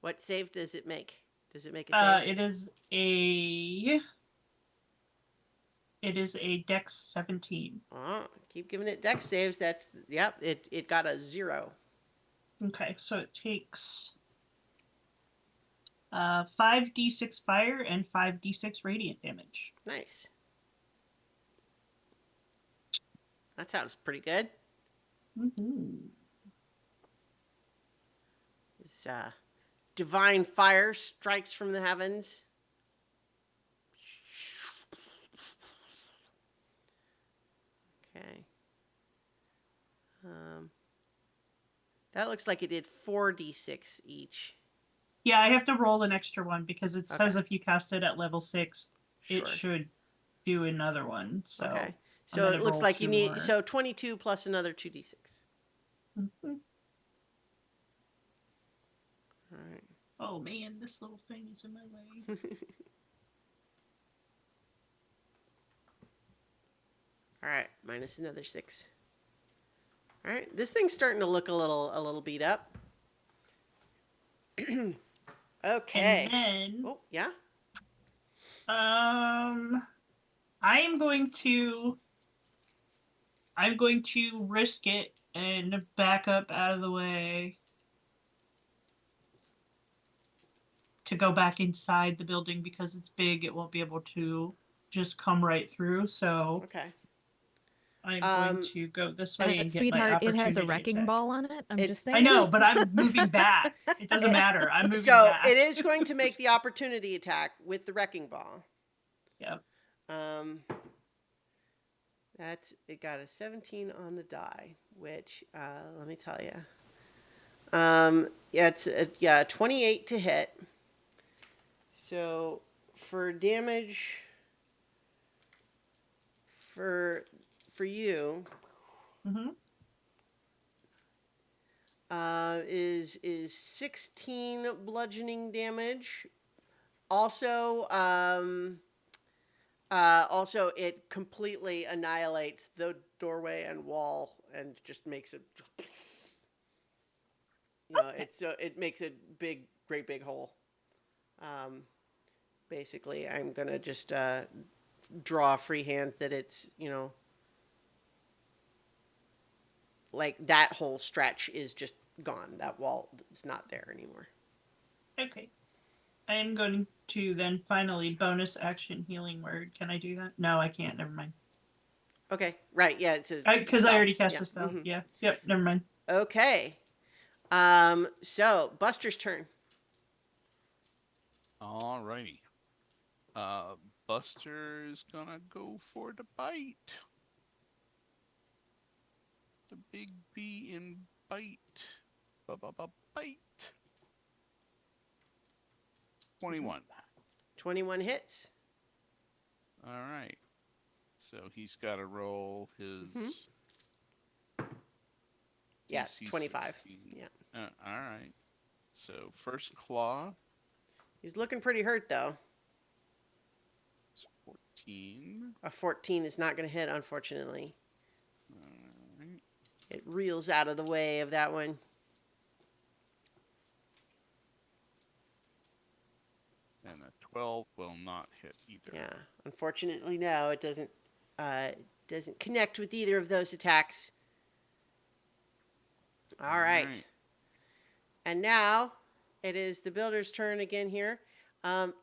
S1: What save does it make? Does it make a save?
S2: It is a Dex 17.
S1: Oh, keep giving it dex saves. That's yep. It got a 0.
S2: Okay, so it takes 5d6 fire and 5d6 radiant damage.
S1: Nice. That sounds pretty good.
S2: Mm-hmm.
S1: This divine fire strikes from the heavens. Okay. That looks like it did 4d6 each.
S2: Yeah, I have to roll an extra one because it says
S1: Okay.
S2: if you cast it at level 6,
S1: Sure.
S2: it should do another one. So
S1: Okay. So
S2: gonna
S1: it looks
S2: roll
S1: like you
S2: 2
S1: need
S2: more.
S1: so 22 plus another 2d6.
S2: Mhm.
S1: All right.
S2: Oh man, this little thing is in my way.
S1: All right, minus another 6. All right, this thing's starting to look a little beat up. Okay.
S2: And then
S1: Oh, yeah.
S2: I'm going to risk it and back up out of the way to go back inside the building because it's big. It won't be able to just come right through. So
S1: Okay.
S2: I'm going to go this way and get my
S4: Sweetheart, it has a
S2: opportunity
S4: wrecking
S2: attack.
S4: ball on it. I'm
S1: It-
S4: just saying.
S2: I know, but I'm moving back. It doesn't matter. I'm moving
S1: So
S2: back.
S1: it is going to make the opportunity attack with the wrecking ball.
S2: Yep.
S1: It got a 17 on the die, which let me tell you. It's 28 to hit. So for damage for you
S2: Mm-hmm.
S1: is 16 bludgeoning damage. Also, it completely annihilates the doorway and wall and just makes it. It makes a great big hole. Basically, I'm gonna just draw a freehand that it's like that whole stretch is just gone. That wall is not there anymore.
S2: Okay. I am going to then finally bonus action healing word. Can I do that? No, I can't. Never mind.
S1: Okay, right, yeah, it's
S2: Because I already cast
S1: yeah.
S2: a spell.
S1: Mhm.
S2: Yeah. Yep. Never mind.
S1: Okay. So Buster's turn.
S3: Alrighty. Buster's gonna go for the bite. The big B in bite. Bite. 21.
S1: 21 hits.
S3: Alright. So he's got to roll his.
S1: Yeah,
S3: DC
S1: 25.
S3: 16.
S1: Yeah.
S3: Alright. So first claw
S1: He's looking pretty hurt though.
S3: is 14.
S1: A 14 is not going to hit, unfortunately.
S3: Alright.
S1: It reels out of the way of that one.
S3: And a 12 will not hit either.
S1: Yeah, unfortunately, no, it doesn't connect with either of those attacks. All right.
S3: Alright.
S1: And now it is the builder's turn again here.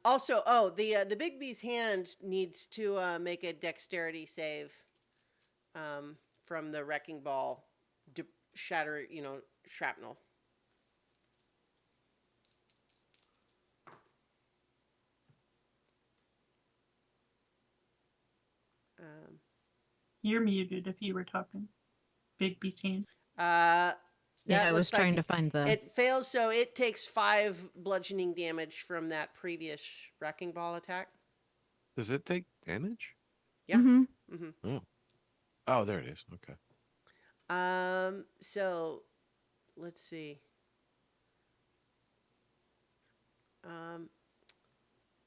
S1: Also, the big bee's hand needs to make a dexterity save from the wrecking ball shatter, shrapnel.
S2: You're muted if you were talking. Bigby's hand.
S1: Yeah,
S4: I was trying to find the.
S1: It fails, so it takes 5 bludgeoning damage from that previous wrecking ball attack.
S6: Does it take damage?
S1: Yeah.
S4: Mhm.
S1: Mm-hmm.
S6: Oh, there it is. Okay.
S1: So let's see.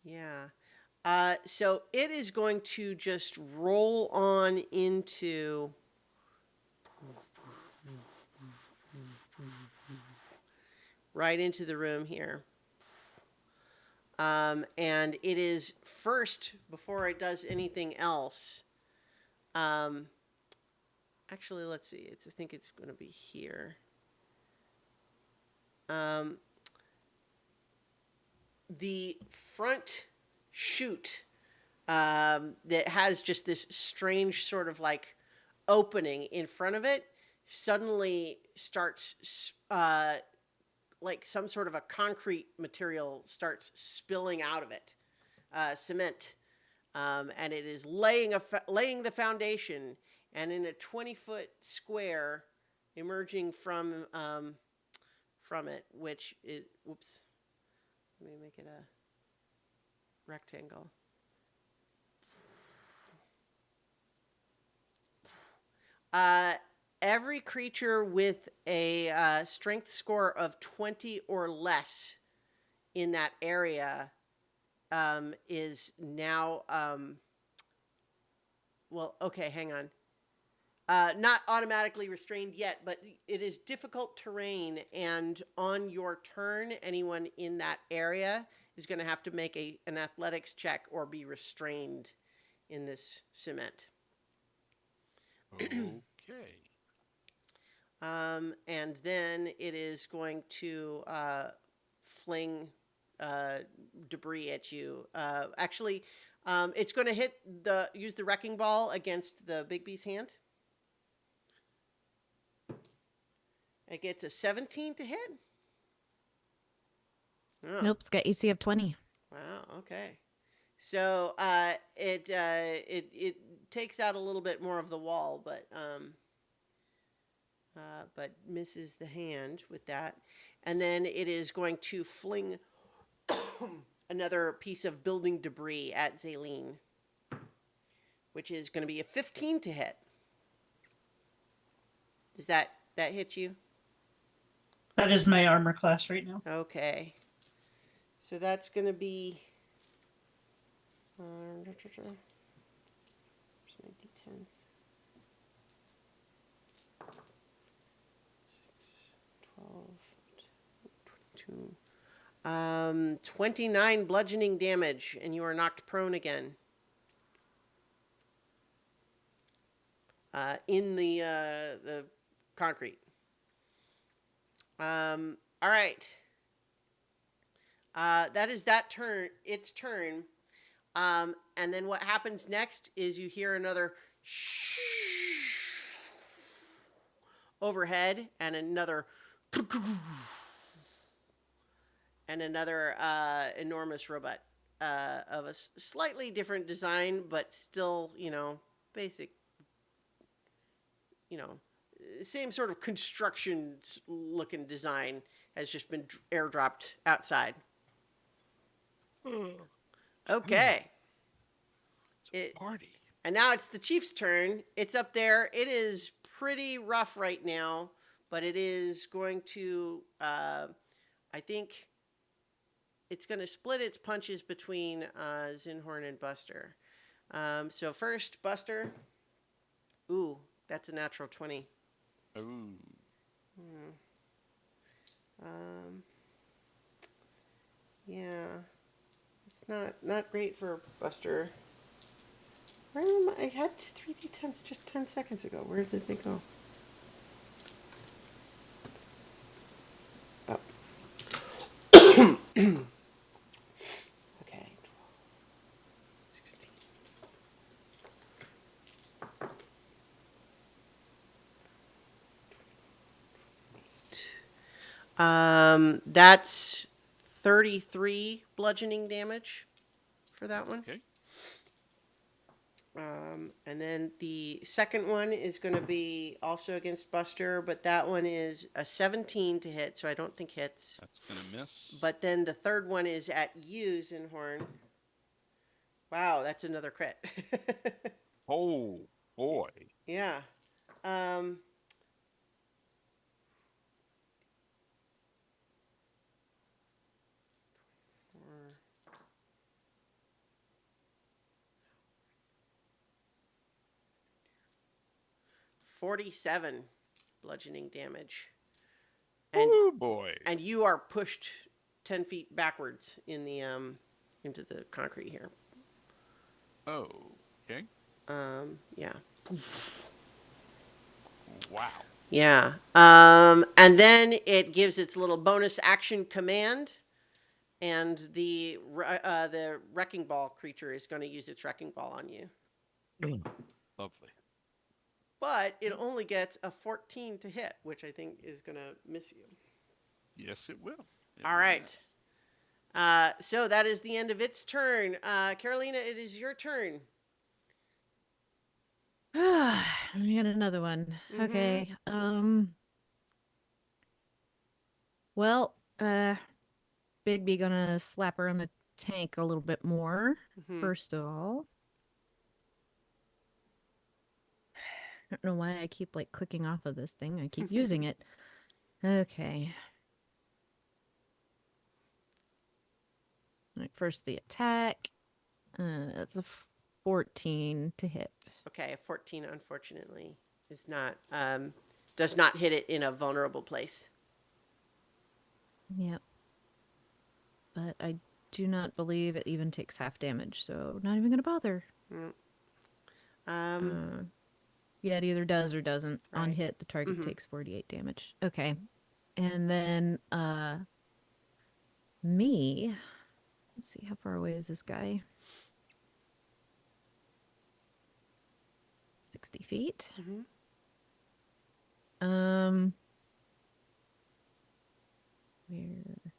S1: Yeah. So it is going to just roll on into right into the room here. And it is first, before it does anything else. Actually, let's see. I think it's going to be here. The front chute that has just this strange sort of like opening in front of it suddenly starts like some sort of a concrete material starts spilling out of it, cement, and it is laying the foundation, and in a 20-foot square emerging from it, which is whoops. Let me make it a rectangle. Every creature with a strength score of 20 or less in that area is now, well, okay, hang on. Not automatically restrained yet, but it is difficult terrain, and on your turn, anyone in that area is going to have to make an athletics check or be restrained in this cement.
S3: Okay.
S1: And then it is going to fling debris at you. Actually, it's going to use the wrecking ball against the big bee's hand. It gets a 17 to hit. Oh.
S4: Nope, it's got AC of 20.
S1: Wow. Okay. So it takes out a little bit more of the wall, but misses the hand with that, and then it is going to fling another piece of building debris at Zaleen, which is going to be a 15 to hit. Does that hit you?
S2: That is my armor class right now.
S1: Okay. So that's going to be... Where's my d10s? 12, 22. 29 bludgeoning damage, and you are knocked prone again. In the concrete. All right. That is its turn. And then what happens next is you hear another overhead and another enormous robot of a slightly different design, but still, basic, same sort of construction looking design has just been airdropped outside. Okay.
S6: It's a party.
S1: And now it's the chief's turn. It's up there. It is pretty rough right now, but it is going to, I think it's going to split its punches between Zinhorn and Buster. So first, Buster. Ooh, that's a natural 20.
S3: Ooh.
S1: Yeah, it's not great for Buster. Where am I had 3d10s just 10 seconds ago. Where did they go? Oh. Okay. 16. That's 33 bludgeoning damage for that one.
S3: Okay.
S1: And then the second one is going to be also against Buster, but that one is a 17 to hit, so I don't think hits.
S3: That's gonna miss.
S1: But then the third one is at you, Zinhorn. Wow, that's another crit.
S3: Oh boy.
S1: Yeah. 47 bludgeoning damage. And
S3: Oh boy.
S1: and you are pushed 10 feet backwards in the into the concrete here.
S3: Oh. Okay.
S1: Yeah.
S3: Wow.
S1: Yeah. And then it gives its little bonus action command, and the wrecking ball creature is going to use its wrecking ball on you.
S3: Lovely.
S1: But it only gets a 14 to hit, which I think is going to miss you.
S3: Yes, it will. It
S1: All
S3: will
S1: right.
S3: miss.
S1: So that is the end of its turn. Carolina, it is your turn.
S4: We got another one.
S1: Mhm.
S4: Okay. Well, Bigby gonna slap her on the tank a little bit more.
S1: Mhm.
S4: First of all. I don't know why I keep like clicking off of this thing. I keep using it. Okay. All right, first the attack. That's a 14 to hit.
S1: Okay, a 14 unfortunately is not does not hit it in a vulnerable place.
S4: Yep. But I do not believe it even takes half damage, so not even gonna bother. Yeah, it either does or doesn't. On
S1: Right.
S4: hit, the target
S1: Mhm.
S4: takes 48 damage. Okay. And then me. Let's see, how far away is this guy? 60 feet.
S1: Mhm.
S4: Where?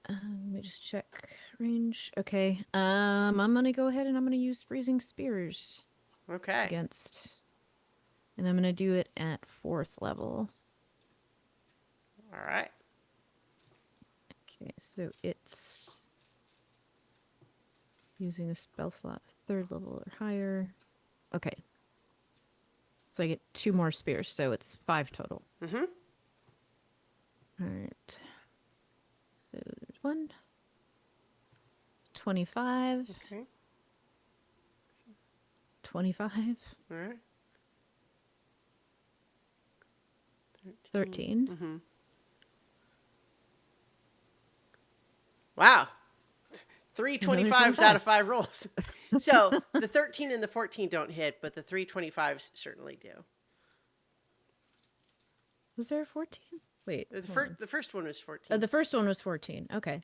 S4: Let me just check range. Okay. I'm gonna go ahead and I'm gonna use freezing spears
S1: Okay.
S4: against, and I'm gonna do it at 4th level.
S1: All right.
S4: Okay, so it's using a spell slot 3rd level or higher. Okay. So I get 2 more spears, so it's 5 total.
S1: Mhm.
S4: All right. So there's 1. 25.
S1: Okay.
S4: 25.
S1: All right.
S4: 13.
S1: Mhm. Wow. 3
S4: Another
S1: 25s out
S4: 25.
S1: of 5 rolls. So the 13 and the 14 don't hit, but the 3 25s certainly do.
S4: Was there a 14? Wait.
S1: The,
S4: hold on.
S1: the first one was 14.
S4: The first one was 14. Okay.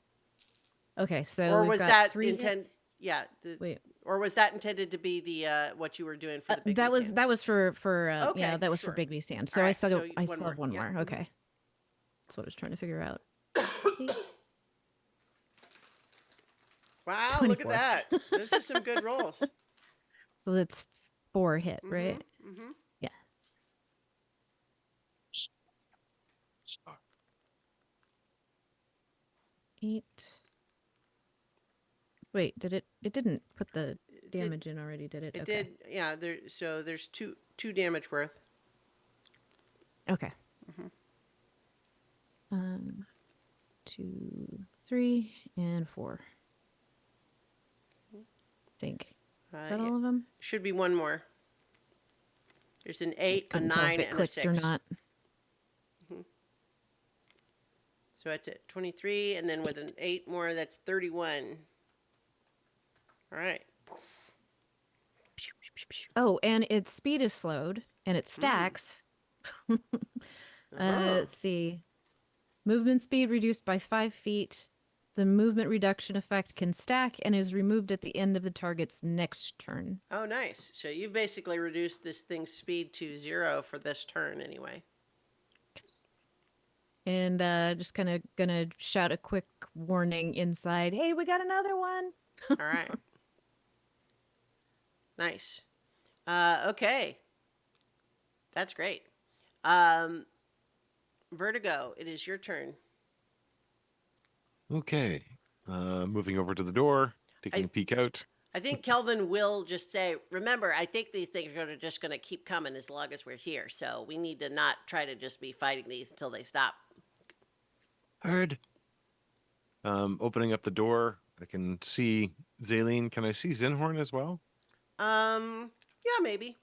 S4: Okay, so
S1: or
S4: we've
S1: was
S4: got
S1: that
S4: 3
S1: intended?
S4: hits.
S1: Yeah.
S4: Wait.
S1: Or was that intended to be the what you were doing for the big?
S4: That was for
S1: Okay,
S4: yeah, that was
S1: sure.
S4: for Bigby's stand. So
S1: All
S4: I
S1: right,
S4: still
S1: so
S4: I
S1: one
S4: still have
S1: more,
S4: one
S1: yeah.
S4: more.
S1: Mhm.
S4: Okay. That's what I was trying to figure out.
S1: Wow, look at
S4: 24.
S1: that. Those are some good rolls.
S4: So that's 4 hit, right?
S1: Mm-hmm.
S4: Yeah.
S5: Start.
S4: 8. Wait, did it didn't put the damage in already, did it?
S1: It
S4: Okay.
S1: did. Yeah. So there's two damage worth.
S4: Okay.
S1: Mhm.
S4: 2, 3, and 4. Think. Is that
S1: Yeah,
S4: all of them?
S1: should be one more. There's an 8, a
S4: Couldn't tell
S1: 9,
S4: if it
S1: and a
S4: clicked
S1: 6.
S4: or not.
S1: So that's it. 23, and then with an 8 more, that's 31. All right.
S4: Oh, and its speed is slowed, and it stacks.
S1: Oh.
S4: Let's see. Movement speed reduced by 5 feet. The movement reduction effect can stack and is removed at the end of the target's next turn.
S1: Oh, nice. So you've basically reduced this thing's speed to 0 for this turn anyway.
S4: And just kind of gonna shout a quick warning inside. Hey, we got another one.
S1: All right. Nice. Okay. That's great. Vertigo, it is your turn.
S6: Okay. Moving over to the door, taking a peek out.
S1: I think Kelvin will just say, remember, I think these things are just going to keep coming as long as we're here. So we need to not try to just be fighting these until they stop.
S5: Heard.
S6: Opening up the door, I can see Zaleen. Can I see Zinhorn as well?
S1: Yeah, maybe.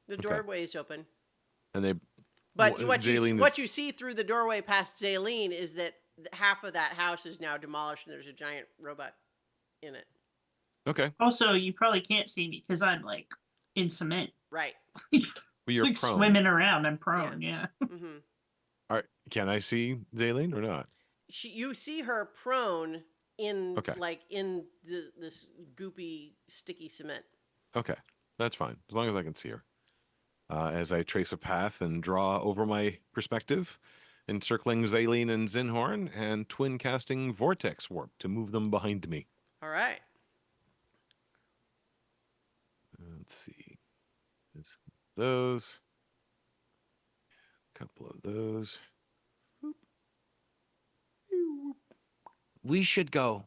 S1: The
S6: Okay.
S1: doorway is open.
S6: And they,
S1: But
S6: Wha-
S1: what
S6: Zaleen
S1: what
S6: is-
S1: you see through the doorway past Zaleen is that half of that house is now demolished and there's a giant robot in it.
S6: okay.
S2: Also, you probably can't see me because I'm like in cement,
S1: Right.
S6: Well, you're
S2: like
S6: prone.
S2: swimming around. I'm prone. Yeah.
S1: hmm
S6: All right. Can I see Zaleen or not?
S1: You see her prone in
S6: Okay.
S1: like in this goopy, sticky cement.
S6: Okay. That's fine. As long as I can see her. As I trace a path and draw over my perspective, encircling Zaleen and Zinhorn, and twin casting Vortex Warp to move them behind me.
S1: All right.
S6: Let's see. There's those. A couple of those.
S5: We should go.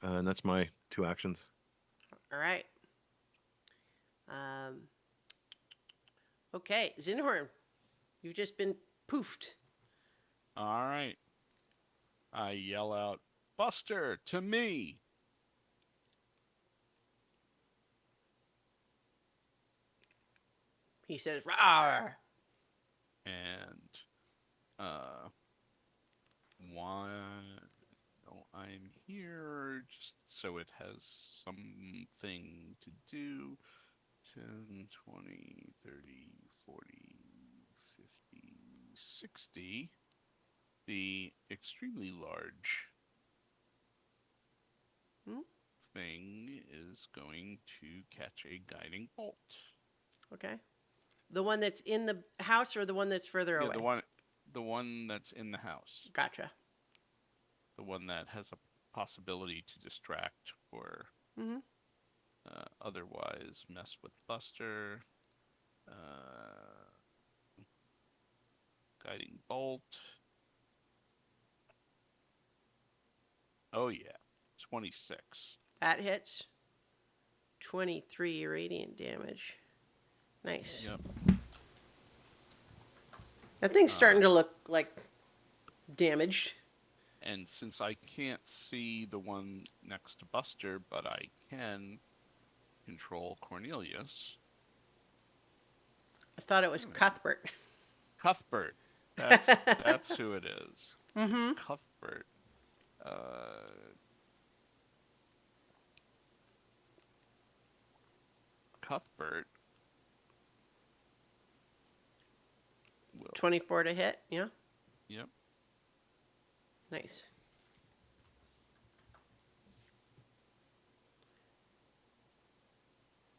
S6: And that's my 2 actions.
S1: All right. Okay, Zinhorn, you've just been poofed.
S3: All right. I yell out, Buster, to me.
S1: He says, "Rawr!"
S3: And why I'm here just so it has something to do. 10, 20, 30, 40, 50, 60. The extremely large thing is going to catch a guiding bolt.
S1: Okay. The one that's in the house or the one that's further
S3: Yeah,
S1: away?
S3: the one that's in the house.
S1: Gotcha.
S3: The one that has a possibility to distract or
S1: Mm-hmm.
S3: otherwise mess with Buster. Guiding bolt. Oh yeah, 26.
S1: That hits. 23 radiant damage. Nice.
S3: Yep.
S1: That thing's starting to look like damaged.
S3: And since I can't see the one next to Buster, but I can control Cornelius.
S1: I thought it was Cuthbert.
S3: Cuthbert. That's who it is.
S1: Mm-hmm.
S3: It's Cuthbert. Cuthbert will.
S1: 24 to hit, yeah?
S3: Yep.
S1: Nice.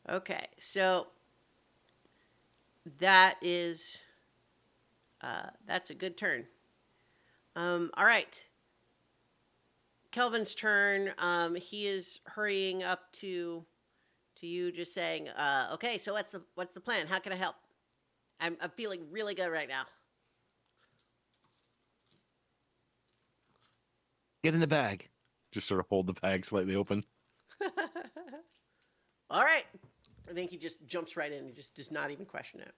S1: Okay, so that's a good turn. All right. Kelvin's turn. He is hurrying up to you, just saying, "Okay, so what's the plan? How can I help? I'm feeling really good right now."
S5: Get in the bag.
S6: Just sort of hold the bag slightly open.
S1: All right. I think he just jumps right in. He just does not even question it.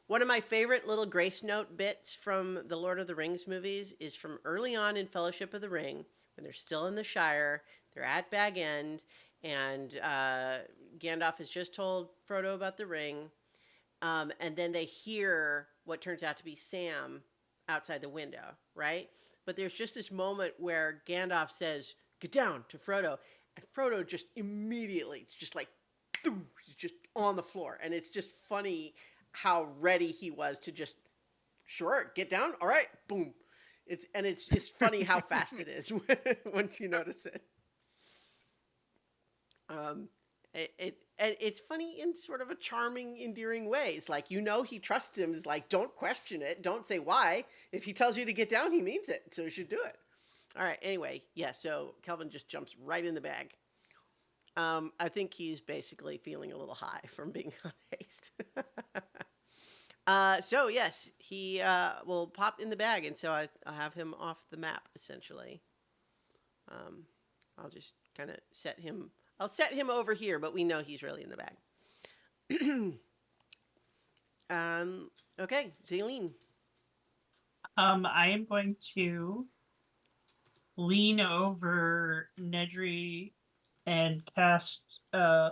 S1: One of my favorite little Grace Note bits from the Lord of the Rings movies is from early on in Fellowship of the Ring, when they're still in the Shire, they're at Bag End, and Gandalf has just told Frodo about the ring, and then they hear what turns out to be Sam outside the window, right? But there's just this moment where Gandalf says, "Get down," to Frodo, and Frodo just immediately, just like, he's just on the floor, and it's just funny how ready he was to just, sure, get down, all right, boom. It's just funny how fast it is once you notice it. Um, and it's funny in sort of a charming, endearing way. It's like, he trusts him. It's like, don't question it. Don't say why. If he tells you to get down, he means it. So you should do it. All right. Anyway, yeah. So Kelvin just jumps right in the bag. I think he's basically feeling a little high from being on haste. So yes, he will pop in the bag, and so I'll have him off the map essentially. I'll just kind of set him. I'll set him over here, but we know he's really in the bag. Okay, Zaleen.
S2: I am going to lean over Nedry and cast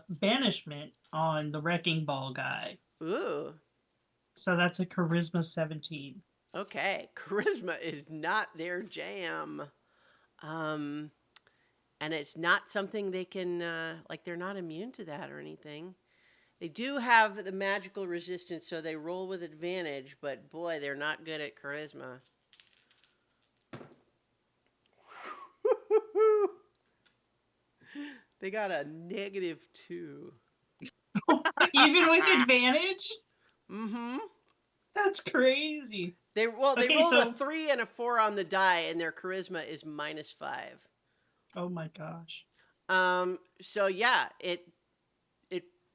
S2: banishment on the wrecking ball guy.
S1: Ooh,
S2: So that's a charisma 17.
S1: okay. Charisma is not their jam. And it's not something they can, like, they're not immune to that or anything. They do have the magical resistance, so they roll with advantage, but boy, they're not good at charisma. They got a -2.
S2: Even with advantage?
S1: Mm-hmm.
S2: That's crazy.
S1: They rolled
S2: Okay,
S1: a
S2: so-
S1: 3 and a 4 on the die, and their charisma is -5.
S2: Oh my gosh.
S1: So yeah, it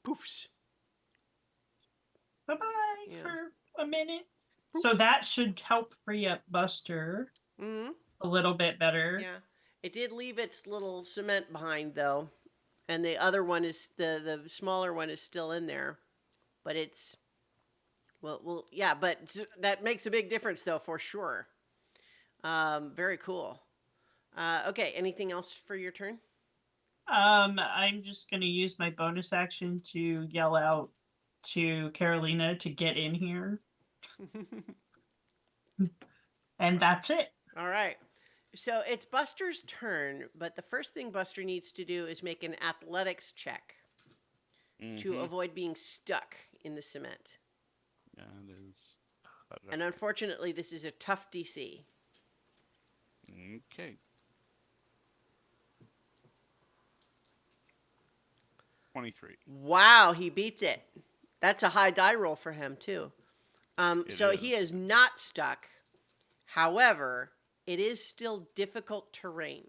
S1: poofs.
S2: Bye-bye
S1: Yeah.
S2: for a minute. So that should help free up Buster
S1: Mm-hmm.
S2: a little bit better.
S1: Yeah. It did leave its little cement behind though. And the other one is the smaller one is still in there. But it's yeah, but that makes a big difference though for sure. Very cool. Okay, anything else for your turn?
S2: I'm just gonna use my bonus action to yell out to Carolina to get in here. And that's it.
S1: All right. So it's Buster's turn, but the first thing Buster needs to do is make an athletics check to
S3: Mhm.
S1: avoid being stuck in the cement.
S3: Yeah, it is.
S1: And unfortunately, this is a tough DC.
S3: Okay. 23.
S1: Wow, he beats it. That's a high die roll for him, too.
S3: It
S1: So he is not stuck. However, it is still difficult terrain.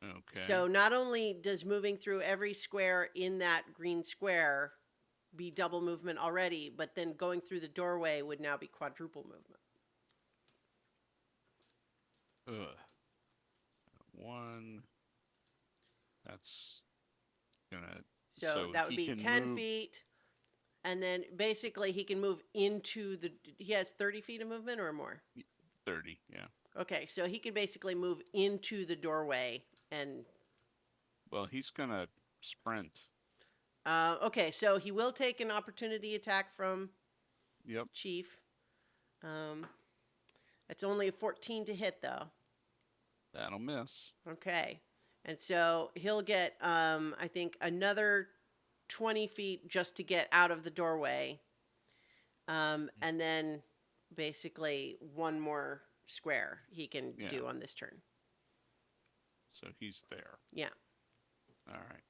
S3: Okay.
S1: So not only does moving through every square in that green square be double movement already, but then going through the doorway would now be quadruple movement.
S3: Ugh. 1. That's gonna.
S1: So that would
S3: he
S1: be
S3: can
S1: 10
S3: move-
S1: feet. And then basically he can move into the. He has 30 feet of movement or more?
S3: 30. Yeah.
S1: Okay, so he can basically move into the doorway and.
S3: Well, he's gonna sprint.
S1: Okay, so he will take an opportunity attack from
S3: Yep.
S1: Chief. It's only a 14 to hit, though.
S3: That'll miss.
S1: Okay. And so he'll get, I think, another 20 feet just to get out of the doorway. And then basically one more square he can
S3: Yeah.
S1: do on this turn.
S3: So he's there.
S1: Yeah.
S3: All right.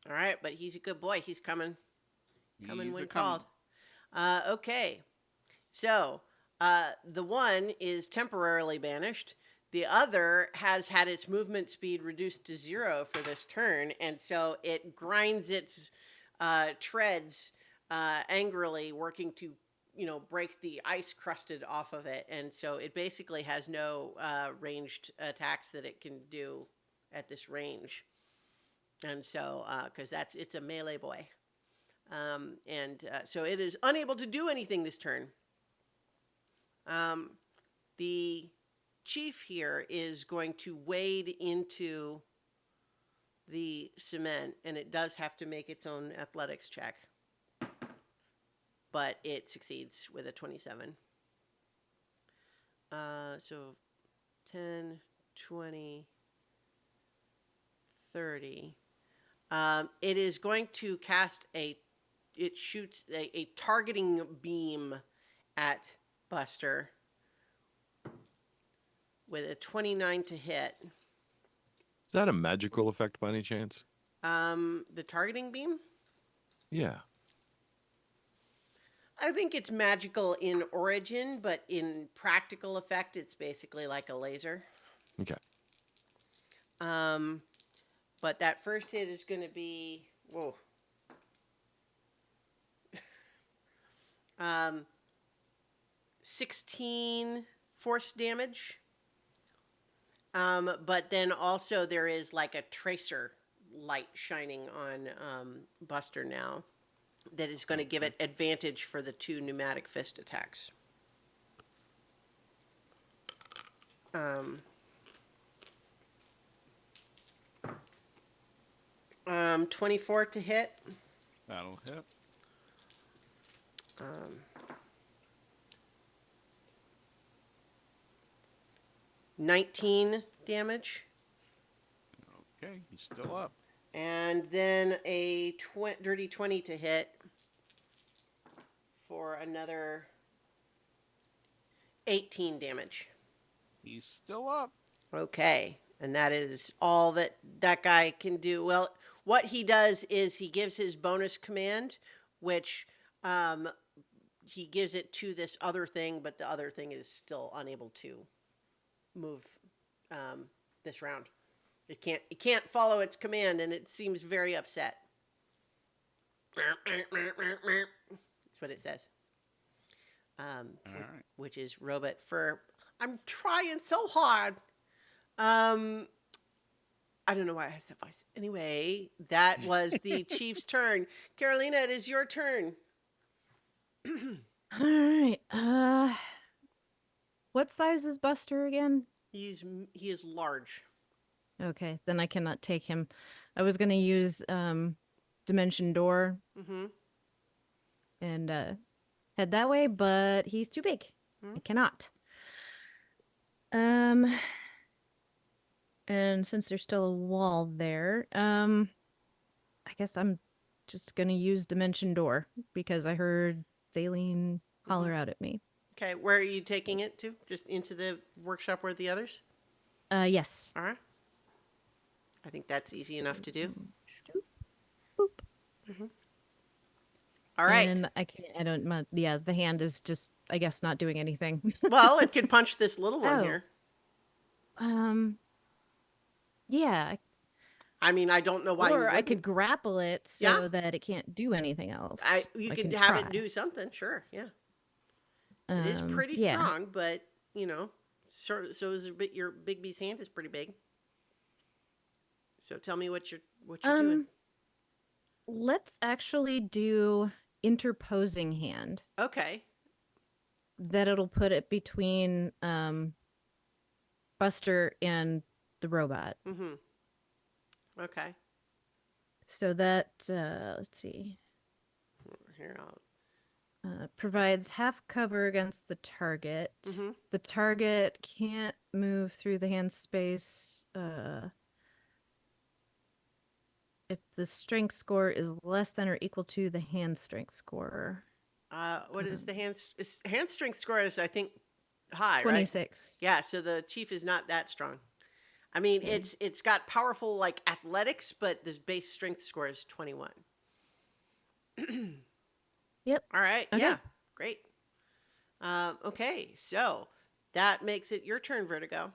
S1: All right, but he's a good boy. He's coming. Coming
S3: He's
S1: when
S3: a-comin'.
S1: called. Okay. So the one is temporarily banished. The other has had its movement speed reduced to 0 for this turn, and so it grinds its treads angrily, working to, break the ice crusted off of it. And so it basically has no ranged attacks that it can do at this range. And so, because it's a melee boy. So it is unable to do anything this turn. The chief here is going to wade into the cement, and it does have to make its own athletics check. But it succeeds with a 27. So 10, 20, 30. It is going to cast it shoots a targeting beam at Buster with a 29 to hit.
S6: Is that a magical effect by any chance?
S1: The targeting beam?
S6: Yeah.
S1: I think it's magical in origin, but in practical effect, it's basically like a laser.
S6: Okay.
S1: But that first hit is going to be 16 force damage. But then also there is like a tracer light shining on Buster now that is going to give it advantage for the 2 pneumatic fist attacks. 24 to hit.
S3: That'll hit.
S1: 19 damage.
S3: Okay, he's still up.
S1: And then a dirty 20 to hit for another 18 damage.
S3: He's still up.
S1: Okay. And that is all that guy can do. Well, what he does is he gives his bonus command, which he gives it to this other thing, but the other thing is still unable to move this round. It can't follow its command, and it seems very upset. That's what it says.
S3: All right.
S1: Which is robot for I'm trying so hard. I don't know why I have that voice. Anyway, that was the chief's turn. Carolina, it is your turn.
S4: All right. What size is Buster again?
S1: He is large.
S4: Okay, then I cannot take him. I was gonna use Dimension Door
S1: Mm-hmm.
S4: and head that way, but he's too big. I cannot. And since there's still a wall there, I guess I'm just gonna use Dimension Door because I heard Zaline holler out at me.
S1: Okay, where are you taking it to? Just into the workshop where the others?
S4: Yes.
S1: All right. I think that's easy enough to do.
S4: Boop.
S1: All right.
S4: And I can't. I don't. The hand is just, I guess, not doing anything.
S1: Well, it could punch this little one
S4: Oh.
S1: here.
S4: Yeah.
S1: I mean, I don't know why.
S4: Or
S1: you
S4: I
S1: wouldn't.
S4: could grapple it so
S1: Yeah.
S4: that it can't do anything else.
S1: You
S4: I
S1: could
S4: can
S1: have
S4: try.
S1: it do something. Sure. Yeah. It is pretty
S4: yeah.
S1: strong, but so is your Big B's hand is pretty big. So tell me what you're doing.
S4: Let's actually do interposing hand.
S1: Okay.
S4: That it'll put it between Buster and the robot.
S1: Mm-hmm. Okay.
S4: So that let's see.
S1: Here I'll.
S4: Provides half cover against the target.
S1: Mhm.
S4: The target can't move through the hand space if the strength score is less than or equal to the hand strength score.
S1: What is the hand strength score? Is I think high, right?
S4: 26.
S1: Yeah. So the chief is not that strong. I mean, it's got powerful like athletics, but this base strength score is 21.
S4: Yep.
S1: All right.
S4: Okay.
S1: Yeah. Great. Okay. So that makes it your turn, Vertigo.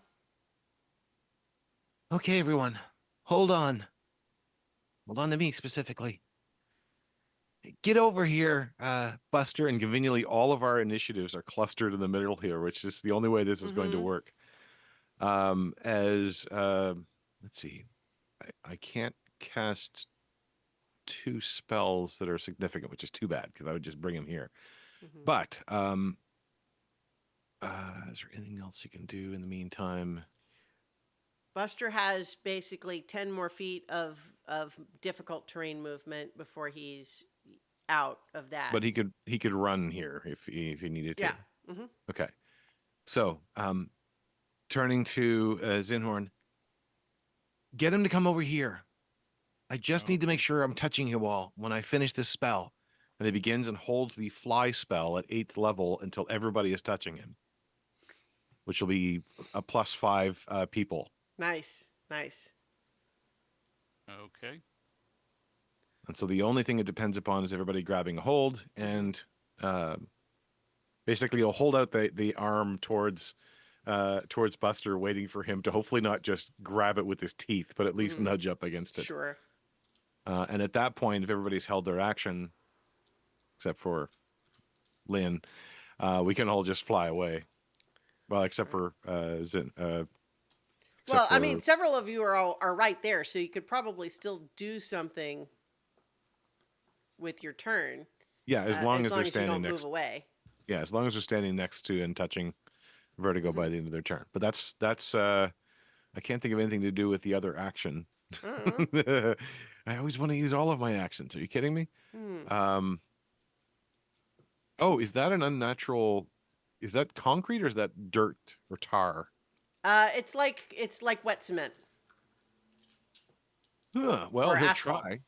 S5: Okay, everyone, hold on. Hold on to me specifically. Get over here.
S6: Buster, and conveniently, all of our initiatives are clustered in the middle here, which is the only way this is going to
S1: Mhm.
S6: work. Let's see, I can't cast 2 spells that are significant, which is too bad because I would just bring him here.
S1: Mhm.
S6: But is there anything else you can do in the meantime?
S1: Buster has basically 10 more feet of difficult terrain movement before he's out of that.
S6: But he could run here if he needed to.
S1: Yeah. Hmm.
S6: Okay. So, turning to Zinhorn, get him to come over here. I just need to make sure I'm touching you all when I finish this spell. And he begins and holds the fly spell at 8th level until everybody is touching him, which will be a +5 people.
S1: Nice. Nice.
S3: Okay.
S6: And so the only thing it depends upon is everybody grabbing a hold, and basically you'll hold out the arm towards Buster, waiting for him to hopefully not just grab it with his teeth, but at least
S1: Mhm.
S6: nudge up against it.
S1: Sure.
S6: And at that point, if everybody's held their action, except for Lynn, we can all just fly away. Well, except for Zin.
S1: Well, I mean, several of you are right there, so you could probably still do something with your turn.
S6: Yeah, as long as they're
S1: you
S6: standing
S1: don't
S6: next.
S1: move away.
S6: Yeah, as long as they're standing next to and touching Vertigo by the end of their turn. But that's I can't think of anything to do with the other action.
S1: Uh-uh.
S6: I always want to use all of my actions. Are you kidding me?
S1: Hmm.
S6: Oh, is that an unnatural? Is that concrete or is that dirt or tar?
S1: It's like wet cement.
S6: Huh, well,
S1: Or
S6: he'll
S1: asphalt.
S6: try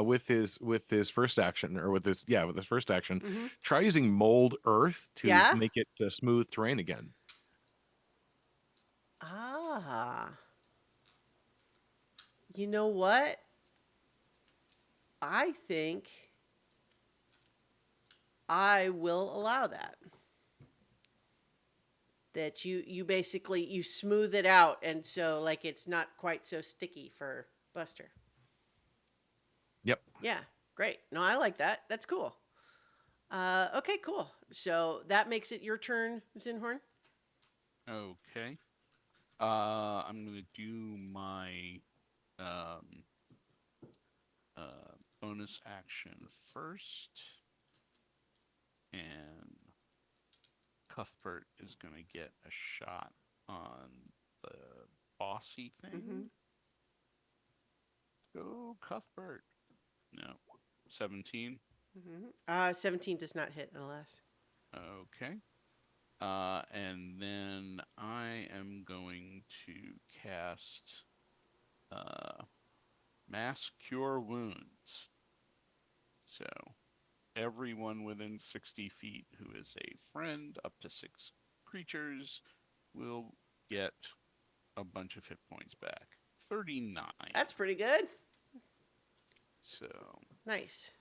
S6: with his first action, or with his first action.
S1: Mhm.
S6: Try using mold earth to
S1: Yeah?
S6: make it smooth terrain again.
S1: Ah. You know what? I think I will allow that. That you basically you smooth it out, and so like it's not quite so sticky for Buster.
S6: Yep.
S1: Yeah, great. No, I like that. That's cool. Okay, cool. So that makes it your turn, Zinhorn.
S3: Okay. I'm gonna do my um, bonus action first, and Cuthbert is gonna get a shot on the bossy thing. Go, Cuthbert. No, 17.
S1: 17 does not hit, alas.
S3: Okay. And then I am going to cast Mass Cure Wounds. So everyone within 60 feet who is a friend, up to 6 creatures, will get a bunch of hit points back. 39.
S1: That's pretty good.
S3: So
S1: Nice.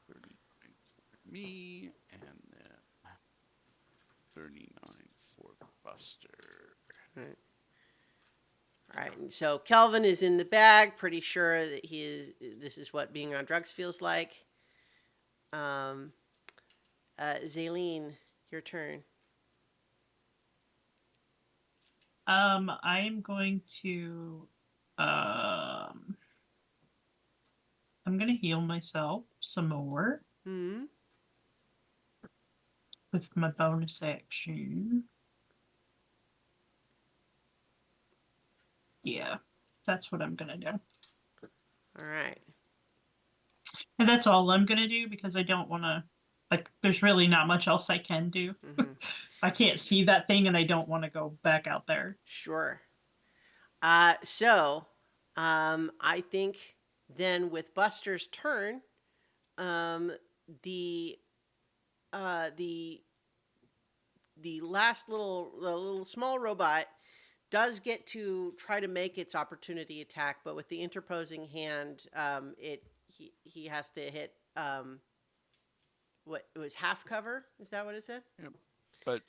S3: 39 for me, and then 39 for Buster.
S1: All right. And so Kelvin is in the bag, pretty sure that this is what being on drugs feels like. Zaylene, your turn.
S2: I'm going to I'm gonna heal myself some more
S1: Hmm.
S2: with my bonus action. Yeah, that's what I'm gonna do.
S1: All right.
S2: And that's all I'm gonna do because I don't wanna there's really not much else I can do. I can't see that thing and I don't want to go back out there.
S1: Sure. So, I think then with Buster's turn, the the last little small robot does get to try to make its opportunity attack, but with the interposing hand, he has to hit what it was half cover. Is that what it said?
S3: Yep. But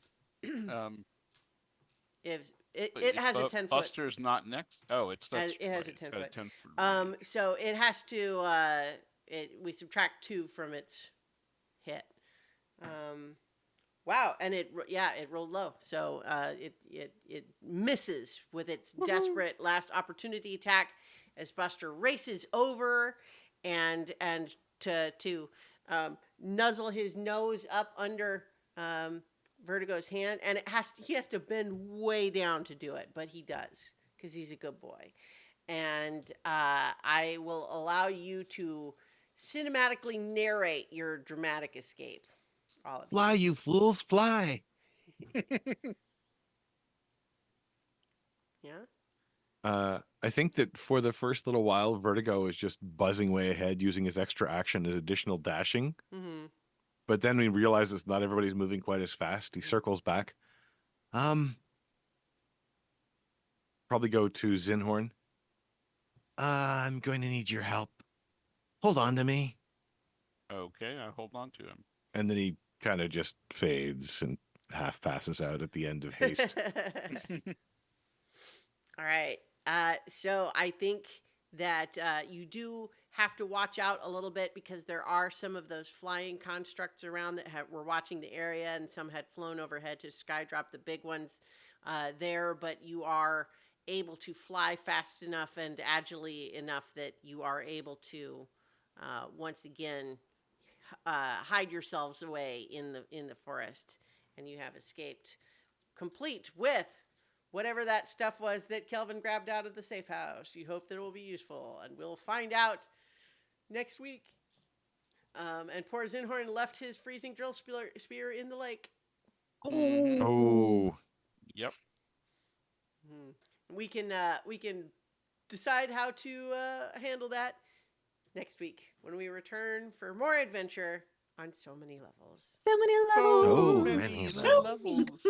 S1: If it has a 10 foot.
S3: Buster's not next. Oh, it has
S1: a 10 foot.
S3: 10 foot range.
S1: So it has to we subtract 2 from its hit. Wow, and it rolled low, so it misses with its desperate last opportunity attack, as Buster races over and to nuzzle his nose up under Vertigo's hand, and he has to bend way down to do it, but he does because he's a good boy. And I will allow you to cinematically narrate your dramatic escape. All of you.
S5: Fly, you fools, fly.
S1: Yeah.
S6: I think that for the first little while, Vertigo is just buzzing way ahead using his extra action as additional dashing.
S1: Mm-hmm.
S6: But then we realize that not everybody's moving quite as fast. He circles back. Probably go to Zinhorn.
S5: I'm going to need your help. Hold on to me.
S3: Okay, I hold on to him.
S6: And then he kind of just fades and half passes out at the end of haste.
S1: All right. So I think that you do have to watch out a little bit because there are some of those flying constructs around that were watching the area, and some had flown overhead to skydrop the big ones there. But you are able to fly fast enough and agilely enough that you are able to once again hide yourselves away in the forest, and you have escaped, complete with whatever that stuff was that Kelvin grabbed out of the safe house. You hope that it will be useful, and we'll find out next week. And poor Zinhorn left his freezing drill spear in the lake.
S3: Mhm.
S6: Oh,
S3: Yep.
S1: Hmm. We can decide how to handle that next week when we return for more adventure on So Many Levels.
S4: So many
S3: So
S4: levels.
S5: many
S3: many
S2: levels.
S3: levels.